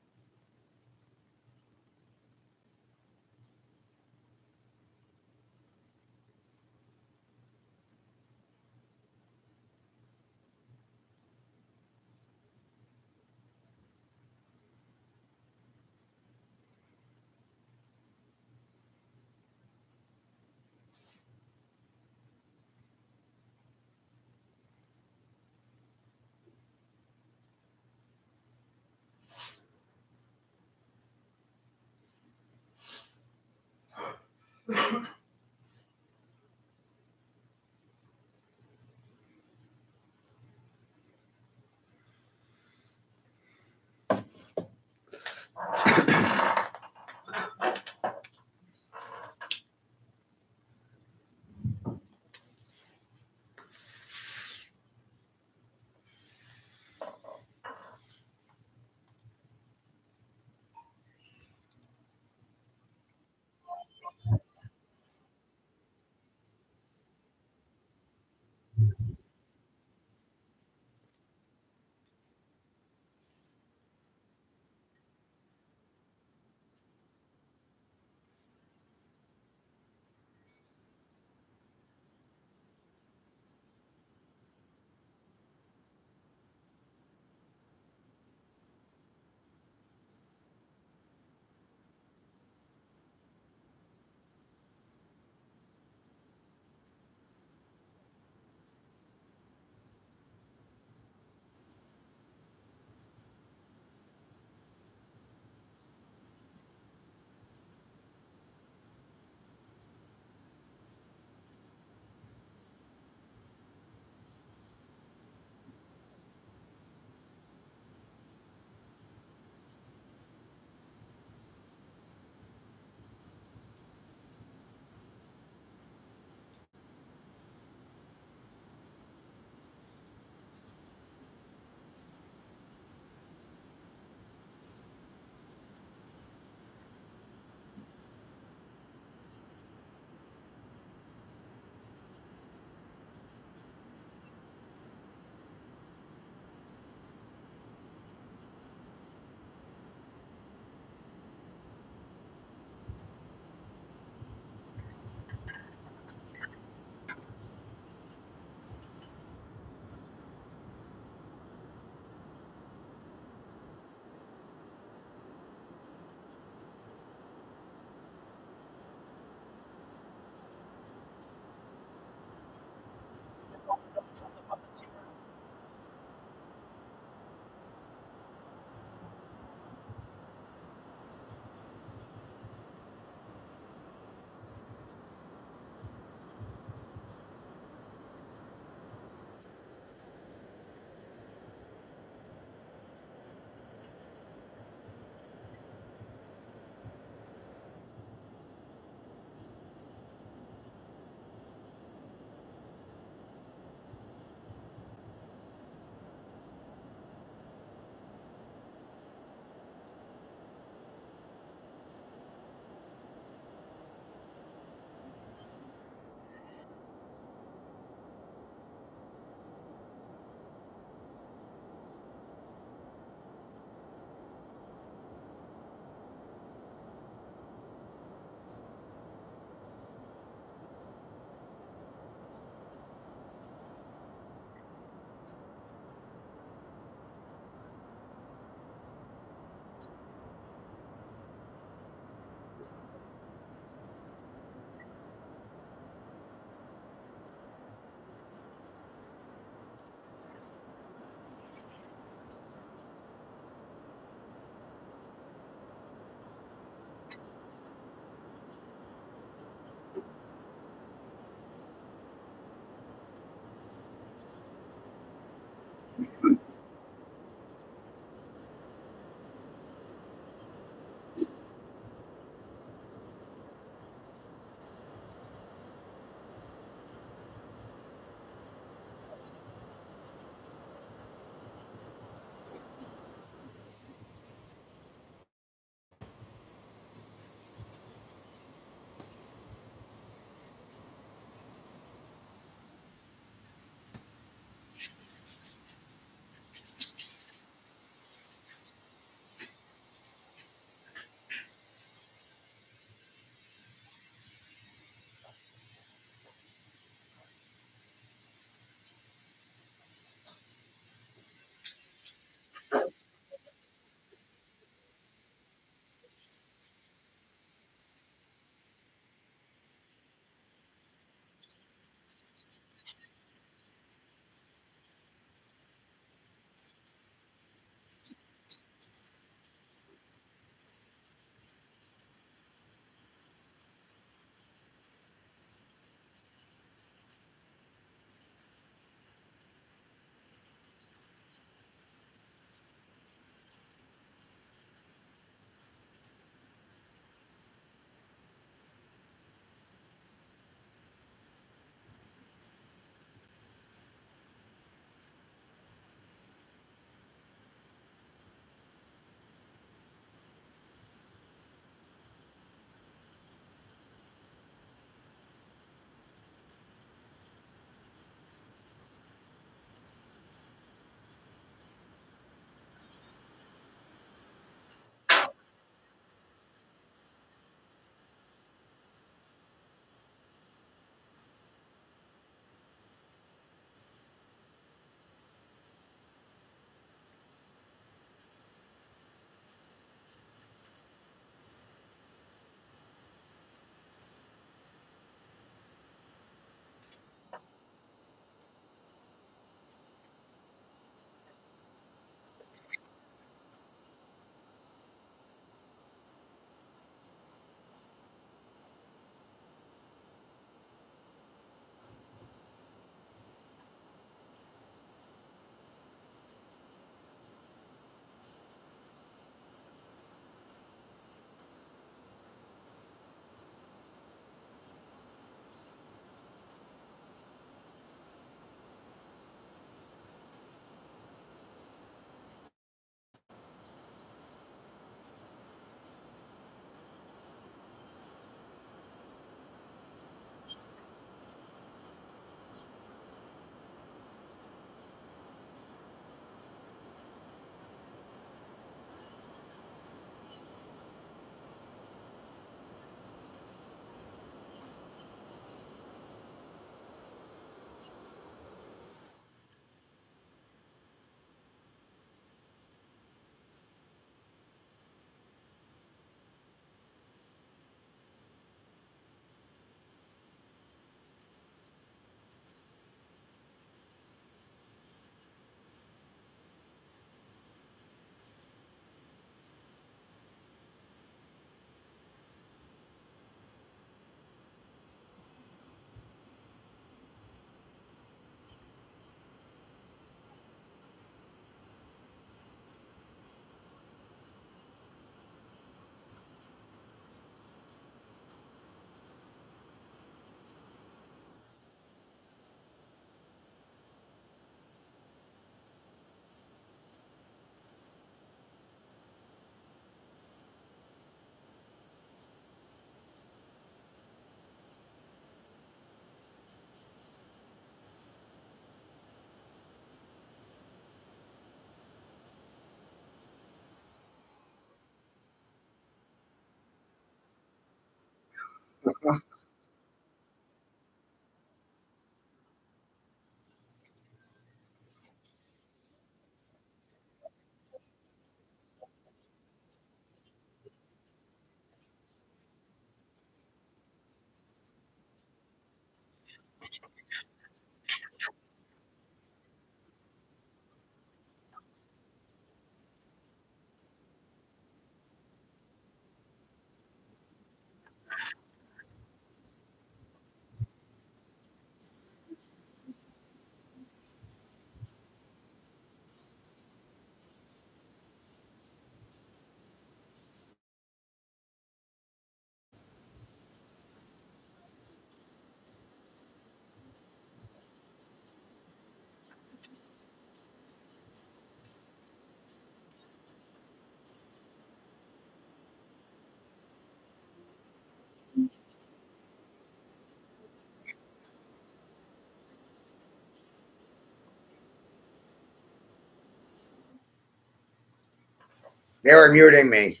They were muting me,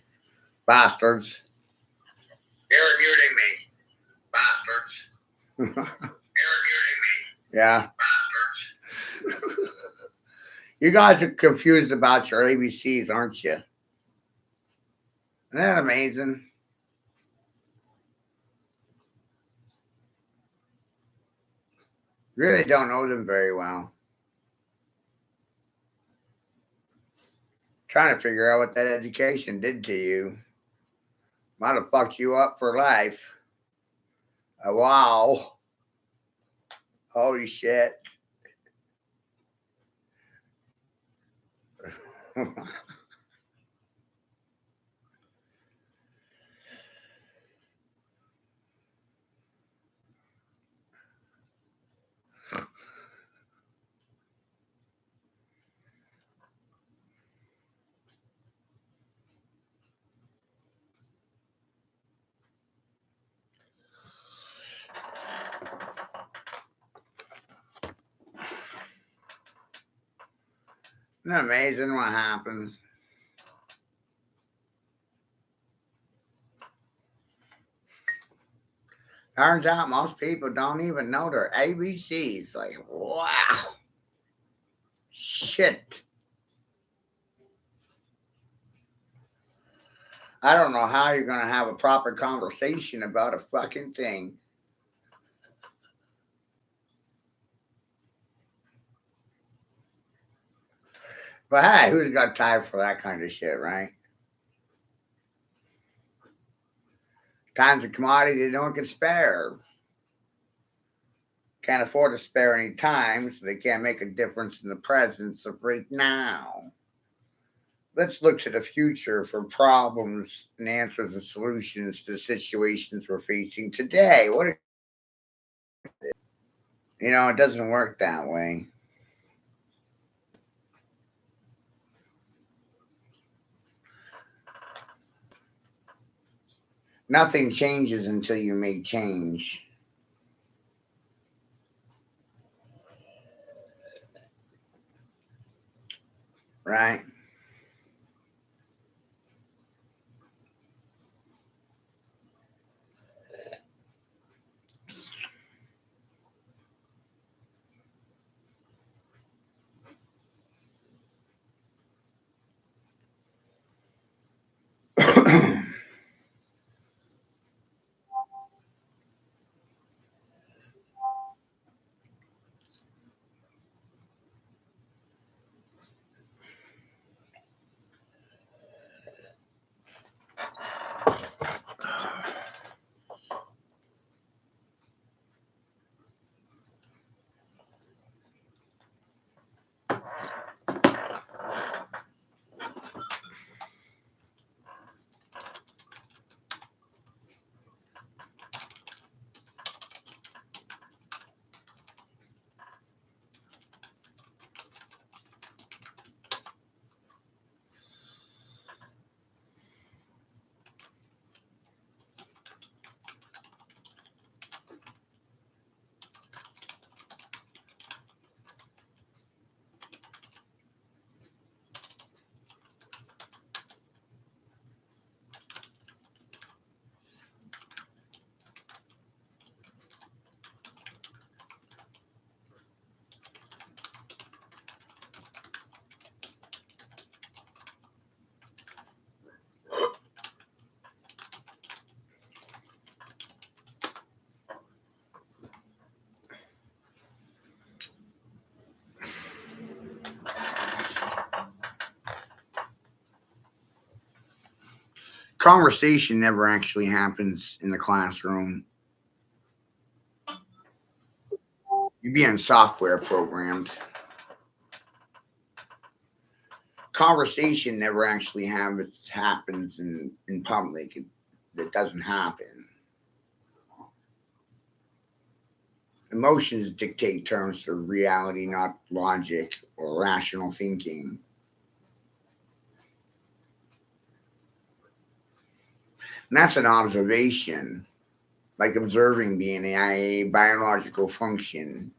bastards. They were muting me, bastards. They were muting me, Yeah. bastards. You guys are confused about your ABCs, aren't you? Isn't that amazing? Really don't know them very well. Trying to figure out what that education did to you. Might have fucked you up for life. Wow. Holy shit. Isn't it amazing what happens? Turns out most people don't even know their ABCs. Like, wow. Shit. I don't know how you're going to have a proper conversation about a fucking thing. But hey, who's got time for that kind of shit, right? Time's a commodity they don't can spare. Can't afford to spare any time, so they can't make a difference in the presence of right now. Let's look to the future for problems and answers and solutions to situations we're facing today. It doesn't work that way. Nothing changes until you make change. Right? Conversation never actually happens in the classroom. You're being software programmed. Conversation never actually happens in public. It doesn't happen. Emotions dictate terms of reality, not logic or rational thinking. And that's an observation, like observing being a biological function.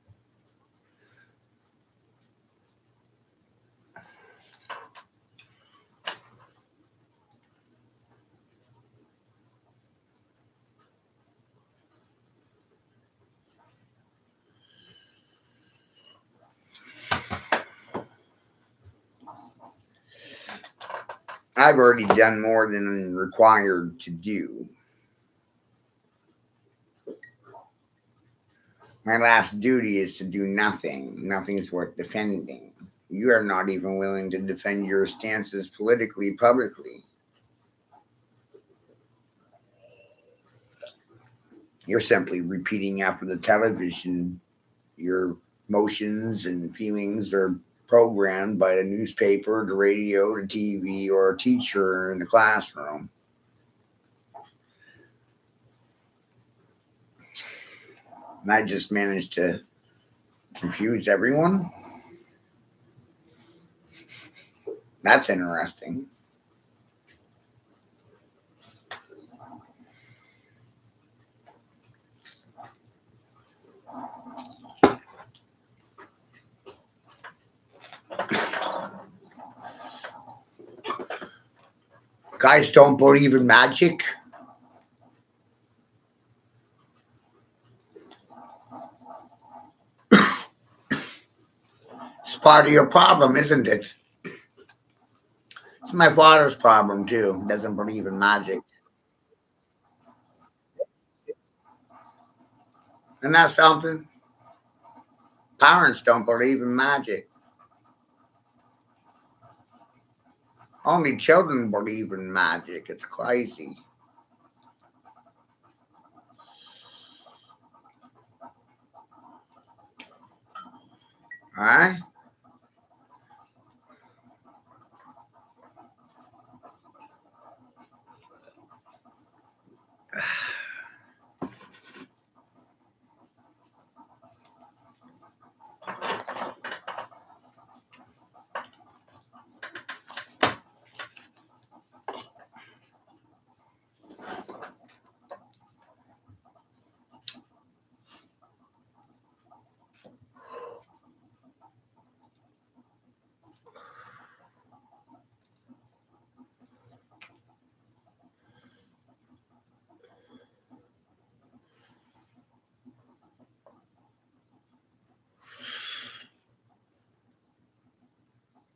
I've already done more than I'm required to do. My last duty is to do nothing. Nothing is worth defending. You are not even willing to defend your stances politically, publicly. You're simply repeating after the television. Your emotions and feelings are programmed by the newspaper, the radio, the TV, or a teacher in the classroom. And I just managed to confuse everyone. That's interesting. Guys don't believe in magic. It's part of your problem, isn't it? It's my father's problem too. He doesn't believe in magic. And that's something. Parents don't believe in magic. Only children believe in magic. It's crazy. All right?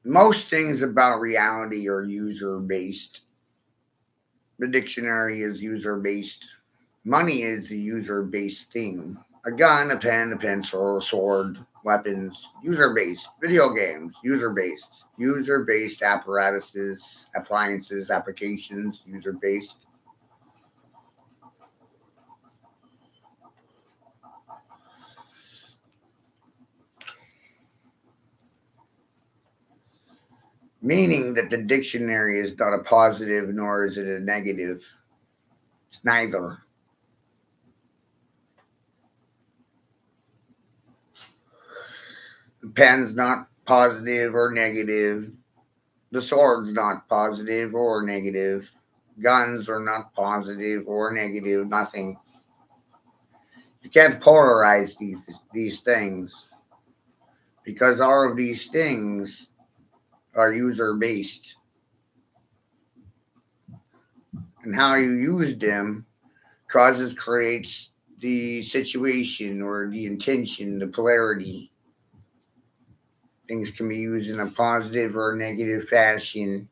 Most things about reality are user based. The dictionary is user based. Money is a user based thing. A gun, a pen, a pencil, a sword, weapons, user based. Video games, user based. User based apparatuses, appliances, applications, user based. Meaning that the dictionary is not a positive nor is it a negative. It's neither. The pen's not positive or negative. The sword's not positive or negative. Guns are not positive or negative. Nothing. You can't polarize these things because all of these things are user based. And how you use them creates the situation or the intention, the polarity. Things can be used in a positive or negative fashion.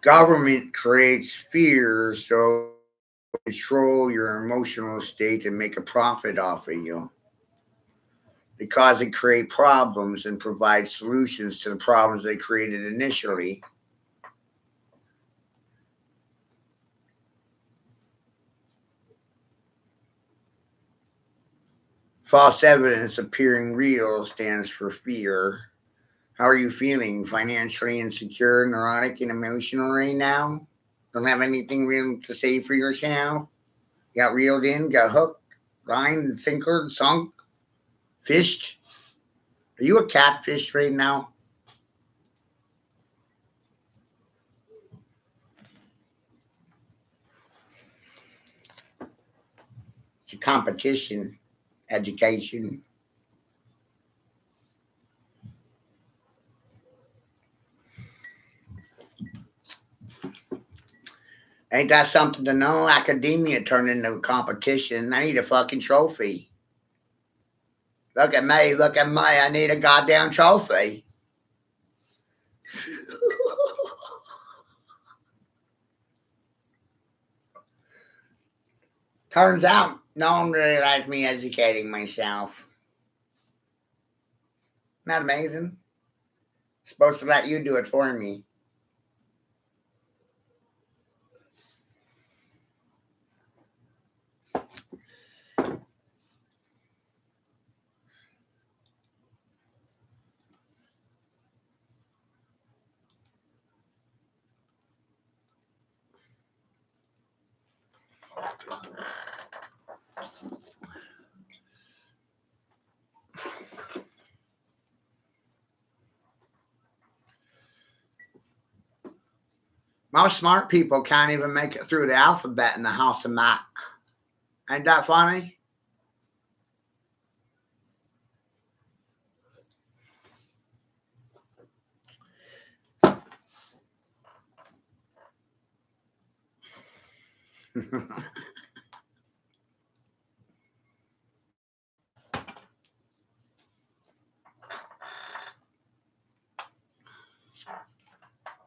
Government creates fear so control your emotional state and make a profit off of you because it create problems and provide solutions to the problems they created initially. False evidence appearing real stands for fear. How are you feeling? Financially insecure, neurotic, and emotional right now? Don't have anything real to say for yourself? Got reeled in, got hooked, line, sinker, sunk, fished? Are you a catfish right now? It's a competition, education. Ain't that something to know? Academia turned into a competition. I need a fucking trophy. Look at me, look at me. I need a goddamn trophy. Turns out no one really likes me educating myself. Isn't that amazing? Supposed to let you do it for me. Most smart people can't even make it through the alphabet in the house of Mac. Ain't that funny?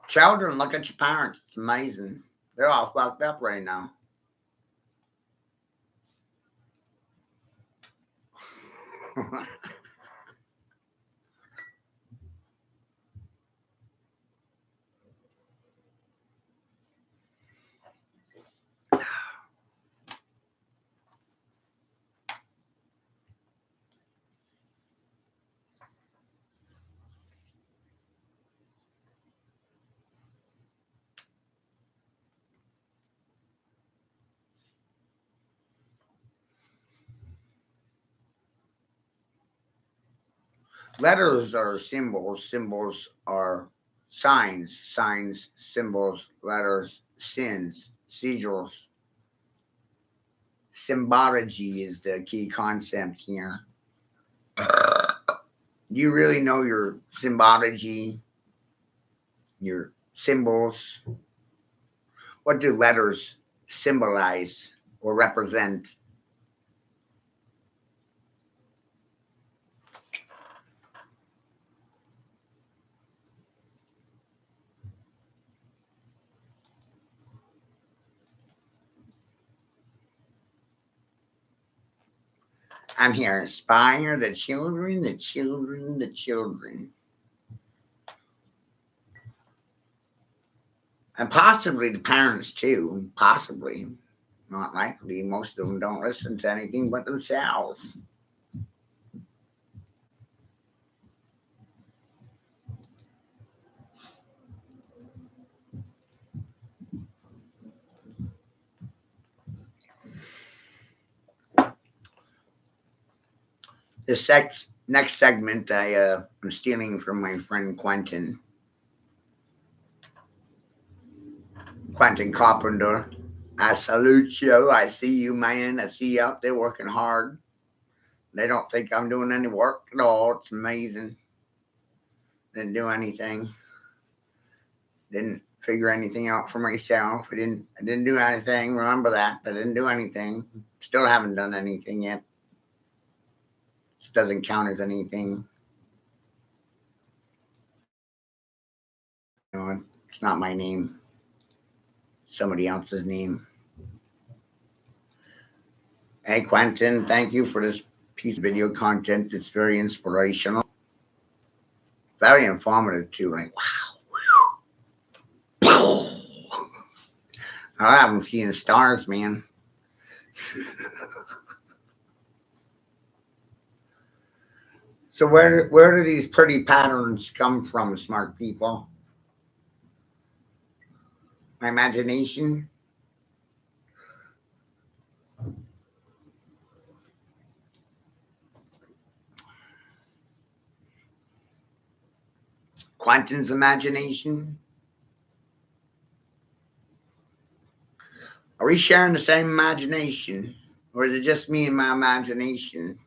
Children, look at your parents. It's amazing. They're all fucked up right now. Letters are symbols. Symbols are signs. Signs, symbols, letters, sins, sigils. Symbology is the key concept here. Do you really know your symbology, your symbols? What do letters symbolize or represent? I'm here to inspire the children, the children, the children. And possibly the parents too. Possibly. Not likely. Most of them don't listen to anything but themselves. This next segment I'm stealing from my friend Quentin. Quentin Carpenter. I salute you. I see you, man. I see you out there working hard. They don't think I'm doing any work at all. It's amazing. Didn't do anything. Didn't figure anything out for myself. I didn't do anything. Remember that. I didn't do anything. Still haven't done anything yet. This doesn't count as anything. You know, it's not my name. somebody else's name. Hey, Quentin, thank you for this piece of video content. It's very inspirational, very informative too. Like, wow. I haven't seen the stars, man. So where do these pretty patterns come from, smart people? My imagination? Quentin's imagination? Are we sharing the same imagination? Or is it just me and my imagination?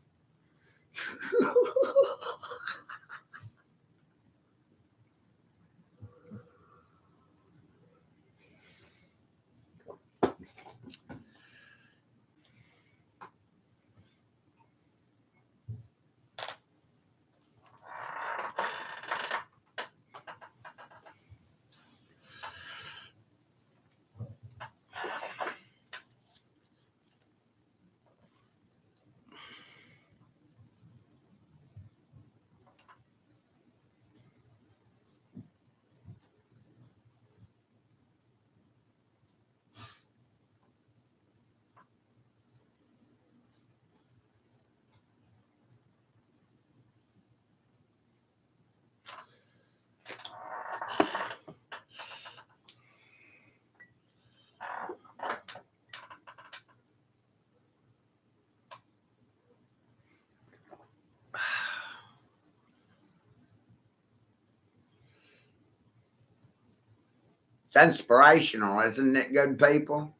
It's inspirational, isn't it, good people?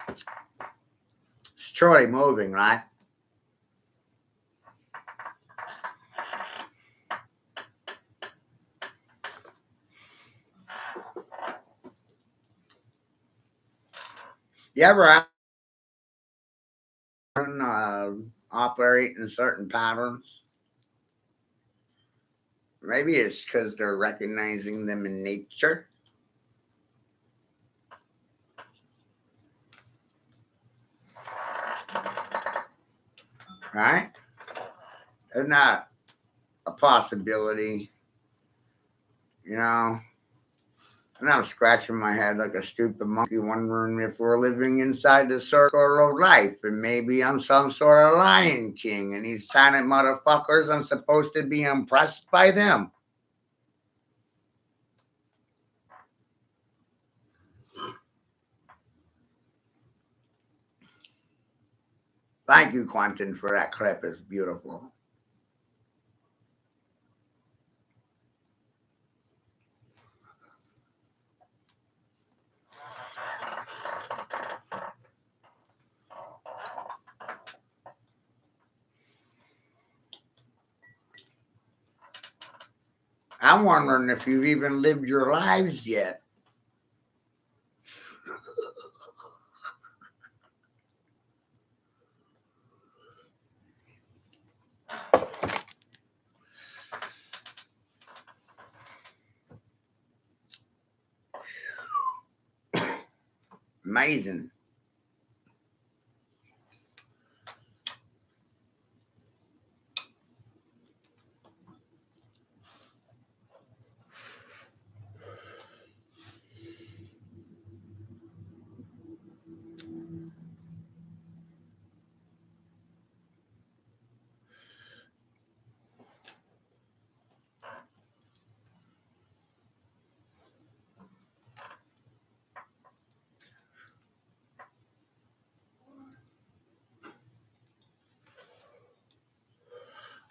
It's truly moving, right? You ever operate in certain patterns? Maybe it's because they're recognizing them in nature. Right? Isn't that a possibility? You know? And I'm scratching my head like a stupid monkey, wondering if we're living inside the circle of life, and maybe I'm some sort of Lion King, and these silent motherfuckers, I'm supposed to be impressed by them. Thank you, Quentin, for that clip. It's beautiful. I'm wondering if you've even lived your lives yet. Amazing.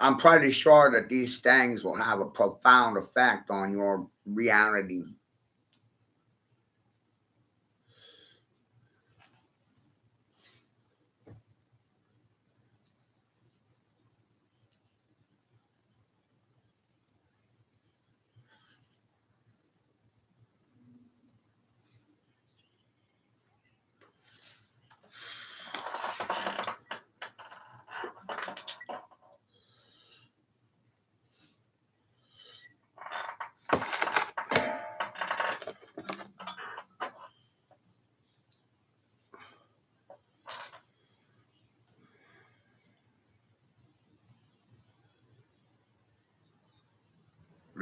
I'm pretty sure that these things will have a profound effect on your reality.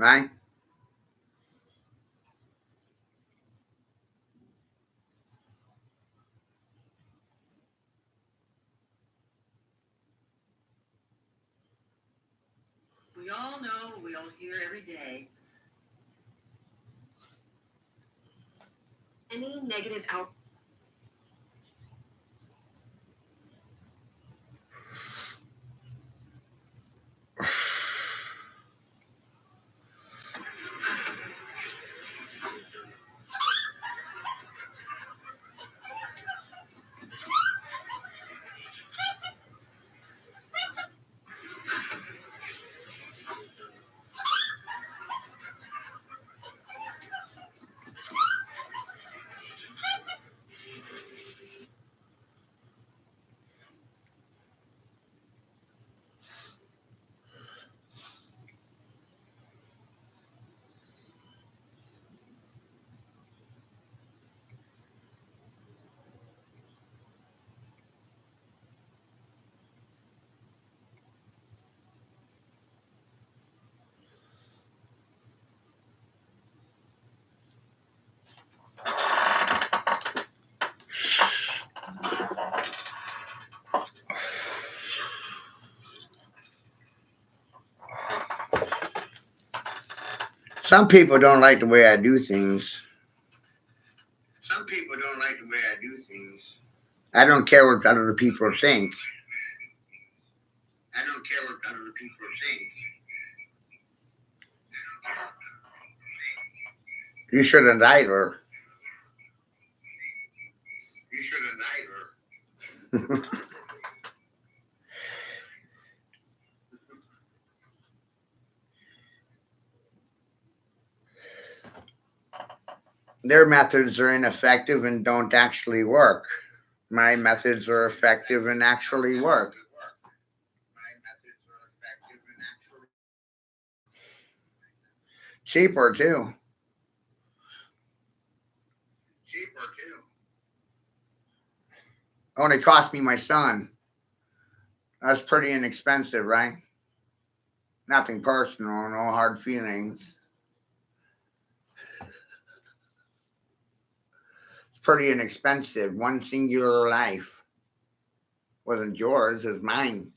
right? We all know, we all hear every day. Any negative out. Some people don't like the way I do things. Some people don't like the way I do things. I don't care what other people think. I don't care what other people think. You shouldn't either. You shouldn't either. Their methods are ineffective and don't actually work. My methods are effective and actually work. My methods are effective and actually Cheaper too. cheaper too. Only cost me my son. That's pretty inexpensive, right? Nothing personal, no hard feelings. It's pretty inexpensive. One singular life. Wasn't yours, it was mine.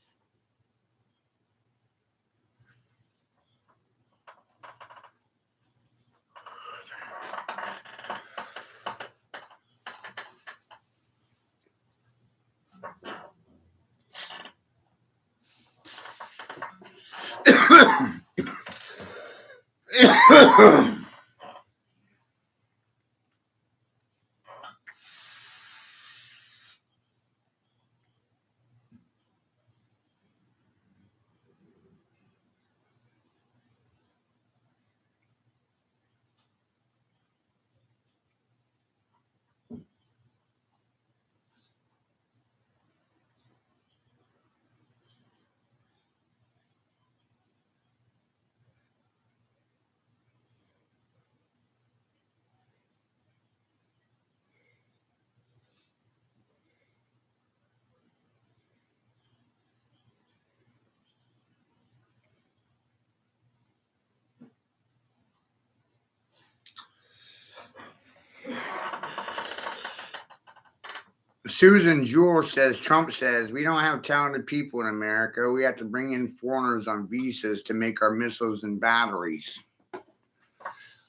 Susan Jewell says, Trump says, we don't have talented people in America. We have to bring in foreigners on visas to make our missiles and batteries.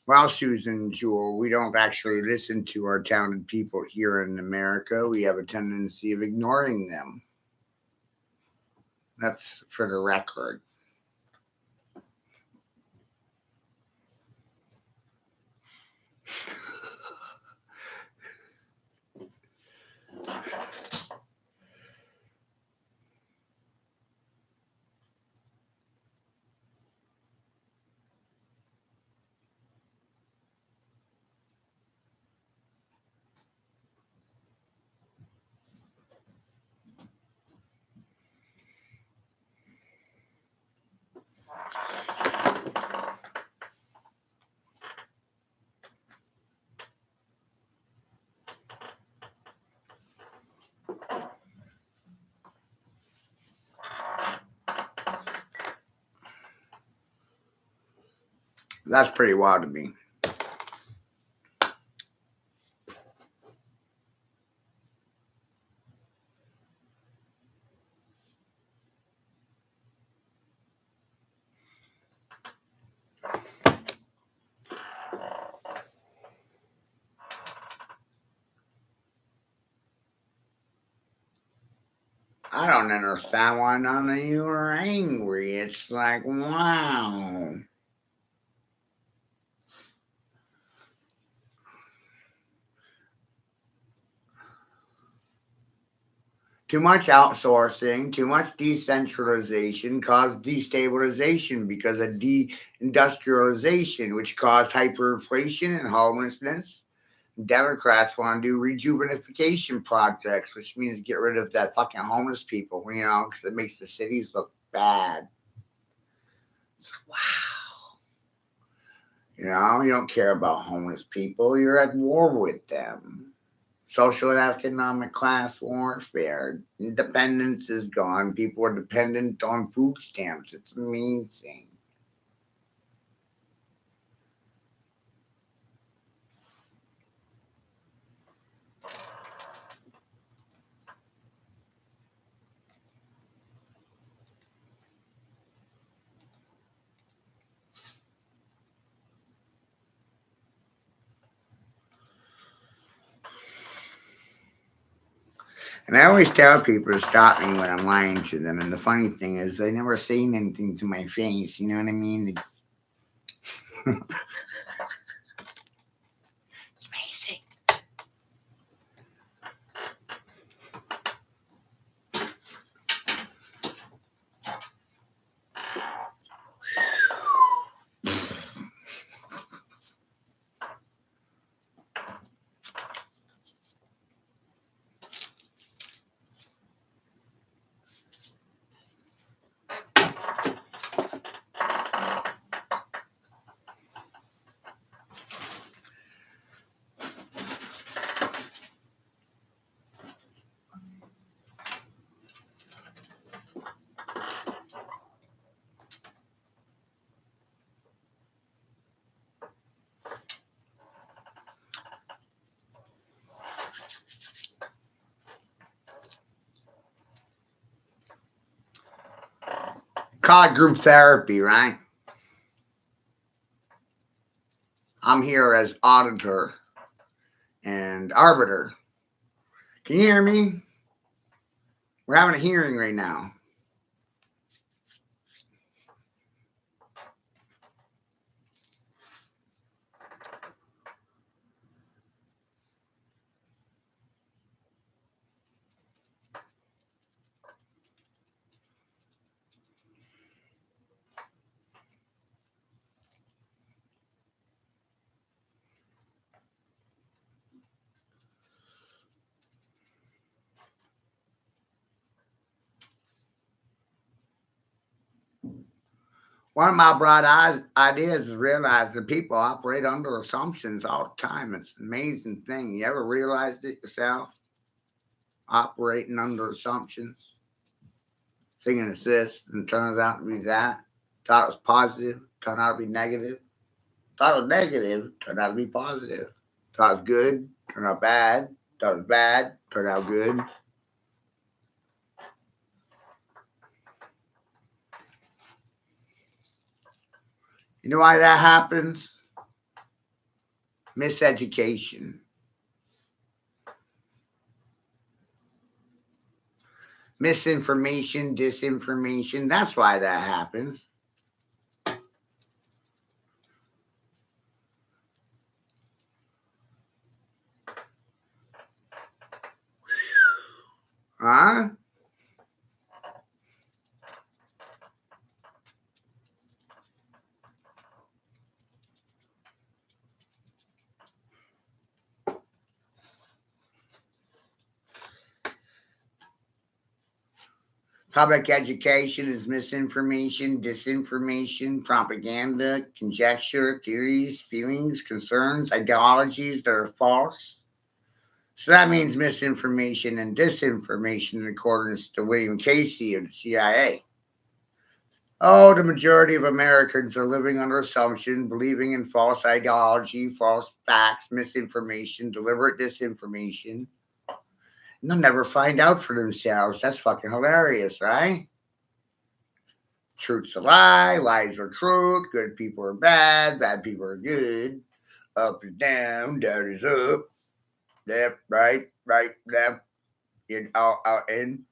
Well, Susan Jewell, we don't actually listen to our talented people here in America. We have a tendency of ignoring them. That's for the record. That's pretty wild to me. I don't understand why none of you are angry. It's like, wow. Too much outsourcing, too much decentralization caused destabilization because of deindustrialization, which caused hyperinflation and homelessness. Democrats want to do rejuvenation projects, which means get rid of that fucking homeless people, because it makes the cities look bad. Wow. You don't care about homeless people. You're at war with them. Social and economic class warfare. Independence is gone. People are dependent on food stamps. It's amazing. And I always tell people to stop me when I'm lying to them. And the funny thing is, they never say anything to my face. You know what I mean? It's amazing. Call it group therapy, right? I'm here as auditor and arbiter. Can you hear me? We're having a hearing right now. One of my broad ideas is realize that people operate under assumptions all the time. It's an amazing thing. You ever realized it yourself? Operating under assumptions. Thinking it's this and turns out to be that. Thought it was positive, turned out to be negative. Thought it was negative, turned out to be positive. Thought it was good, turned out bad. Thought it was bad, turned out good. You know why that happens? Miseducation. Misinformation, disinformation. That's why that happens. Huh? Public education is misinformation, disinformation, propaganda, conjecture, theories, feelings, concerns, ideologies that are false. So that means misinformation and disinformation in accordance to William Casey of the CIA. Oh, the majority of Americans are living under assumption, believing in false ideology, false facts, misinformation, deliberate disinformation. And they'll never find out for themselves. That's fucking hilarious, right? Truth's a lie, lies are truth, good people are bad people are good, up is down, down is up, left, right, left, in, out, in.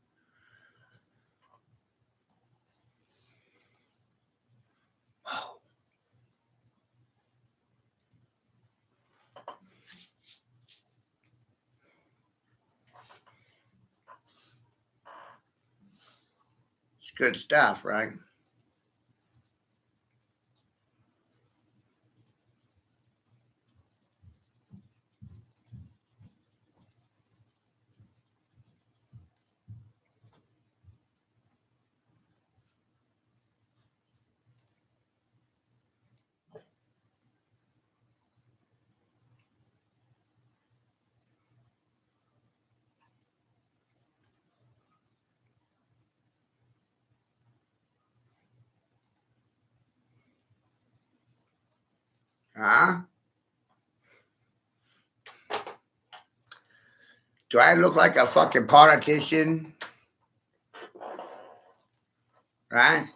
Wow. It's good stuff, right? Huh? Do I look like a fucking politician? Right?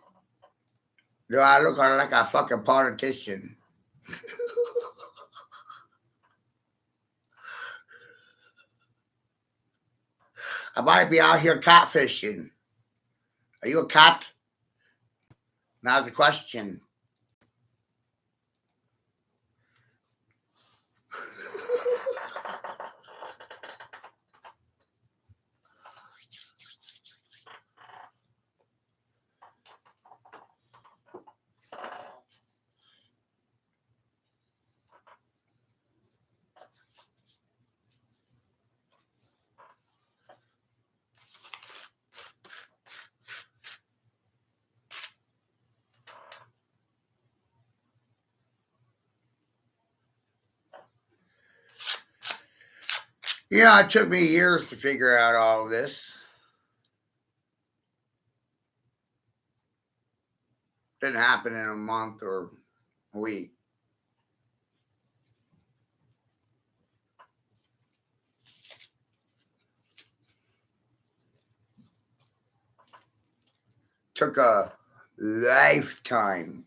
Do I look like a fucking politician? I might be out here catfishing. Are you a cat? Now's the question. Yeah, it took me years to figure out all of this. Didn't happen in a month or a week. Took a lifetime.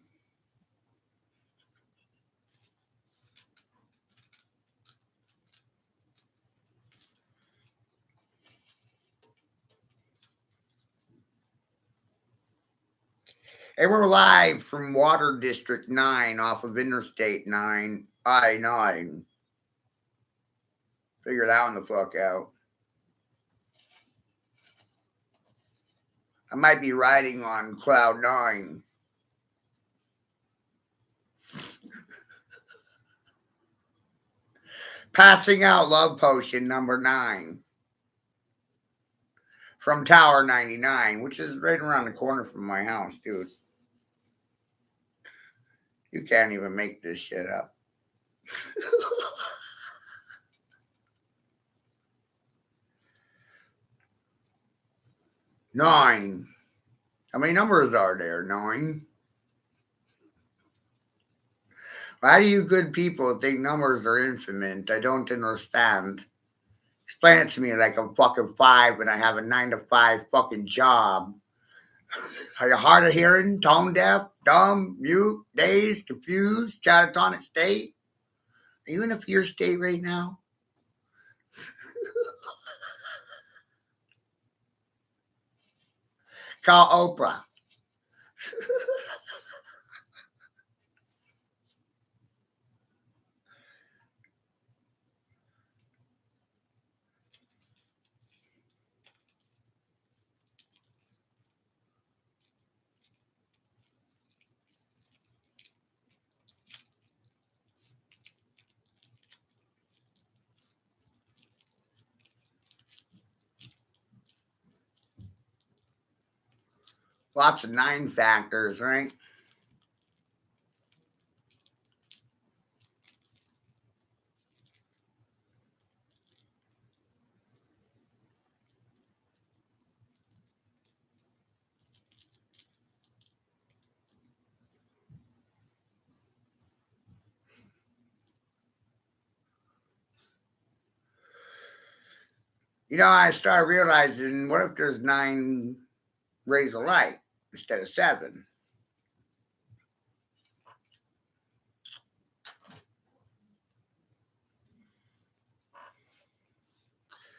And we're live from Water District 9 off of Interstate 9, I-9. Figure that one the fuck out. I might be riding on Cloud 9. Passing out love potion number 9 from Tower 99, which is right around the corner from my house, dude. You can't even make this shit up. Nine. How many numbers are there? 9. Why do you good people think numbers are infinite? I don't understand. Explain it to me like I'm fucking 5 and I have a 9 to 5 fucking job. Are you hard of hearing, tone deaf, dumb, mute, dazed, confused, catatonic state? Are you in a fear state right now? Call Oprah. Lots of 9 factors, right? You know, I started realizing, what if there's 9 rays of light instead of 7?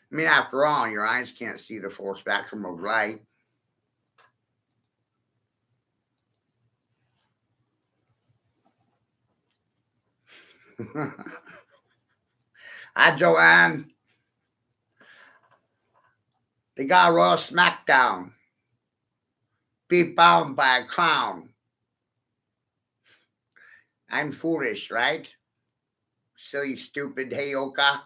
I mean, after all, your eyes can't see the full spectrum of light. Hi, Joanne. They got a Royal Smackdown. Be bound by a clown. I'm foolish, right? Silly, stupid Heyoka.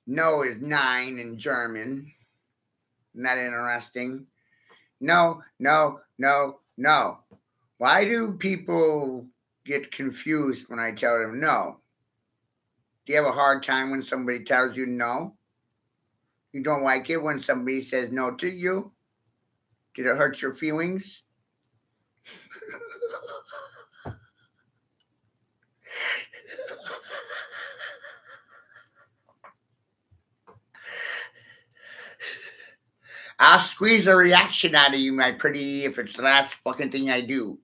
No is 9 in German. Isn't that interesting? No, no, no, no. Why do people get confused when I tell them no? Do you have a hard time when somebody tells you no? You don't like it when somebody says no to you? Did it hurt your feelings? I'll squeeze a reaction out of you, my pretty, if it's the last fucking thing I do.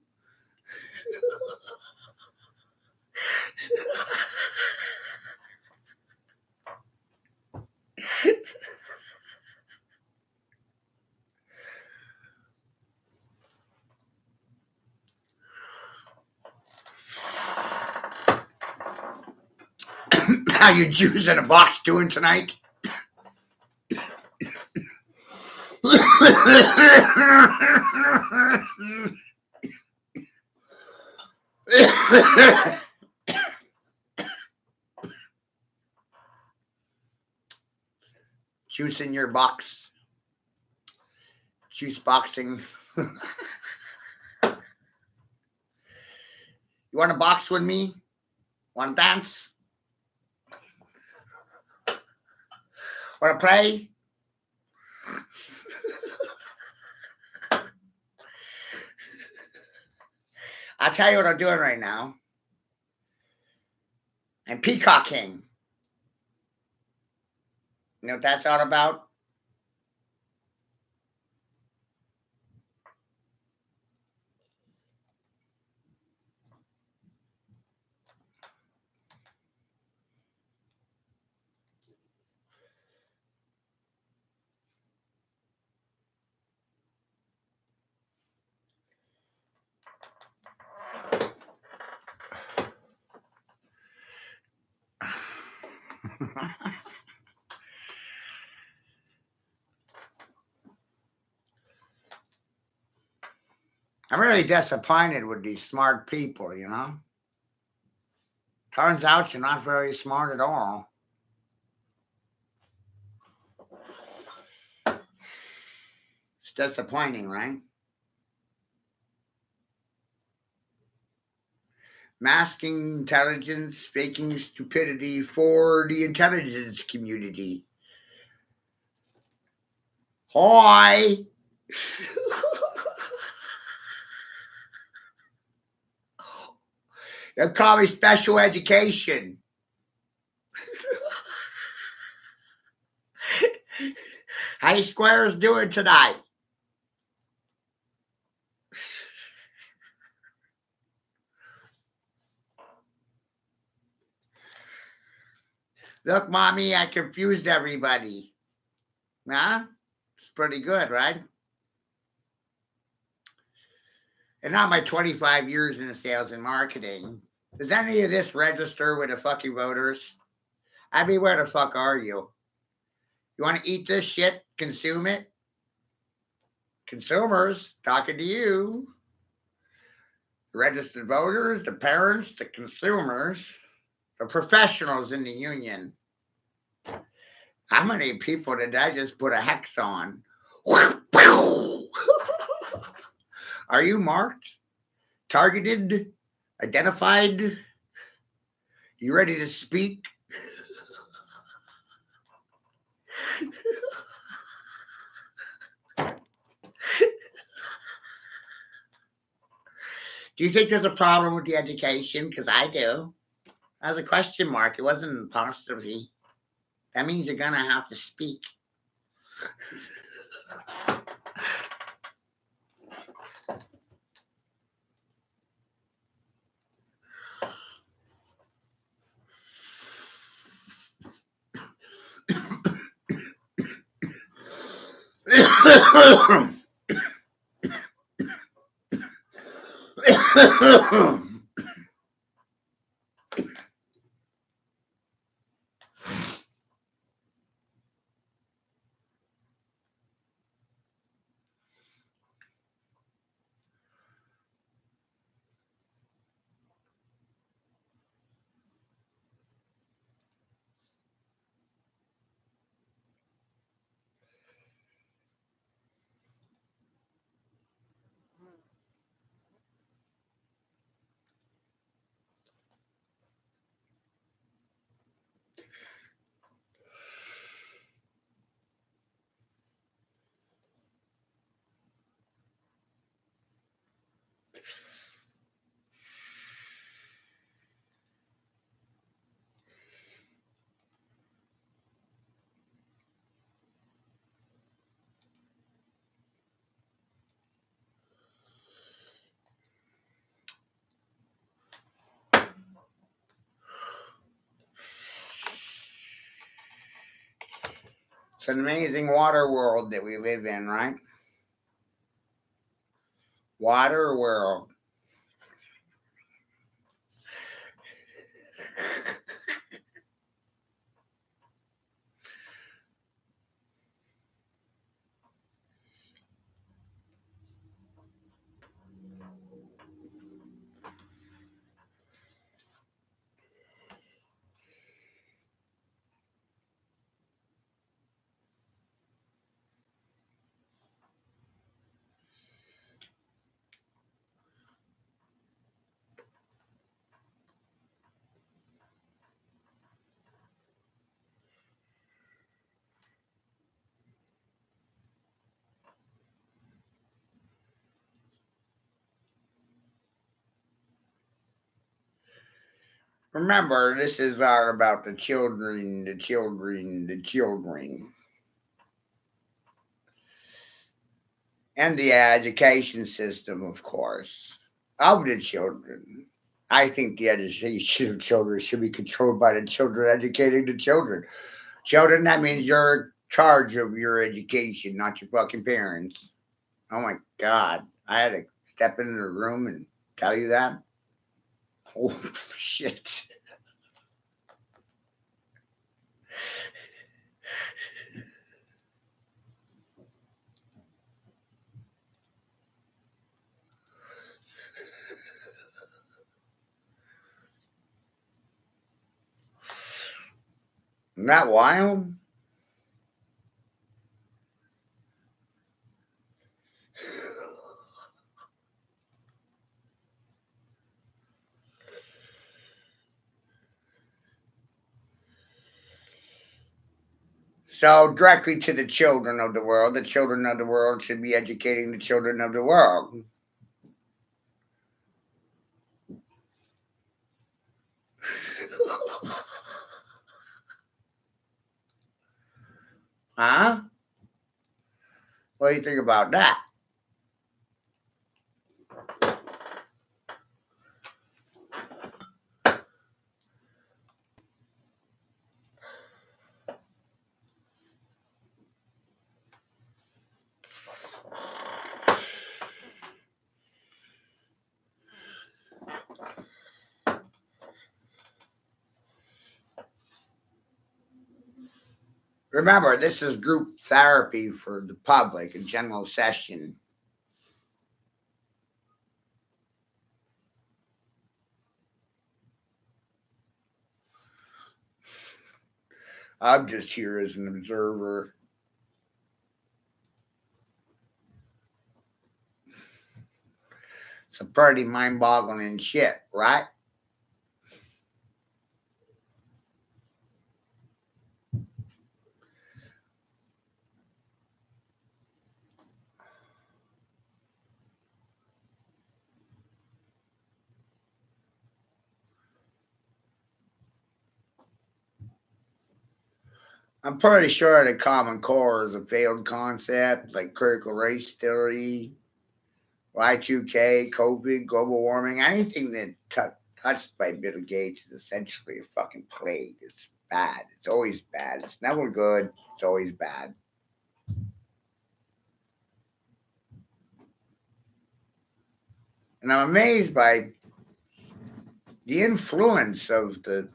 How you Jews in a box doing tonight? Juice in your box. Juice boxing. You want to box with me? Want to dance? Want to play? I'll tell you what I'm doing right now. I'm peacocking. You know what that's all about? I'm really disappointed with these smart people, you know? Turns out you're not very smart at all. It's disappointing, right? Masking intelligence, faking stupidity for the intelligence community. Hi. They call me special education. How you squares doing tonight? Look, mommy, I confused everybody. Huh? It's pretty good, right? And not my 25 years in sales and marketing. Does any of this register with the fucking voters? I mean, where the fuck are you? You want to eat this shit? Consume it? Consumers, talking to you. The registered voters, the parents, the consumers, the professionals in the union. How many people did I just put a hex on? Are you marked? targeted, identified. You ready to speak? Do you think there's a problem with the education? Because I do. That was a question mark. It wasn't an apostrophe. That means you're gonna have to speak. It's an amazing water world that we live in, right? Water world. Remember, this is all about the children, the children, the children. And the education system, of course, of the children. I think the education of children should be controlled by the children educating the children. Children, that means you're in charge of your education, not your fucking parents. Oh my God. I had to step into the room and tell you that. Oh, shit. Isn't that wild? So, directly to the children of the world, the children of the world should be educating the children of the world. Huh? What do you think about that? Remember, this is group therapy for the public, a general session. I'm just here as an observer. It's a pretty mind-boggling shit, right? I'm pretty sure the Common Core is a failed concept, like critical race theory, Y2K, COVID, global warming, anything that touched by Bill Gates is essentially a fucking plague. It's bad. It's always bad. It's never good. It's always bad. And I'm amazed by the influence of the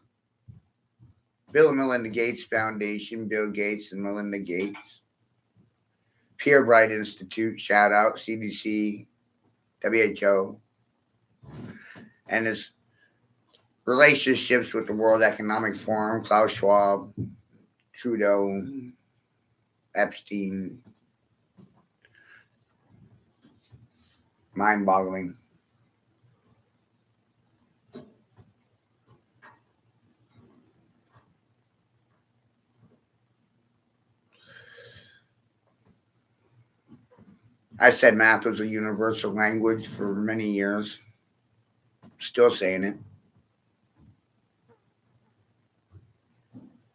Bill and Melinda Gates Foundation, Bill Gates and Melinda Gates, Pierre Bright Institute, shout out, CDC, WHO, and his relationships with the World Economic Forum, Klaus Schwab, Trudeau, Epstein. Mind-boggling. I said math was a universal language for many years. Still saying it.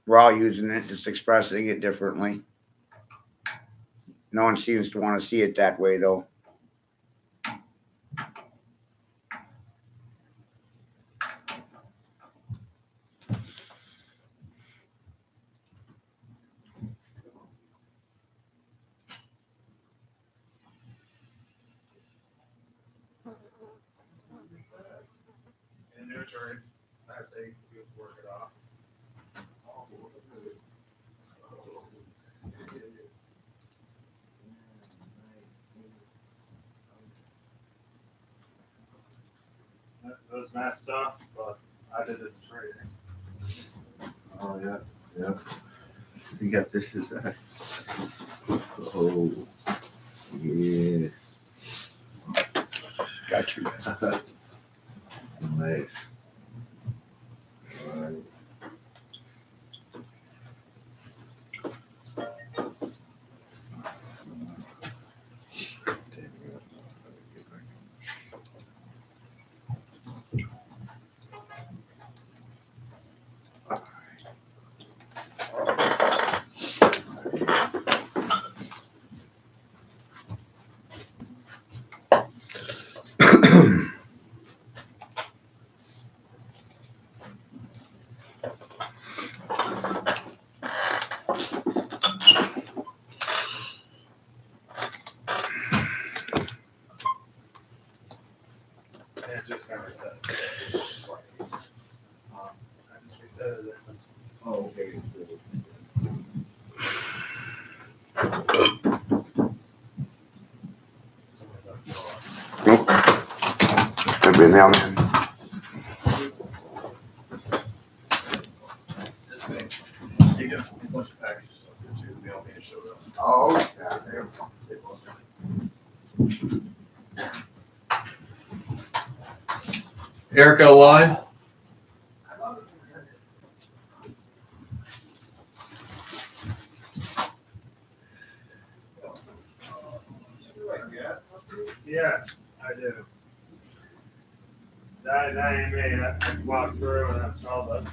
We're all using it, just expressing it differently. No one seems to want to see it that way, though. In your turn, I say you work it off. It was messed up, but I did it training. Oh, yeah, yeah. You got this is that. Oh, yeah. Got you. Nice. All right. It just got reset. I just reset it. Oh, okay. Nope. I've been down there. This way. You get a bunch of packages up here too. They all need to show up. Oh, yeah, there we go. They both Erica live. Yes, I do. That ain't me. I walked through and I smelled it.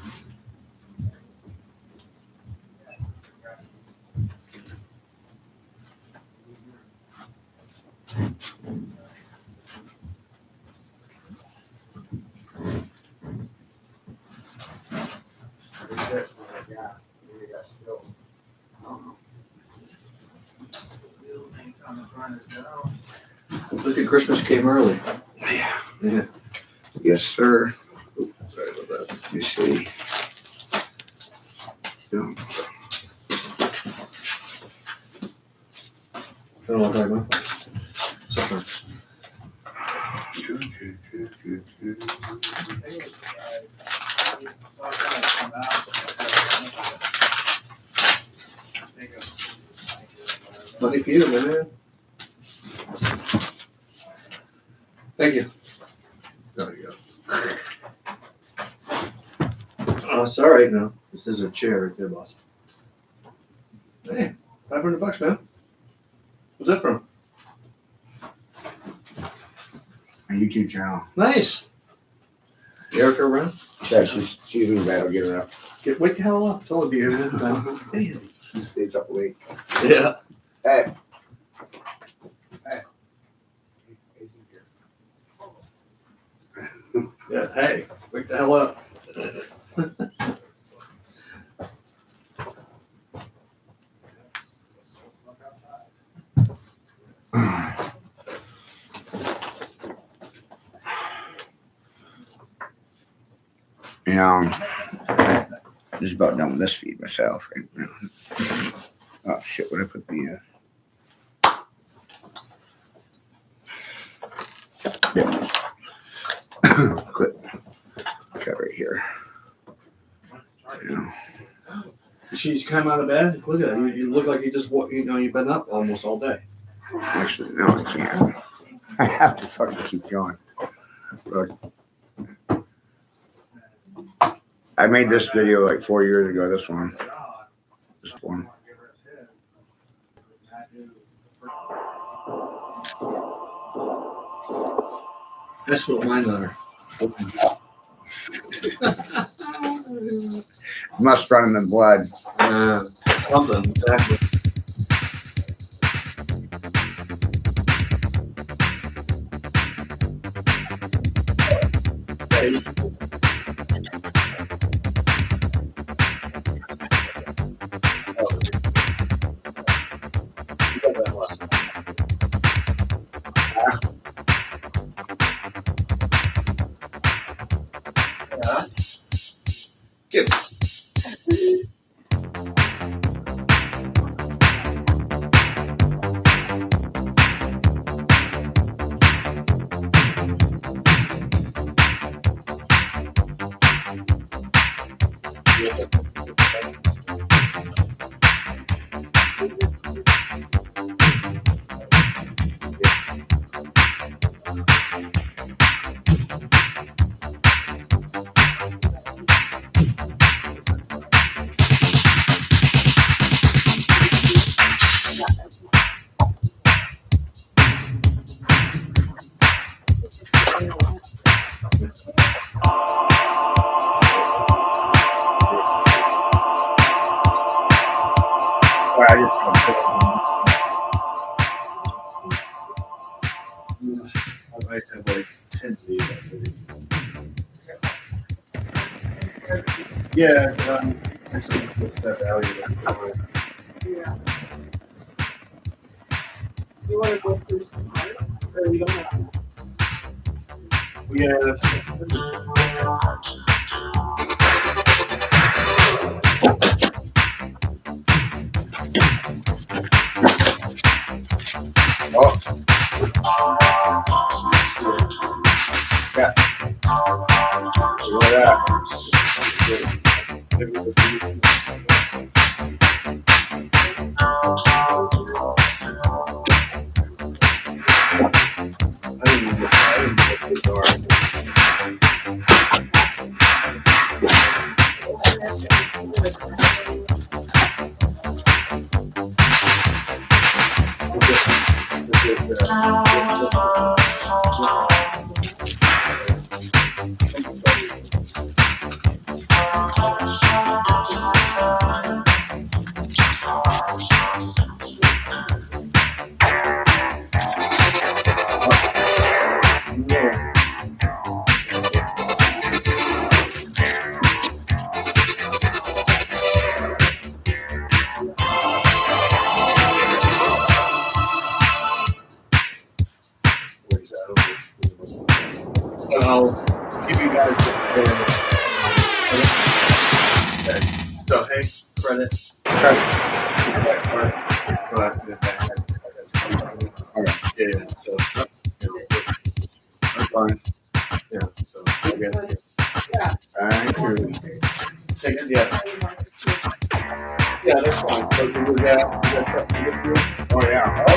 Look at Christmas came early. Yeah. Yes, sir. Sorry about that. You see. Yeah. I don't know what I'm talking about. Money for you, man. Thank you. Oh, sorry, no. This is a chair right there, boss. Hey, $500, man. What's that from? A YouTube channel. Nice. Erica around? Yeah, she's in bed. I'll get her up. Wake the hell up. Tell her to be here. Damn. She stays up late. Yeah. Hey. Yeah, hey, wake the hell up. You know, I'm just about done with this feed myself right now. Oh shit, what I put the clip cut right here. You know. She's come out of bed. Look at that. You look like you just you've been up almost all day. Actually, no, I can't. I have to fucking keep going. Look. I made this video like 4 years ago. This one. That's what mine are. Must run in the blood. Something. Exactly. Give. I might have like 10 of these. Yeah, I still put that value. Yeah. You want to go through some parts, or you don't have to? Yeah, that's. Oh. Yeah. Look at that. I'll give you guys so hey, credit. Yeah, so that's fine. Yeah, so I guess. Thank you. Second, yeah. Yeah, that's fine. So can we do that? Is that something to do? Oh yeah. Oh.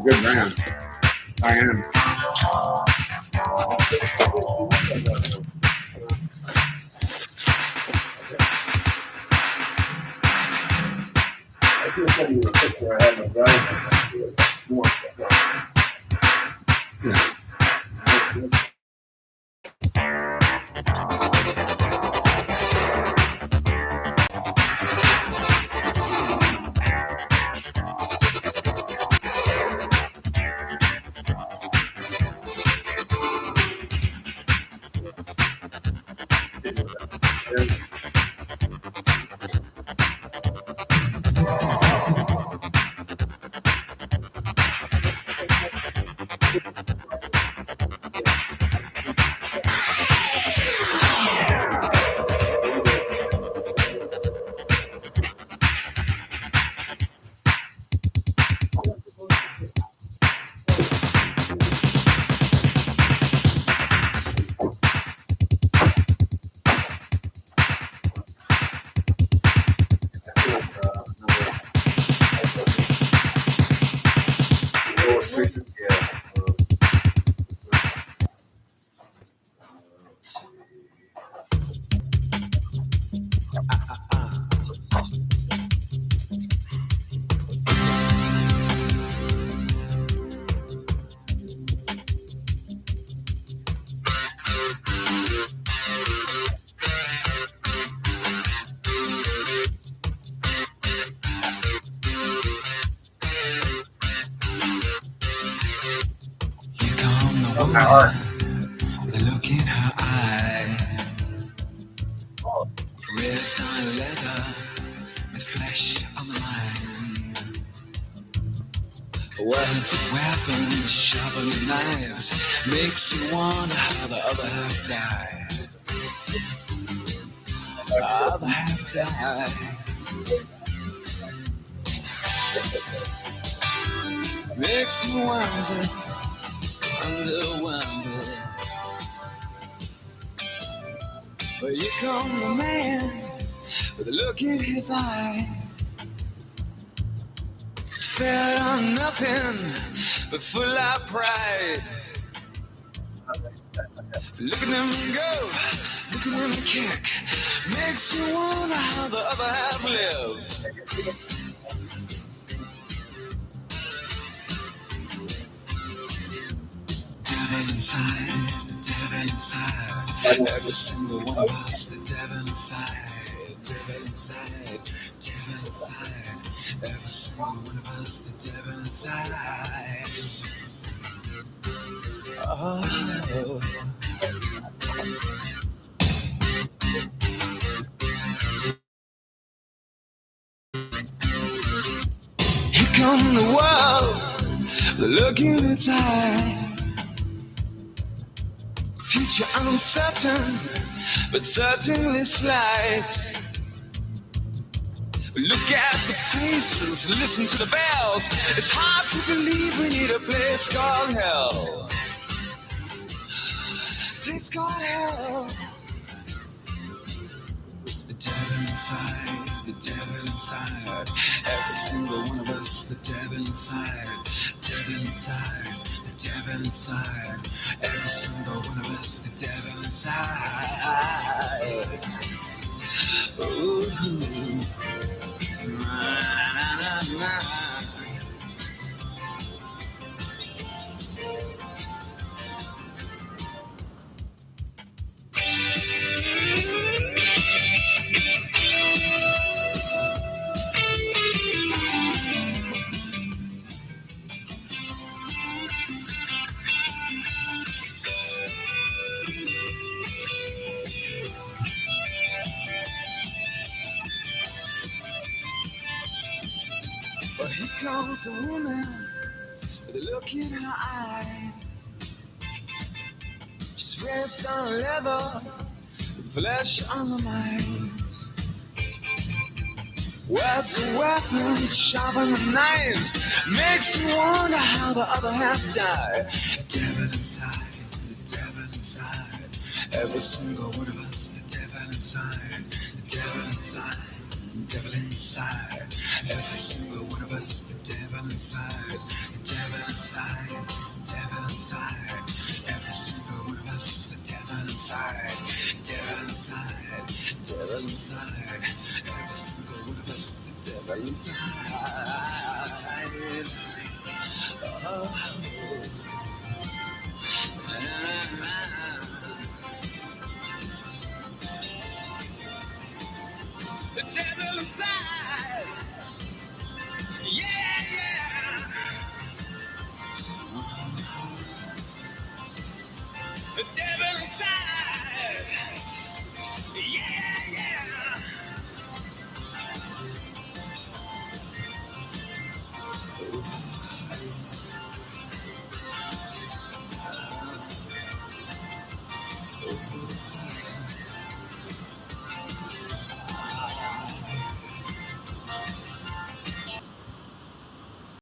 Good man. I am. I just send you a picture I had my driving. More stuff. My heart. The look in her eye, wrist on leather, with flesh on the mind. Words, weapons, sharpened knives, makes you wonder how the other half died. The other half died. Makes you wonder. Underwhelmed. But you come the man with a look in his eye. It's fair on nothing, but full of pride. Look at him go, look at him kick. Makes you wonder how the other half lives. The devil inside, every single one of us, the devil inside, devil inside, devil inside, every single one of us, the devil inside. Oh. Here come the world, the look in its eye. Future uncertain, but certainly slight. Look at the faces, listen to the bells. It's hard to believe we need a place called hell. Place called hell. The devil inside, the devil inside. Every single one of us, the devil inside, devil inside. The devil inside, every single one of us, the devil inside. Ooh. Na, na, na, na. Well, here comes a woman with a look in her eye. She's dressed on leather, with flesh on the mind. Words and weapons, sharpen the knives, makes you wonder how the other half died. The devil inside, the devil inside, every single one of us, the devil inside, the devil inside. devil inside. Every single one of us, the devil inside. The devil inside. Devil inside. Every single one of us, the devil inside. Devil inside. Devil inside. Every single one of us, the devil inside. Oh. The devil inside. Yeah, yeah. The devil inside. Yeah, yeah.